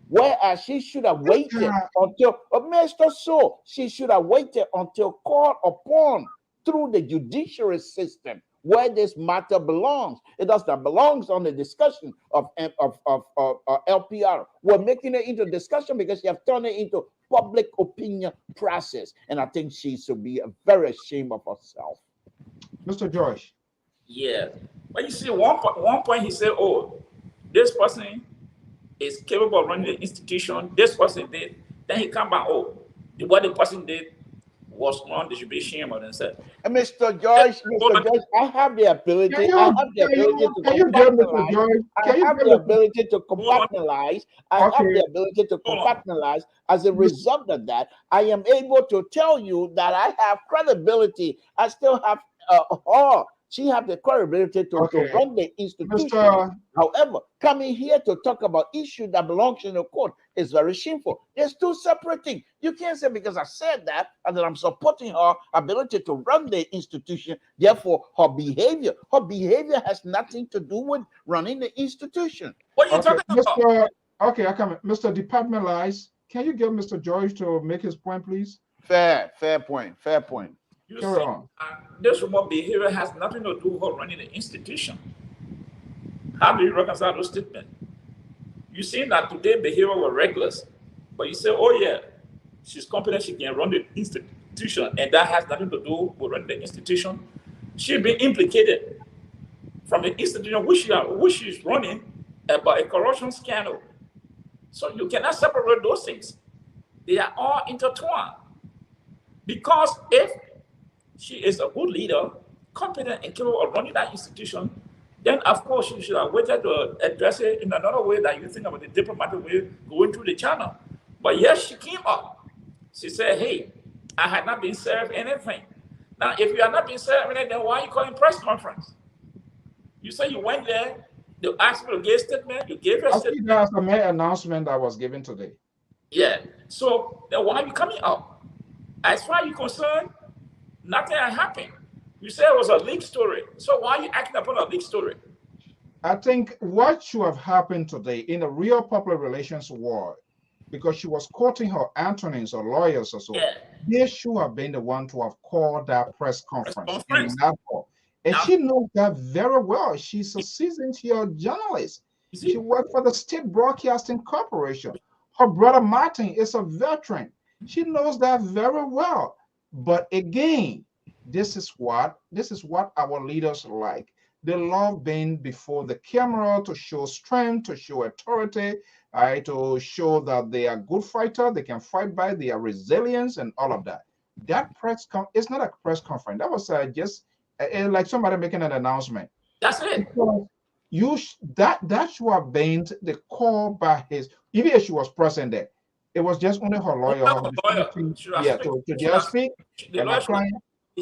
whereas she should have waited until Mr. Soe, she should have waited until called upon through the judiciary system where this matter belongs. It does not belong on the discussion of LPR. We're making it into discussion because you have turned it into public opinion process, and I think she should be very ashamed of herself. Mr. Joyce. Yeah, but you see, one point he said, "Oh, this person is capable of running the institution. This person did." Then he come back, "Oh, what the person did was wrong. They should be ashamed of themselves." And Mr. Joyce, I have the ability. I have the ability to compartmentalize. I have the ability to compartmentalize. As a result of that, I am able to tell you that I have credibility. I still have she have the credibility to run the institution. However, coming here to talk about issues that belongs in the court is very shameful. There's two separate things. You can't say because I said that and that I'm supporting her ability to run the institution. Therefore, her behavior has nothing to do with running the institution. What are you talking about? I come. Mr. Departmentalize. Can you give Mr. George to make his point, please? Fair point. You see, this remote behavior has nothing to do with running the institution. How do you reconcile those statements? You see that today behavior was reckless, but you say, "Oh yeah, she's competent, she can run the institution," and that has nothing to do with running the institution. She's been implicated from the institution which she's running about a corruption scandal. So you cannot separate those things. They are all intertwined. Because if she is a good leader, competent and capable of running that institution, then of course you should have waited to address it in another way that you think about the diplomatic way going through the channel. But yes, she came up. She said, "Hey, I had not been served anything." Now, if you have not been served anything, then why are you calling press conference? You say you went there, they asked you to give a statement, you gave a statement. That's the main announcement that was given today. Yeah. So then why are you coming up? As far as you're concerned, nothing had happened. You said it was a leak story. So why are you acting upon a leak story? I think what should have happened today in a real public relations war, because she was quoting her attorneys or lawyers or so, they should have been the one to have called that press conference. And she knows that very well. She's a seasoned journalist. She worked for the State Broadcasting Corporation. Her brother Martin is a veteran. She knows that very well. But again, this is what our leaders like. They love being before the camera to show strength, to show authority, right, to show that they are good fighter, they can fight by their resilience and all of that. That it's not a press conference. That was just like somebody making an announcement. That's it. Because that should have been the call by his, even if she was present there. It was just only her lawyer, to just speak. And my client,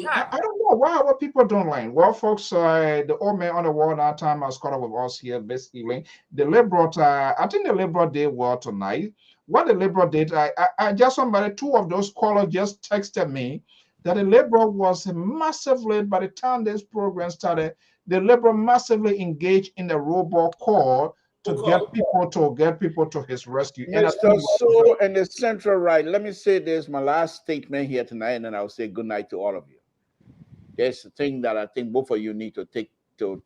I don't know why our people don't learn. Well, folks, the old man on the wall that time has caught up with us here this evening. The Liberal, I think the Liberal did well tonight. What the Liberal did, I just somebody, two of those callers just texted me that the Liberal was massively, by the time this program started, the Liberal massively engaged in the robot call to get people to his rescue. Mr. Soe and the Central Right. Let me say this, my last statement here tonight, and then I'll say good night to all of you. There's a thing that I think both of you need to take to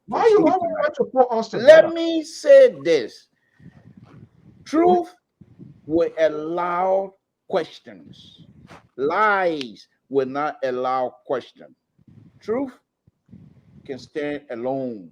why you want to put us together? Let me say this. Truth will allow questions. Lies will not allow questions. Truth can stand alone.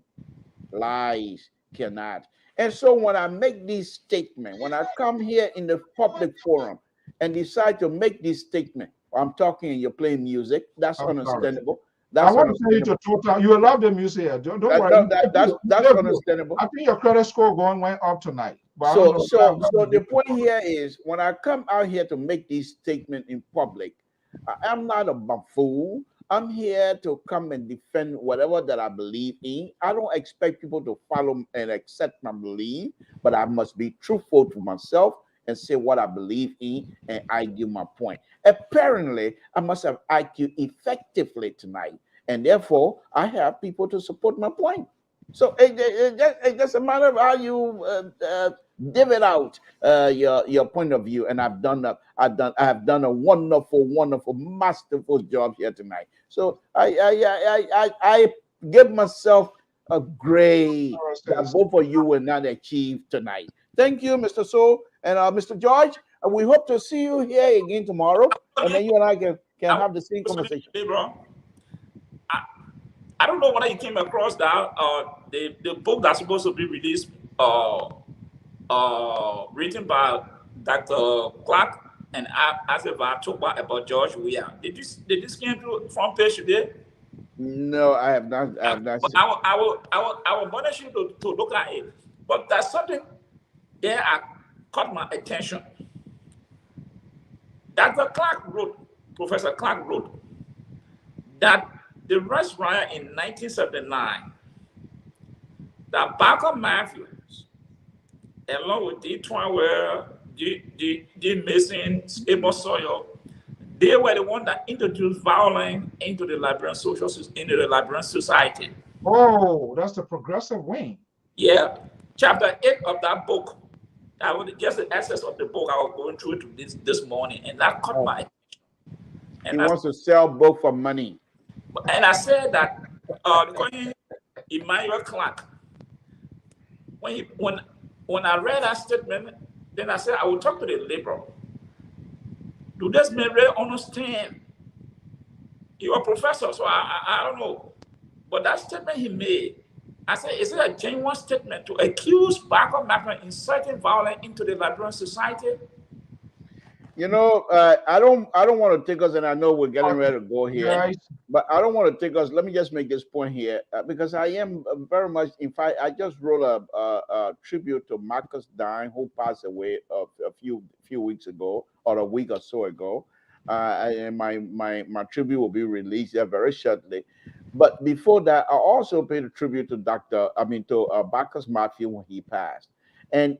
Lies cannot. And so when I make these statements, when I come here in the public forum and decide to make this statement, I'm talking and you're playing music, that's understandable. I want to say you to total. You love the music here. Don't worry. That's understandable. I think your credit score went up tonight. So the point here is when I come out here to make these statements in public, I'm not a buffoon. I'm here to come and defend whatever that I believe in. I don't expect people to follow and accept my belief, but I must be truthful to myself and say what I believe in and argue my point. Apparently, I must have argued effectively tonight, and therefore, I have people to support my point. So it's just a matter of how you divot out your point of view, and I've done that. I have done a wonderful, masterful job here tonight. So I give myself a grade that both of you will not achieve tonight. Thank you, Mr. Soe and Mr. George. We hope to see you here again tomorrow, and then you and I can have the same conversation. Hey, bro. I don't know whether you came across that the book that's supposed to be released, written by Dr. Clark and Aseva Chokwa about George Weah. Did this came to front page today? No, I have not. I have not. I will admonish you to look at it. But there's something there that caught my attention. Dr. Clark wrote, Professor Clark wrote, that the arrest riot in 1979, that Barker Matthews, along with D. Twanwell, D. Mason, Amos Sawyer, they were the ones that introduced violence into the Liberian society. Oh, that's the progressive wing. Yeah, chapter 8 of that book. That was just the access of the book I was going through it this morning, and that caught my attention. And he wants to sell book for money. And I said that Emmanuel Clark, when I read that statement, then I said I will talk to the liberal. Do this man really understand? You're a professor, so I don't know. But that statement he made, I said, is it a genuine statement to accuse Barker Macklin inciting violence into the Liberian society? You know, I don't want to take us, and I know we're getting ready to go here, right, but I don't want to take us. Let me just make this point here, because I am very much. In fact, I just wrote a tribute to Marcus Dine, who passed away a few weeks ago, or a week or so ago. And my tribute will be released there very shortly. But before that, I also paid a tribute to Barcus Matthew when he passed. And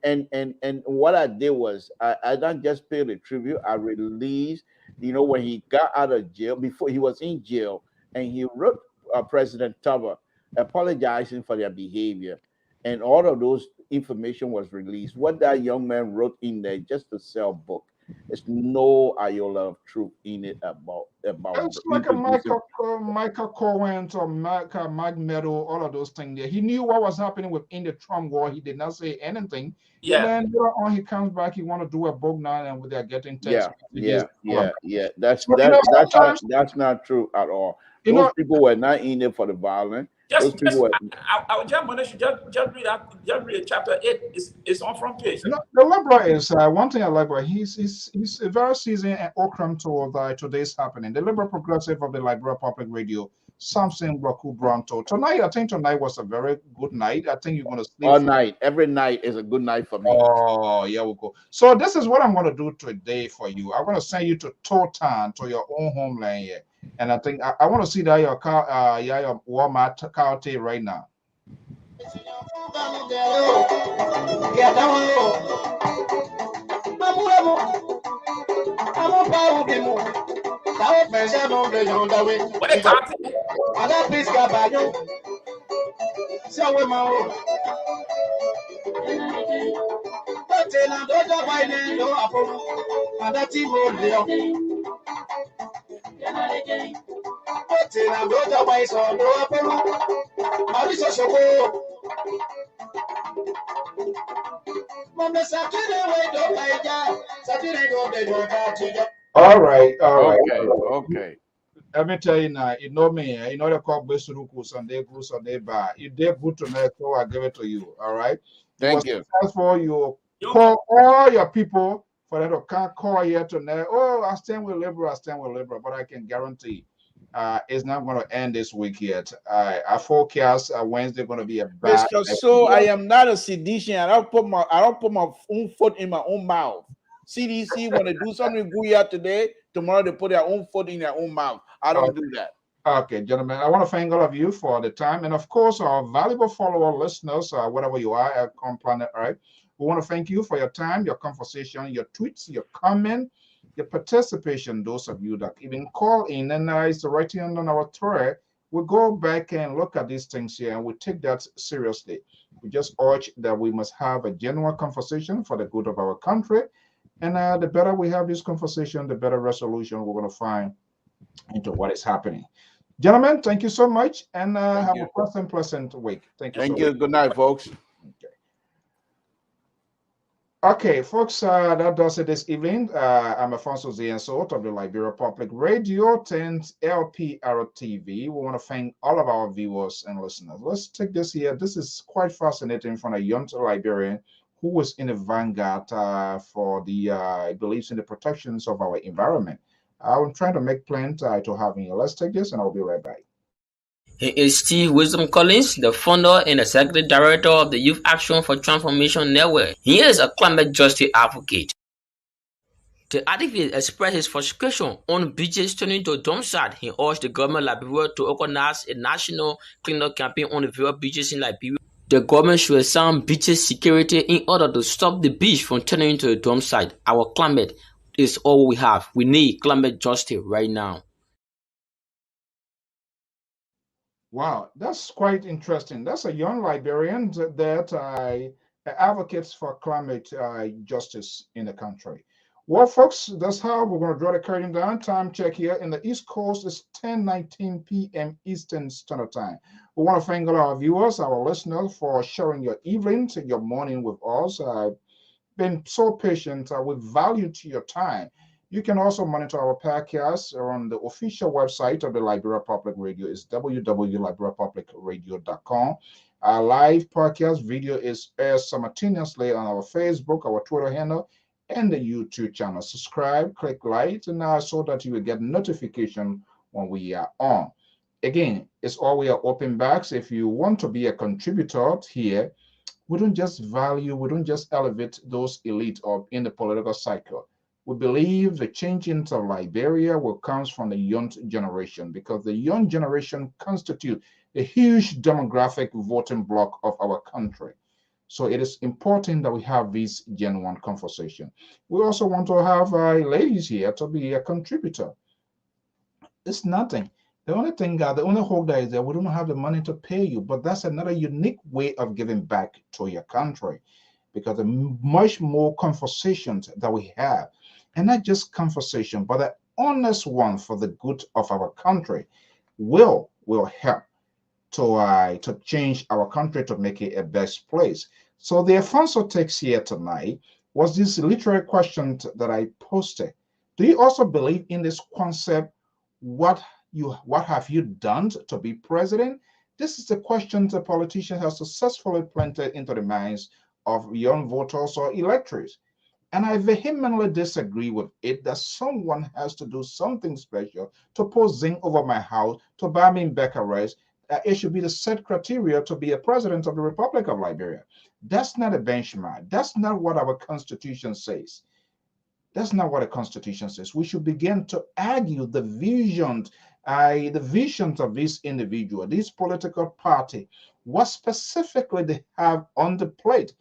what I did was I don't just pay the tribute. I released, when he got out of jail, before he was in jail, and he wrote President Tubber apologizing for their behavior, and all of those information was released. What that young man wrote in there, just to sell book. There's no iota of truth in it about. It's like a Michael Cohen or Mike Meadow, all of those things there. He knew what was happening within the Trump war. He did not say anything. Yeah. And then later on, he comes back. He want to do a book now, and they're getting text. Yeah. That's not true at all. Those people were not in it for the violence. Those people were. Our German should just read chapter 8. It's on front page. No, the liberal is one thing I like about he's a very seasoned and Okram to today's happening. The liberal progressive of the Liberal Public Radio, Samson Bloku Bronto. Tonight, I think tonight was a very good night. I think you're going to sleep all night. Every night is a good night for me. Oh, yeah, we go. So this is what I'm going to do today for you. I'm going to send you to Totan, to your own homeland here. And I think I want to see that your car, your Walmart car right now. All right. Okay. Let me tell you now, you know me, you know the call Besuruku Sunday bar. You did good tonight, so I give it to you. All right. Thank you. For you call all your people for them to can't call here tonight. Oh, I stand with liberal, but I can guarantee it's not going to end this week yet. I forecast Wednesday going to be a bad. Mr. So I am not a sedition. I don't put my own foot in my own mouth. CDC want to do something good here today. Tomorrow they put their own foot in their own mouth. I don't do that. Okay, gentlemen, I want to thank all of you for the time, and of course, our valuable follower listeners, wherever you are on planet Earth, we want to thank you for your time, your conversation, your tweets, your comment, your participation. Those of you that even call in, and it's writing on our thread. We go back and look at these things here, and we take that seriously. We just urge that we must have a genuine conversation for the good of our country. And the better we have this conversation, the better resolution we're going to find into what is happening. Gentlemen, thank you so much, and have a pleasant week. Thank you. Thank you. Good night, folks. Okay, folks, that does it this evening. I'm Alphonso Zean Soe of the Liberia Public Radio, 10th LPR TV. We want to thank all of our viewers and listeners. Let's take this here. This is quite fascinating from a young Liberian who was in the vanguard for the beliefs in the protections of our environment. I'm trying to make plans to have him. Let's take this, and I'll be right back. He is Steve Wisdom Collins, the founder and executive director of the Youth Action for Transformation Network. He is a climate justice advocate. The activist expressed his frustration on beaches turning to dump site. He urged the government of Liberia to organize a national cleanup campaign on the various beaches in Liberia. The government should assign beaches security in order to stop the beach from turning into a dump site. Our climate is all we have. We need climate justice right now. Wow, that's quite interesting. That's a young Liberian that advocates for climate justice in the country. Well, folks, that's how we're going to draw the curtain down. Time check here in the East Coast is 10:19 p.m. Eastern Standard Time. We want to thank all our viewers, our listeners, for sharing your evening to your morning with us. Been so patient with value to your time. You can also monitor our podcast on the official website of the Liberia Public Radio. It's www.liberiapublicradio.com. Our live podcast video is aired simultaneously on our Facebook, our Twitter handle, and the YouTube channel. Subscribe, click like, and so that you will get notification when we are on. Again, it's all we are open backs. If you want to be a contributor here, we don't just elevate those elite up in the political cycle. We believe the changing of Liberia will come from the young generation, because the young generation constitute a huge demographic voting bloc of our country. So it is important that we have this genuine conversation. We also want to have ladies here to be a contributor. It's nothing. The only thing, the only hope that is that we don't have the money to pay you, but that's another unique way of giving back to your country, because the much more conversations that we have, and not just conversation, but an honest one for the good of our country, will help to change our country, to make it a best place. So the Alphonso text here tonight was this literary question that I posted. Do you also believe in this concept? What what have you done to be president? This is the question the politician has successfully planted into the minds of young voters or electors. And I vehemently disagree with it that someone has to do something special to put zinc over my house, to buy me Becquerels. It should be the set criteria to be a president of the Republic of Liberia. That's not a benchmark. That's not what our Constitution says. That's not what the Constitution says. We should begin to argue the visions of this individual, this political party, what specifically they have on the plate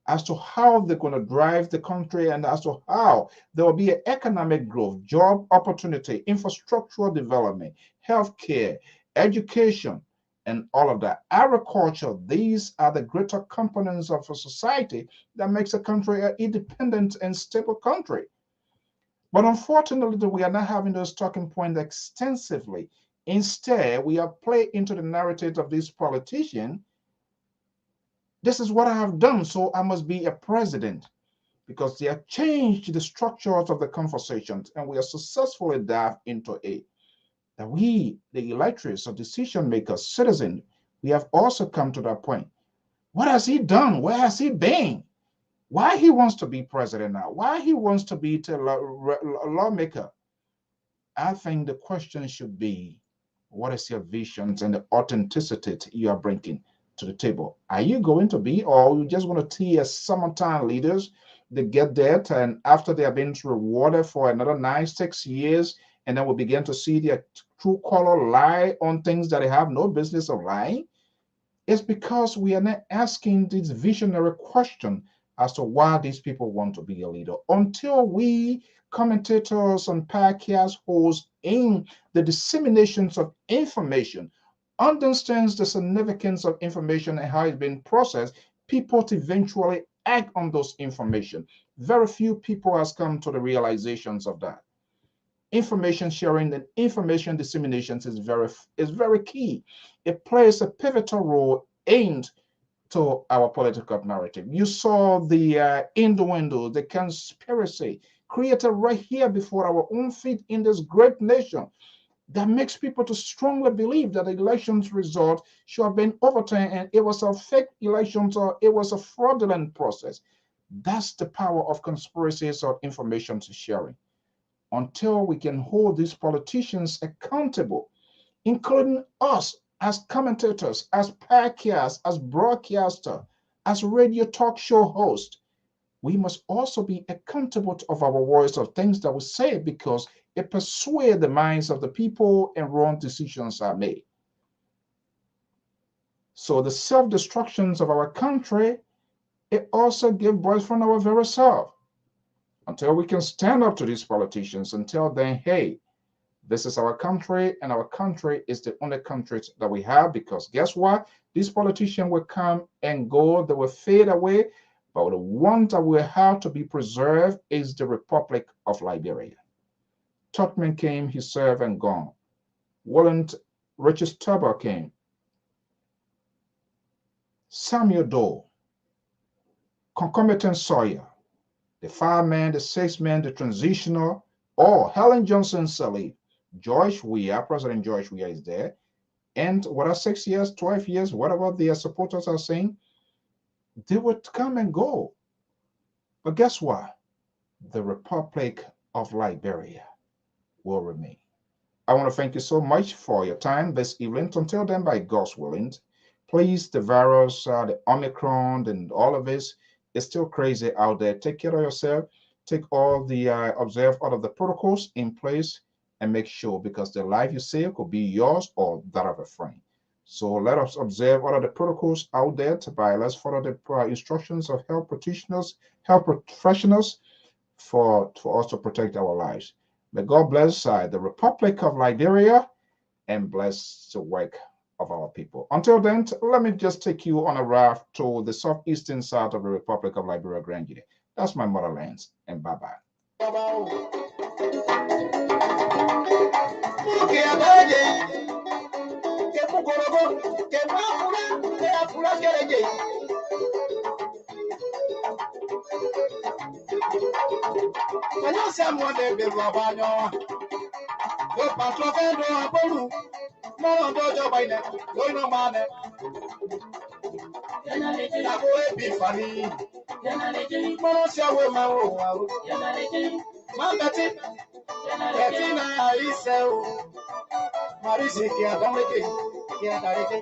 as to how they're going to drive the country and as to how there will be an economic growth, job opportunity, infrastructural development, healthcare, education, and all of that. Agriculture, these are the greater components of a society that makes a country an independent and stable country. But unfortunately, we are not having those talking points extensively. Instead, we have played into the narrative of this politician. This is what I have done, so I must be a president, because they have changed the structures of the conversations, and we are successfully dive into it. That we, the electors or decision makers, citizens, we have also come to that point. What has he done? Where has he been? Why he wants to be president now? Why he wants to be a lawmaker? I think the question should be, what is your visions and the authenticity you are bringing to the table? Are you going to be, or you just want to tear summertime leaders? They get that, and after they have been rewarded for another 9-6 years, and then we begin to see their true color lie on things that they have no business of lying. It's because we are not asking this visionary question as to why these people want to be a leader. Until we commentators and podcast hosts in the disseminations of information understands the significance of information and how it's been processed, people to eventually act on those information. Very few people has come to the realizations of that. Information sharing and information disseminations is very key. It plays a pivotal role aimed to our political narrative. You saw the innuendo, the conspiracy created right here before our own feet in this great nation that makes people to strongly believe that the elections result should have been overturned and it was a fake elections or it was a fraudulent process. That's the power of conspiracies or information sharing. Until we can hold these politicians accountable, including us as commentators, as podcasts, as broadcaster, as radio talk show host, we must also be accountable of our words of things that we say, because it persuades the minds of the people and wrong decisions are made. So the self-destructions of our country, it also gives birth from our very self. Until we can stand up to these politicians and tell them, hey, this is our country, and our country is the only country that we have, because guess what? These politicians will come and go, they will fade away, but the one that will have to be preserved is the Republic of Liberia. Tubman came, he served and gone. Richard Tubber came. Samuel Doe, Concomitant Sawyer, the 5-man, the 6-man, the transitional, or Helen Johnson Sirleaf, George Weah, President George Weah is there, and what are 6 years, 12 years, whatever their supporters are saying, they would come and go. But guess what? The Republic of Liberia will remain. I want to thank you so much for your time this evening. Until then, by God's willing, please, the virus, the Omicron, and all of this is still crazy out there. Take care of yourself. Take all the observe all of the protocols in place and make sure, because the life you save could be yours or that of a friend. So let us observe all of the protocols out there let's follow the instructions of health practitioners, health professionals for us to protect our lives. May God bless the Republic of Liberia and bless the work of our people. Until then, let me just take you on a raft to the southeastern side of the Republic of Liberia, Grand Guinea. That's my motherland, and bye-bye. Yo patrofendo abolu. No dojo by net. No no man. Na go be funny. Mo se awe ma o. Ma beti. Beti na ise o. Marisi ki adameke. Ki adareke.